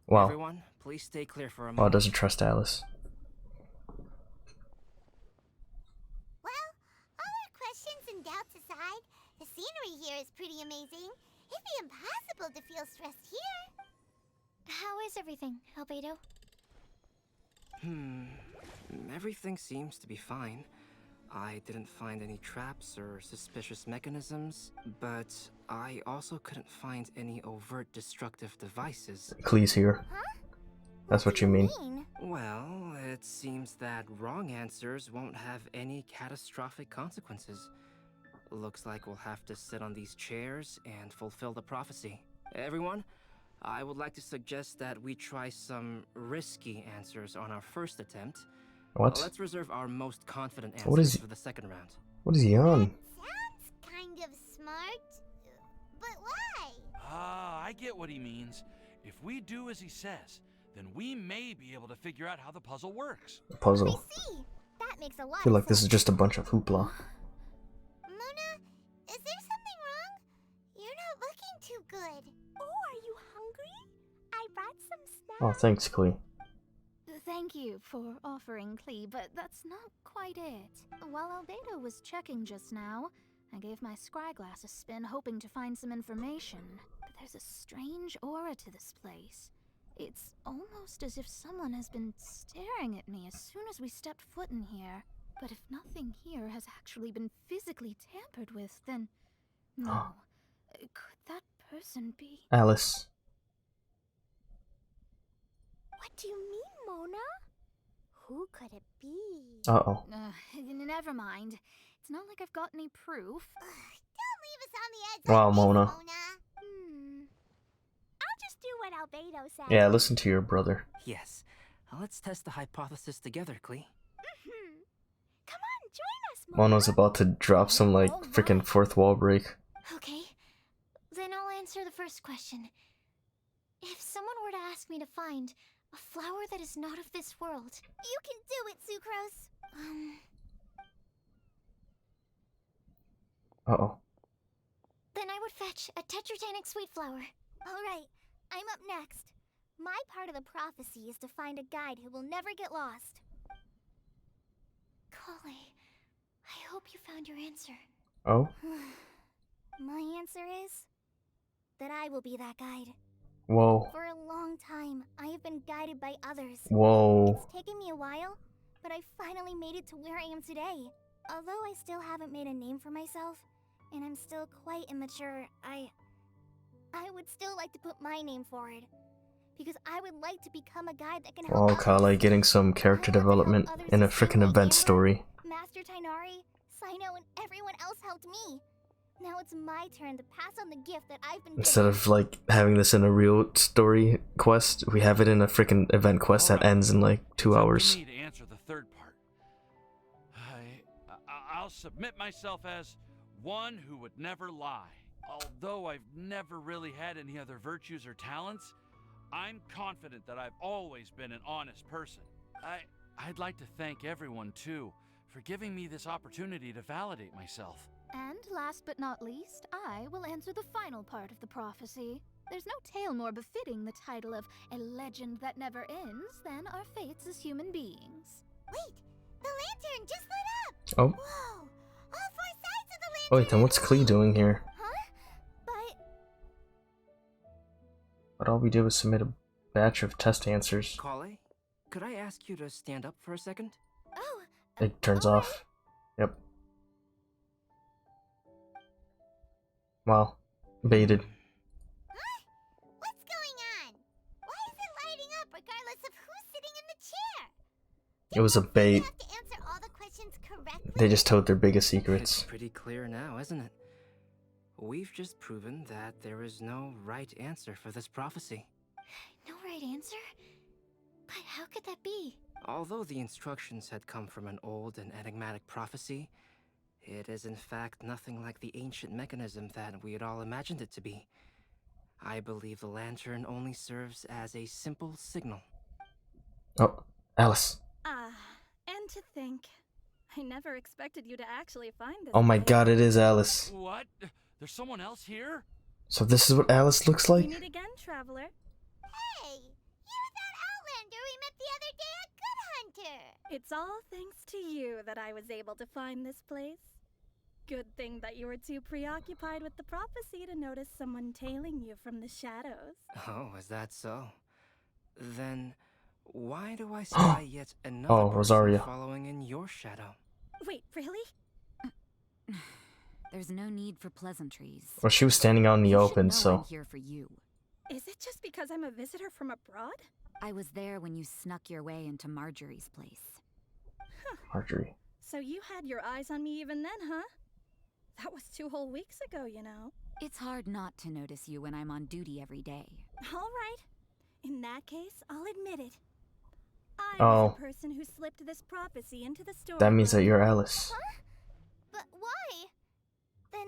Wow. Everyone, please stay clear for a Oh, moment. doesn't trust Alice. Well, all our questions and doubts aside, the scenery here is pretty amazing. It'd be impossible to feel stressed here. How is everything, Albedo? Everything seems to be fine. I didn't find any traps or suspicious mechanisms, but I also couldn't find any overt destructive devices. Klee's here. That's what you mean. Well, it seems that wrong answers won't have any catastrophic consequences. Looks like we'll have to sit on these chairs and fulfill the prophecy. Everyone, I would like to suggest that we try some risky answers on our first attempt. What? Let's reserve our most confident What answers is- for the second round. What is he on? Sounds kind of smart, but why? I get what he means. If we do as he says, then we may be able to figure out how the puzzle works. A puzzle. See, that makes a lot I feel of like this is sense. just a bunch of hoopla. Mona, is there something wrong? You're not looking too good. Oh, are you hungry? I brought some snacks. Oh, thanks, Klee. Thank you for offering, Klee, but that's not quite it. While Albedo was checking just now, I gave my scryglass a spin hoping to find some information. But there's a strange aura to this place. It's almost as if someone has been staring at me as soon as we stepped foot in here. But if nothing here has actually been physically tampered with, then no. Could that person be? Alice. What do you mean, Mona? Who could it be? Uh-oh. Never mind. It's not like I've got any proof. Don't leave us on the edge. Wow, like Mona. this, Mona. I'll just do what Albedo says. Yeah, listen to your brother. Yes. Let's test the hypothesis together, Klee. Come on, join us, Mona. Mono's about to drop some, like, freaking fourth wall break. Okay, then I'll answer the first question. If someone were to ask me to find a flower that is not of this world, You can do it, Sucrose. Uh-oh. then I would fetch a tetragenic sweet flower. Alright, I'm up next. My part of the prophecy is to find a guide who will never get lost. Kali, I hope you found your answer. Oh? My answer is that I will be that guide. Whoa. For a long time, I have been guided by others. Whoa. It's taken me a while, but I finally made it to where I am today. Although I still haven't made a name for myself, and I'm still quite immature, I I would still like to put my name forward. Because I would like to become a guide that can help Oh, others. Kale getting some character development in a freaking event story. Master Tainari, Sino, and everyone else helped me. Now it's my turn to pass on the gift that I've been Instead given. of like having this in a real story quest, we have it in a freaking event quest that ends in like 2 hours. To answer the third part. I'll submit myself as one who would never lie. Although I've never really had any other virtues or talents, I'm confident that I've always been an honest person. I'd like to thank everyone too for giving me this opportunity to validate myself. And last but not least, I will answer the final part of the prophecy. There's no tale more befitting the title of a legend that never ends than our fates as human beings. Wait, the lantern just lit up! Oh. Whoa! All 4 sides of the lantern! Oh wait, then what's Klee doing here? But all we did was submit a batch of test answers. Kale, could I ask you to stand up for a second? Oh. It turns off. Yep. Wow. Baited. Huh? What's going on? Why is it lighting up regardless of who's sitting in the chair? It was a bait. Have to answer all the questions correctly? They just told their biggest secrets. It's pretty clear now, isn't it? We've just proven that there is no right answer for this prophecy. No right answer? But how could that be? Although the instructions had come from an old and enigmatic prophecy, it is in fact nothing like the ancient mechanism that we had all imagined it to be. I believe the lantern only serves as a simple signal. Oh, Alice. And to think, I never expected you to actually find this. Oh my place. god, it is Alice. What? There's someone else here? So this is what Alice looks like? We meet again, traveler. Hey, you're that Outlander we met the other day at Good Hunter. It's all thanks to you that I was able to find this place. Good thing that you were too preoccupied with the prophecy to notice someone tailing you from the shadows. Oh, is that so? Then why do I spy yet another person Rosaria. following in your shadow? Wait, really? There's no need for pleasantries. Well, she was standing out in the open, I'm so. here for you. Is it just because I'm a visitor from abroad? I was there when you snuck your way into Marjorie's place. Marjorie. So you had your eyes on me even then, huh? That was 2 whole weeks ago, you know. It's hard not to notice you when I'm on duty every day. All right. In that case, I'll admit it. I Oh. was the person who slipped this prophecy into the story. That means that you're Alice. Huh? But why? Then,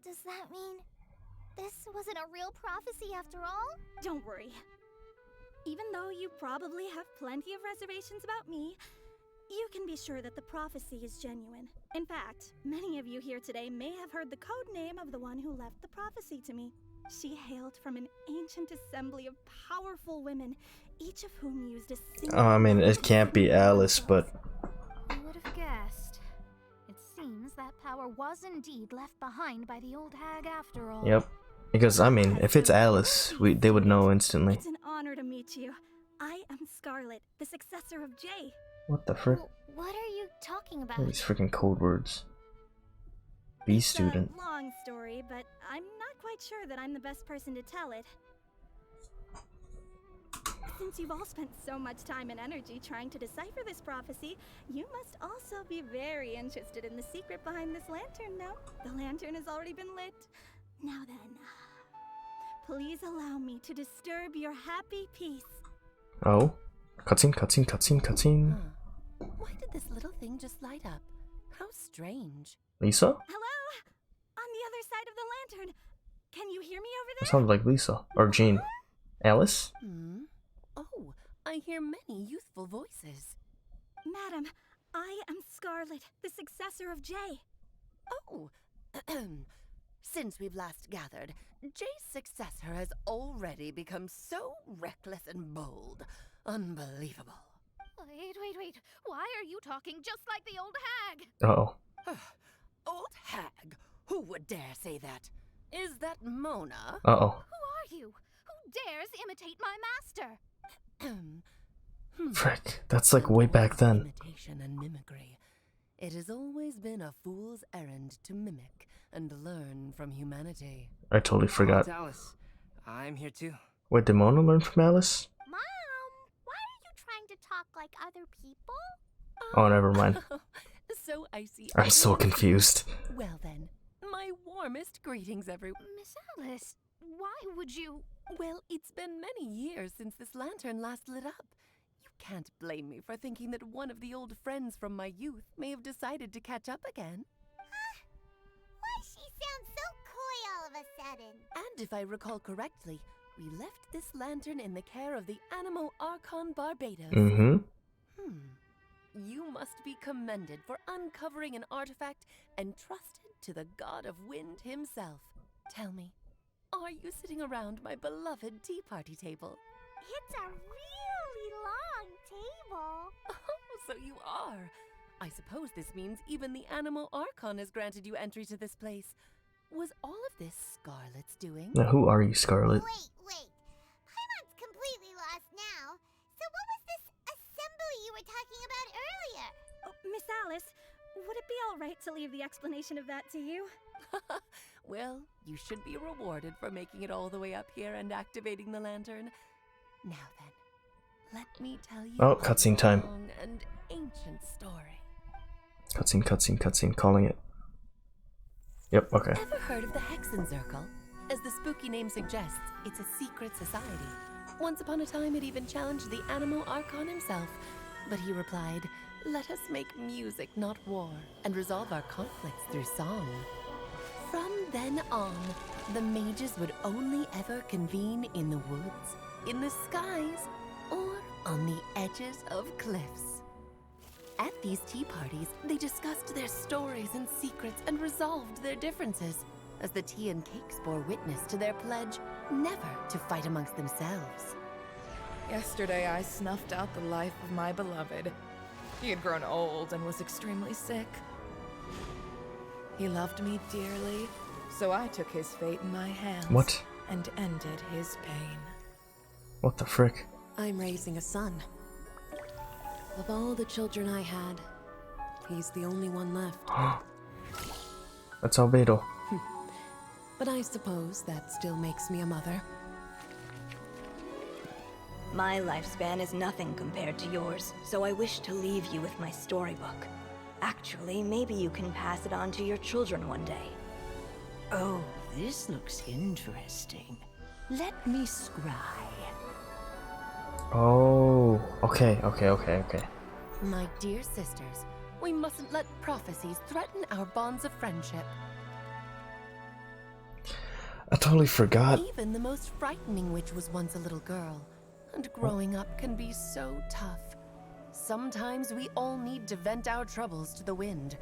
does that mean this wasn't a real prophecy after all? Don't worry. Even though you probably have plenty of reservations about me, you can be sure that the prophecy is genuine. In fact, many of you here today may have heard the code name of the one who left the prophecy to me. She hailed from an ancient assembly of powerful women, each of whom used a single... I mean, it can't be Alice, but. Who would have guessed? It seems that power was indeed left behind by the old hag after all. Yep. Because, I mean, if it's Alice, they would know instantly. It's an honor to meet you. I am Scarlet, the successor of Jay. What the frick? What are you talking about? All these freaking code words. B student. It's a long story, but I'm not quite sure that I'm the best person to tell it. Since you've all spent so much time and energy trying to decipher this prophecy, you must also be very interested in the secret behind this lantern, no? The lantern has already been lit. Now then, please allow me to disturb your happy peace. Oh. Cutscene, cutscene, cutscene, cutscene. Why did this little thing just light up? How strange. Lisa? Hello? On the other side of the lantern. Can you hear me over That there? sounds like Lisa. Or Jean. Alice? Oh, I hear many youthful voices. Madam, I am Scarlet, the successor of Jay. Oh, since we've last gathered, Jay's successor has already become so reckless and bold. Unbelievable. Wait. Why are you talking just like the old hag? Uh-oh. Old hag? Who would dare say that? Is that Mona? Uh-oh. Who are you? Who dares imitate my master? Frick. That's like way back then. Imitation and mimicry. It has always been a fool's errand to mimic and learn from humanity. I totally forgot. Alice, I'm here too. Wait, did Mona learn from Alice? Mom, why are you trying to talk like other people? Oh, never mind. So I see. I'm so confused. Well then, my warmest greetings, everyone. Miss Alice, why would you? Well, it's been many years since this lantern last lit up. You can't blame me for thinking that one of the old friends from my youth may have decided to catch up again. Why she sounds so coy all of a sudden? And if I recall correctly, we left this lantern in the care of the Animo Archon Barbados. Mm-hmm. You must be commended for uncovering an artifact entrusted to the god of wind himself. Tell me, are you sitting around my beloved tea party table? It's a really long table. Oh, so you are. I suppose this means even the Animo Archon has granted you entry to this place. Was all of this Scarlet's doing? Now, who are you, Scarlet? Wait. Paimon's completely lost now. So what was this assembly you were talking about earlier? Oh, Miss Alice, would it be all right to leave the explanation of that to you? Well, you should be rewarded for making it all the way up here and activating the lantern. Now then, let me tell you Oh, cutscene time. a long and ancient story. Cutscene, calling it. Yep, okay. Ever heard of the Hexenzirkel? As the spooky name suggests, it's a secret society. Once upon a time, it even challenged the Animo Archon himself. But he replied, "Let us make music, not war, and resolve our conflicts through song." From then on, the mages would only ever convene in the woods, in the skies, or on the edges of cliffs. At these tea parties, they discussed their stories and secrets and resolved their differences, as the tea and cakes bore witness to their pledge never to fight amongst themselves. Yesterday, I snuffed out the life of my beloved. He had grown old and was extremely sick. He loved me dearly, so I took his fate in my hands. What? And ended his pain. What the frick? I'm raising a son. Of all the children I had, he's the only one left. That's Albedo. But I suppose that still makes me a mother. My lifespan is nothing compared to yours, so I wish to leave you with my storybook. Actually, maybe you can pass it on to your children one day. Oh, this looks interesting. Let me scry. Oh, okay. My dear sisters, we mustn't let prophecies threaten our bonds of friendship. I totally forgot. Even the most frightening witch was once a little girl, and growing up can be so tough. Sometimes we all need to vent our troubles to the wind.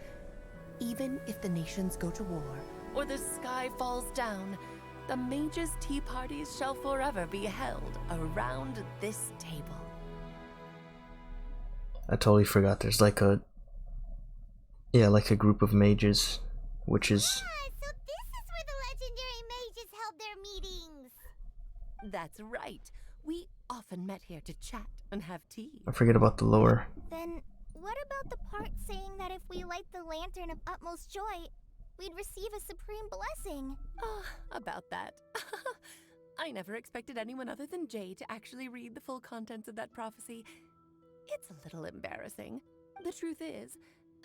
Even if the nations go to war, or the sky falls down, the mages' tea parties shall forever be held around this table. I totally forgot. There's like a... Yeah, like a group of mages, witches. So this is where the legendary mages held their meetings. That's right. We often met here to chat and have tea. I forget about the lore. Then, what about the part saying that if we light the lantern of utmost joy, we'd receive a supreme blessing? About that. I never expected anyone other than Jay to actually read the full contents of that prophecy. It's a little embarrassing. The truth is,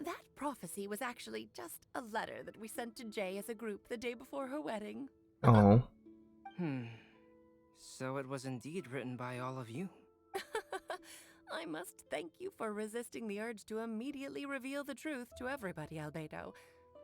that prophecy was actually just a letter that we sent to Jay as a group the day before her wedding. Oh. So it was indeed written by all of you. I must thank you for resisting the urge to immediately reveal the truth to everybody, Albedo.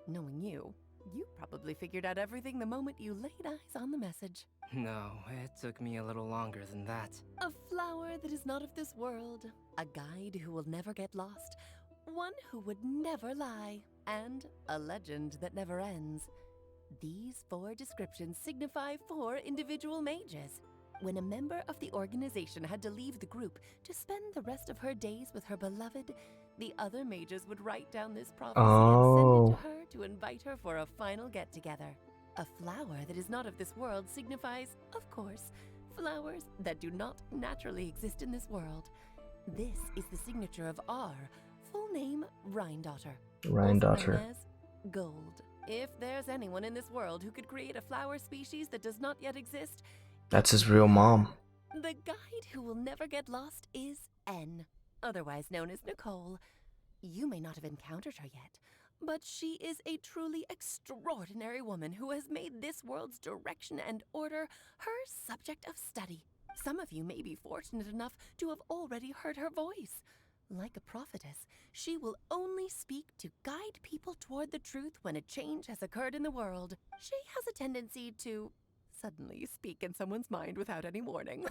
Knowing you, you probably figured out everything the moment you laid eyes on the message. No, it took me a little longer than that. A flower that is not of this world, a guide who will never get lost, one who would never lie, and a legend that never ends. These 4 descriptions signify 4 individual mages. When a member of the organization had to leave the group to spend the rest of her days with her beloved, the other mages would write down this prophecy and send it to her to invite her for a final get-together. A flower that is not of this world signifies, of course, flowers that do not naturally exist in this world. This is the signature of our full name, Rhindaughter. Rhindaughter. Also known as Gold. If there's anyone in this world who could create a flower species that does not yet exist, That's his real mom. The guide who will never get lost is N, otherwise known as Nicole. You may not have encountered her yet, but she is a truly extraordinary woman who has made this world's direction and order her subject of study. Some of you may be fortunate enough to have already heard her voice. Like a prophetess, she will only speak to guide people toward the truth when a change has occurred in the world. She has a tendency to suddenly speak in someone's mind without any warning.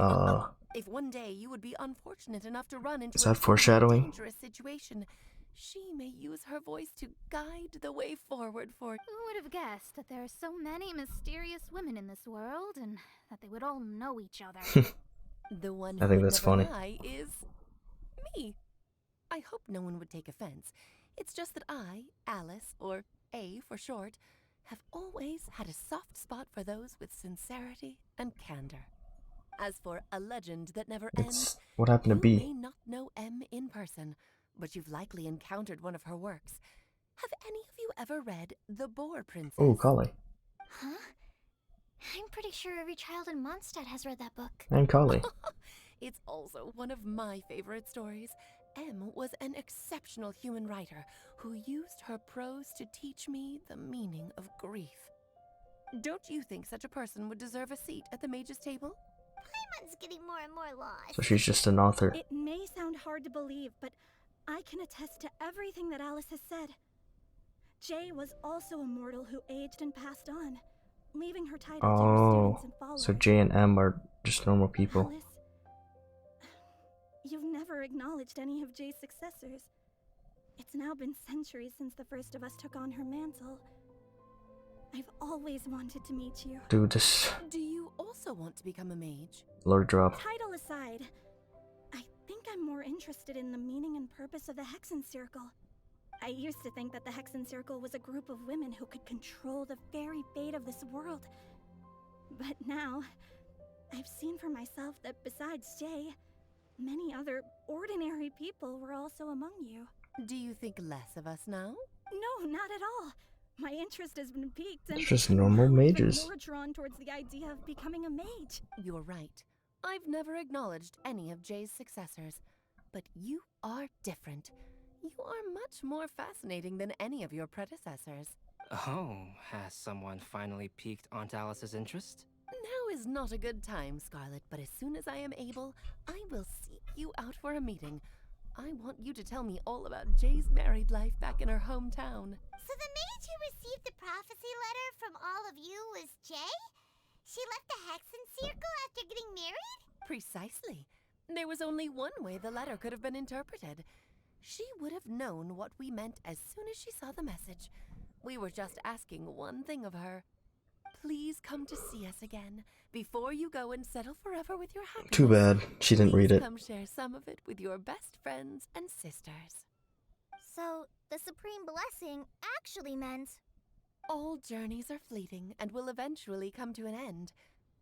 If one day you would be unfortunate enough to run into Is a that foreshadowing? dangerous situation, she may use her voice to guide the way forward for... Who would have guessed that there are so many mysterious women in this world and that they would all know each other? The one I who think would that's never funny. lie is me. I hope no one would take offense. It's just that I, Alice, or A for short, have always had a soft spot for those with sincerity and candor. As for a legend that never ends, What happened to you B? may not know M in person, but you've likely encountered one of her works. Have any of you ever read The Boar Princess? Oh, Kali. Huh? I'm pretty sure every child in Mondstadt has read that book. And Kali. It's also one of my favorite stories. M was an exceptional human writer who used her prose to teach me the meaning of grief. Don't you think such a person would deserve a seat at the mage's table? Paimon's getting more and more lost. So she's just an author. It may sound hard to believe, but I can attest to everything that Alice has said. Jay was also a mortal who aged and passed on, leaving her title to her students and followers. So J and M are just normal people. Alice, you've never acknowledged any of Jay's successors. It's now been centuries since the first of us took on her mantle. I've always wanted to meet you. Dude, this Do you also want to become a mage? Lord drop. Title aside, I think I'm more interested in the meaning and purpose of the Hexen Circle. I used to think that the Hexen Circle was a group of women who could control the very fate of this world. But now, I've seen for myself that besides Jay, many other ordinary people were also among you. Do you think less of us now? No, not at all. My interest has been piqued, and It's just normal now I'm even mages. more drawn towards the idea of becoming a mage. You're right. I've never acknowledged any of Jay's successors, but you are different. You are much more fascinating than any of your predecessors. Oh, has someone finally piqued Aunt Alice's interest? Now is not a good time, Scarlet, but as soon as I am able, I will seek you out for a meeting. I want you to tell me all about Jay's married life back in her hometown. So the mage who received the prophecy letter from all of you was Jay? She left the Hexen Circle after getting married? Precisely. There was only one way the letter could have been interpreted. She would have known what we meant as soon as she saw the message. We were just asking one thing of her. Please come to see us again before you go and settle forever with your happiness. Too bad she didn't read Please it. come share some of it with your best friends and sisters. So, the Supreme Blessing actually meant... All journeys are fleeting and will eventually come to an end.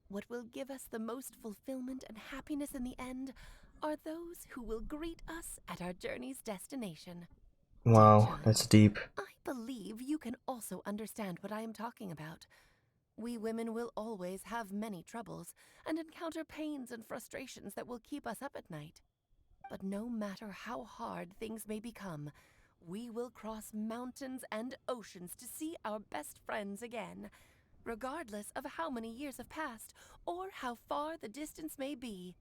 What will give us the most fulfillment and happiness in the end are those who will greet us at our journey's destination. Wow, that's deep. I believe you can also understand what I am talking about. We women will always have many troubles and encounter pains and frustrations that will keep us up at night. But no matter how hard things may become, we will cross mountains and oceans to see our best friends again, regardless of how many years have passed or how far the distance may be.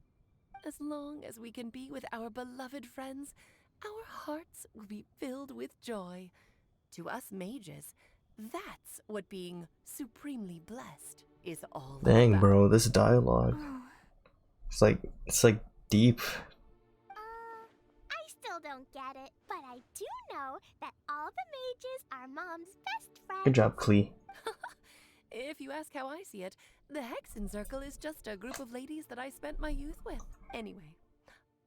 As long as we can be with our beloved friends, our hearts will be filled with joy. To us mages, that's what being supremely blessed is all Dang, about. bro, this dialogue. It's like deep. I still don't get it, but I do know that all the mages are Mom's best friends. Good job, Klee. If you ask how I see it, the Hexen Circle is just a group of ladies that I spent my youth with. Anyway,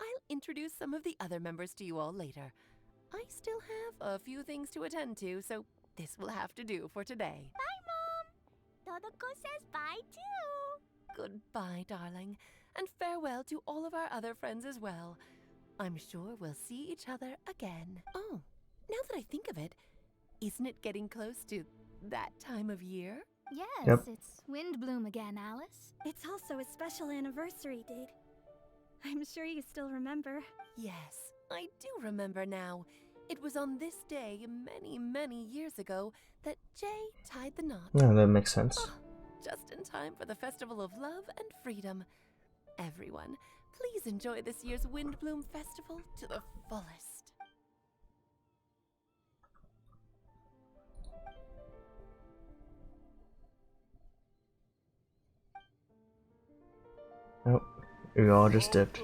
I'll introduce some of the other members to you all later. I still have a few things to attend to, so this will have to do for today. Bye, Mom. Todoko says bye, too. Goodbye, darling, and farewell to all of our other friends as well. I'm sure we'll see each other again. Oh, now that I think of it, isn't it getting close to that time of year? Yes, Yep. it's Windbloom again, Alice. It's also a special anniversary date. I'm sure you still remember. Yes, I do remember now. It was on this day, many, many years ago, that Jay tied the knot. Yeah, that makes sense. Ah, just in time for the Festival of Love and Freedom. Everyone, please enjoy this year's Windbloom Festival to the fullest. Oh, we all just dipped.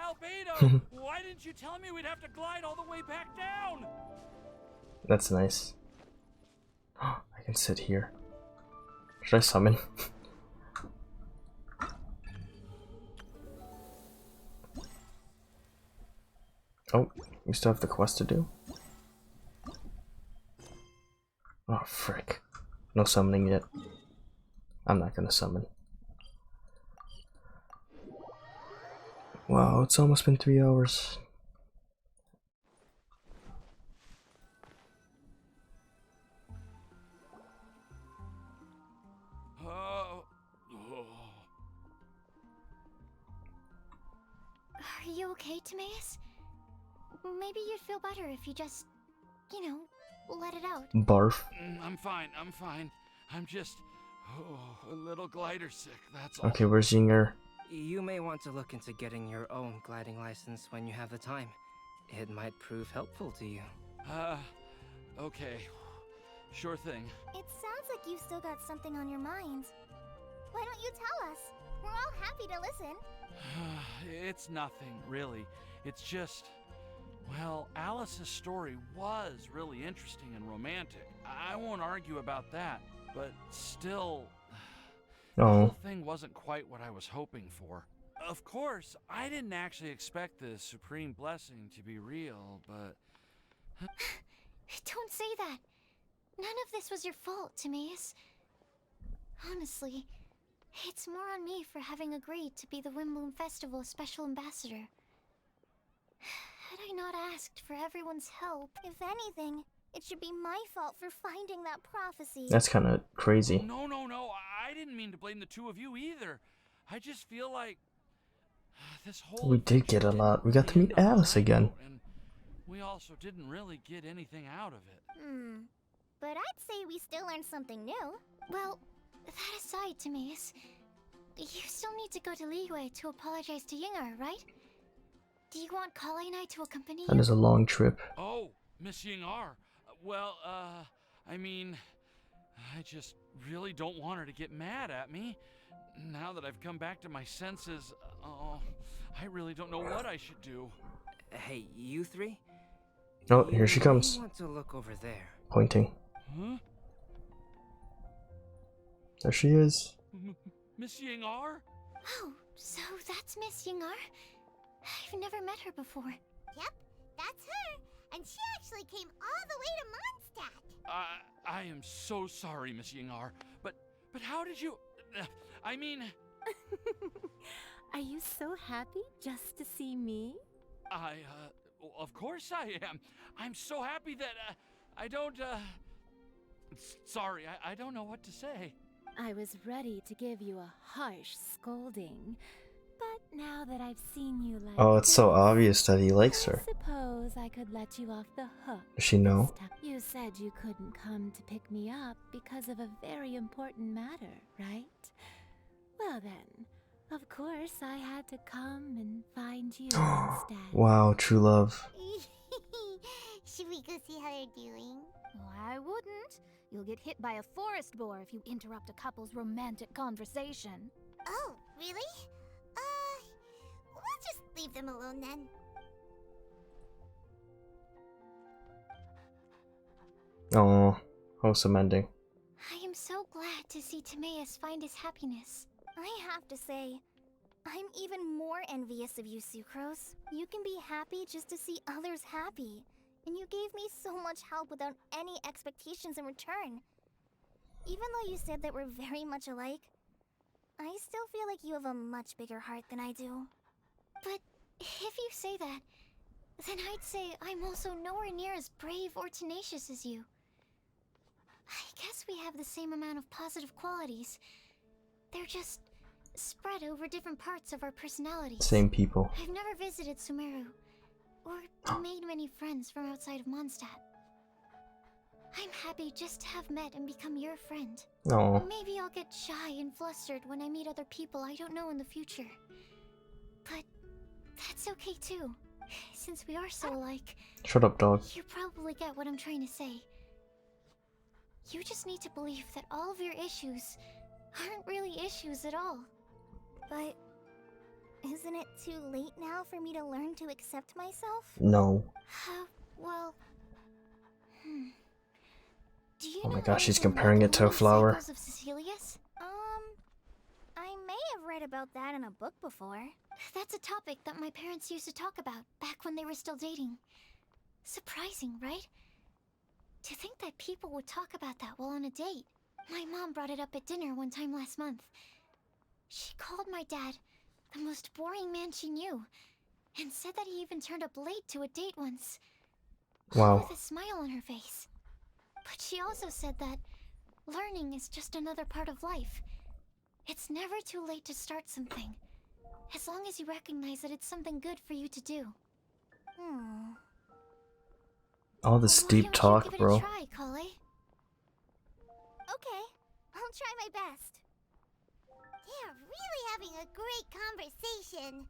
Albedo! Why didn't you tell me we'd have to glide all the way back down? That's nice. I can sit here. Should I summon? Oh, we still have the quest to do? Oh, frick. No summoning yet. I'm not gonna summon. Wow, it's almost been 3 hours. Are you okay, Timaeus? Maybe you'd feel better if you just, you know, let it out. Barf. I'm fine, I'm fine. I'm just a little glider sick, that's all. Okay, where's Yinger? You may want to look into getting your own gliding license when you have the time. It might prove helpful to you. Okay. Sure thing. It sounds like you've still got something on your mind. Why don't you tell us? We're all happy to listen. It's nothing, really. It's just... Well, Alice's story was really interesting and romantic. I won't argue about that, but still... The whole thing wasn't quite what I was hoping for. Of course, I didn't actually expect the Supreme Blessing to be real, but... Don't say that. None of this was your fault, Timaeus. Honestly, it's more on me for having agreed to be the Windbloom Festival Special Ambassador. Had I not asked for everyone's help... If anything, it should be my fault for finding that prophecy. That's kind of crazy. No, I didn't mean to blame the two of you either. I just feel like... This whole... We did get a lot. We got to meet Alice again. And we also didn't really get anything out of it. But I'd say we still learned something new. Well, that aside, Timaeus, you still need to go to Liyue to apologize to Yinger, right? Do you want Kale and I to accompany you? That is a long trip. Oh, Miss Yingar. Well, I mean, I just really don't want her to get mad at me. Now that I've come back to my senses, I really don't know what I should do. Hey, you three? Oh, here she comes. I want to look over there. Pointing. Huh? There she is. Miss Yingar? Oh, so that's Miss Yinger? I've never met her before. Yep, that's her. And she actually came all the way to Mondstadt. I am so sorry, Miss Yingar. But how did you... I mean... Are you so happy just to see me? Of course I am. I'm so happy that, I don't, Sorry, I don't know what to say. I was ready to give you a harsh scolding, but now that I've seen you like Oh, it's so obvious that he likes I her. suppose I could let you off the hook. Does she know? this time. You said you couldn't come to pick me up because of a very important matter, right? Well then, of course I had to come and find you instead. Wow, true love. Should we go see how they're doing? I wouldn't. You'll get hit by a forest boar if you interrupt a couple's romantic conversation. Oh, really? We'll just leave them alone then. Oh, wholesome ending. I am so glad to see Timaeus find his happiness. I have to say, I'm even more envious of you, Sucrose. You can be happy just to see others happy. And you gave me so much help without any expectations in return. Even though you said that we're very much alike, I still feel like you have a much bigger heart than I do. But if you say that, then I'd say I'm also nowhere near as brave or tenacious as you. I guess we have the same amount of positive qualities. They're just spread over different parts of our personalities. Same people. I've never visited Sumeru, or made many friends from outside of Mondstadt. I'm happy just to have met and become your friend. Aw. Maybe I'll get shy and flustered when I meet other people I don't know in the future. But that's okay too. Since we are so alike, Shut up, dog. you probably get what I'm trying to say. You just need to believe that all of your issues aren't really issues at all. But isn't it too late now for me to learn to accept myself? No. Well, do you Oh know my gosh, she's anything comparing about it to a the flower. cycles of Cecilius? I may have read about that in a book before. That's a topic that my parents used to talk about back when they were still dating. Surprising, right? To think that people would talk about that while on a date. My mom brought it up at dinner one time last month. She called my dad the most boring man she knew, and said that he even turned up late to a date once. Wow. With a smile on her face. But she also said that learning is just another part of life. It's never too late to start something, as long as you recognize that it's something good for you to do. All this deep talk, Give it bro. a try, Kale. Okay, I'll try my best. They're really having a great conversation.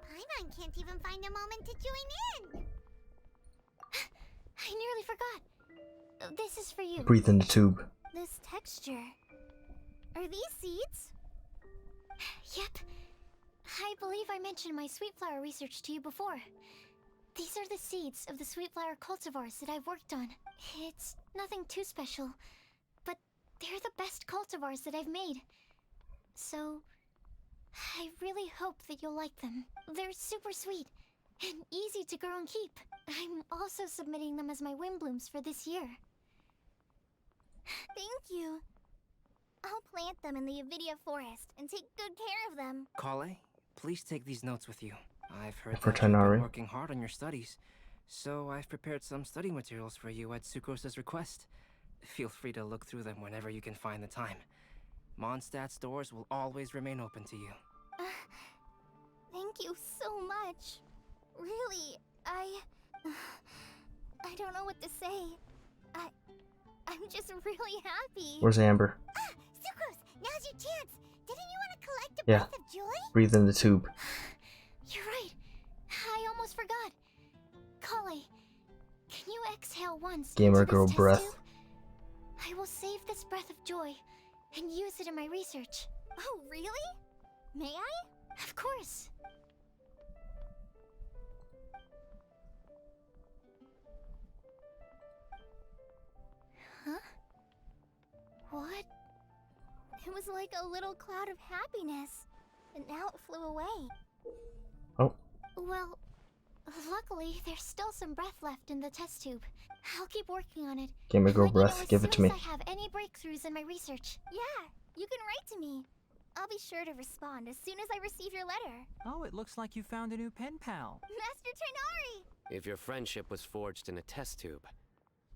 Paimon can't even find a moment to join in. I nearly forgot. This is for you. Breathe in the tube. This texture. Are these seeds? Yep. I believe I mentioned my sweet flower research to you before. These are the seeds of the sweet flower cultivars that I've worked on. It's nothing too special, but they're the best cultivars that I've made. So, I really hope that you'll like them. They're super sweet and easy to grow and keep. I'm also submitting them as my wind blooms for this year. Thank you. I'll plant them in the Avidia forest and take good care of them. Kale, please take these notes with you. I've heard For that you've Tighnari. been working hard on your studies, so I've prepared some study materials for you at Sucrose's request. Feel free to look through them whenever you can find the time. Mondstadt's doors will always remain open to you. Thank you so much. Really, I don't know what to say. I'm just really happy. Where's Amber? Sucrose, now's your chance. Didn't you want to collect a Yeah. breath of joy? Breathe in the tube. You're right. I almost forgot. Kale, can you exhale once Gamer into this girl test breath. tube? I will save this breath of joy and use it in my research. Oh, really? May I? Of course. Huh? What? It was like a little cloud of happiness, and now it flew away. Oh. Well, luckily there's still some breath left in the test tube. I'll keep working on it. Gamer and girl let you know breath. as Give it to soon me. as I have any breakthroughs in my research. Yeah, you can write to me. I'll be sure to respond as soon as I receive your letter. Oh, it looks like you found a new pen pal. Master Tighnari! If your friendship was forged in a test tube,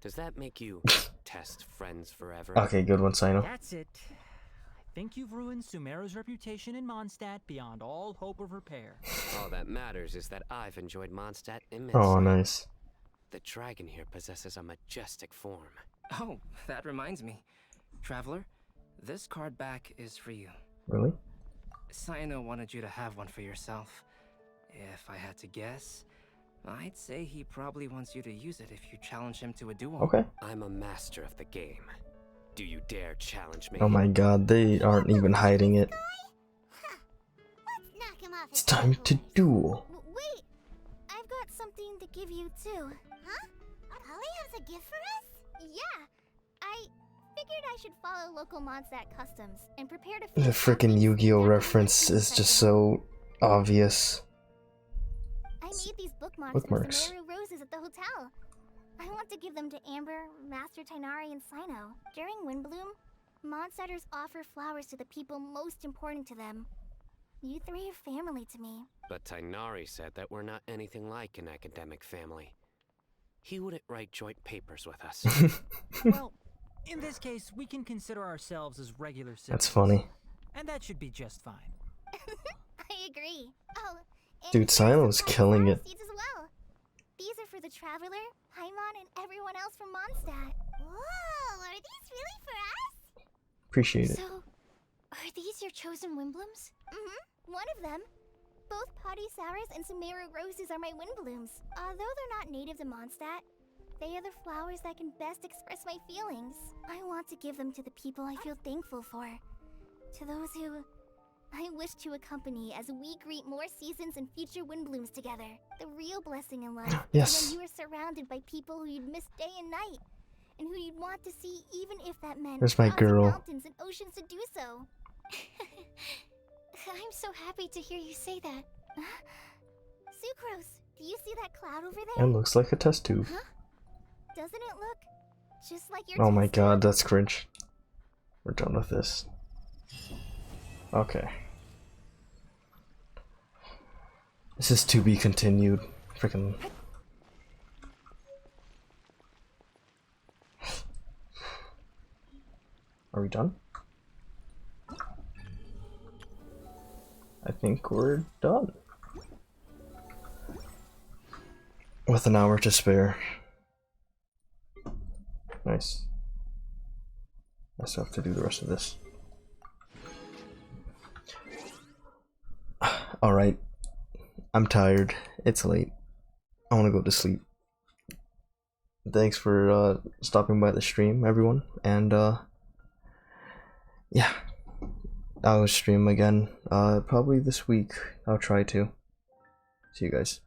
does that make you test friends forever? Okay, good one, Sino. That's it. I think you've ruined Sumeru's reputation in Mondstadt beyond all hope of repair. All that matters is that I've enjoyed Mondstadt immensely. Oh, nice. The dragon here possesses a majestic form. Oh, that reminds me. Traveler, this card back is for you. Really? Sino wanted you to have one for yourself. If I had to guess, I'd say he probably wants you to use it if you challenge him to a duel. Okay. I'm a master of the game. Do you dare challenge me? Oh my god, they aren't even hiding it. Let's knock him off It's his time to duel. Wait, I've got something to give you too. Huh? Kale has a gift for us? Yeah, I figured I should follow local Mondstadt customs and prepare to The face freaking Yu-Gi-Oh reference is just so obvious. I made these bookmarks Bookmarks. from Sumeru roses at the hotel. I want to give them to Amber, Master Tighnari, and Sino. During Windbloom, Mondstatters offer flowers to the people most important to them. You three are family to me. But Tighnari said that we're not anything like an academic family. He wouldn't write joint papers with us. Well, In this case, we can consider ourselves as regular citizens. That's funny. And that should be just fine. I agree. Oh, and Dude, Sino's killing it. seeds as well. These are for the Traveler, Paimon, and everyone else from Mondstadt. Whoa, are these really for us? Appreciate it. So, are these your chosen Windblooms? Mm-hmm, one of them. Both Potty Sours and Sumeru Roses are my Windblooms. Although they're not native to Mondstadt, they are the flowers that can best express my feelings. I want to give them to the people I feel thankful for. To those who I wish to accompany as we greet more seasons and future Windblooms together. The real blessing in life Yes. is when you are surrounded by people who you'd miss day and night, and who you'd want to see even if that meant There's my crossing girl. mountains and oceans to do so. I'm so happy to hear you say that. Sucrose, do you see that cloud over It there? looks like a test tube. Huh? Doesn't it look just like your Oh my test god, tube? that's cringe. We're done with this. Okay. This is to be continued. Freaking. Are we done? I think we're done. With an hour to spare. Nice. I still have to do the rest of this. Alright. I'm tired. It's late. I want to go to sleep. Thanks for stopping by the stream, everyone. And yeah. I'll stream again probably this week. I'll try to. See you guys.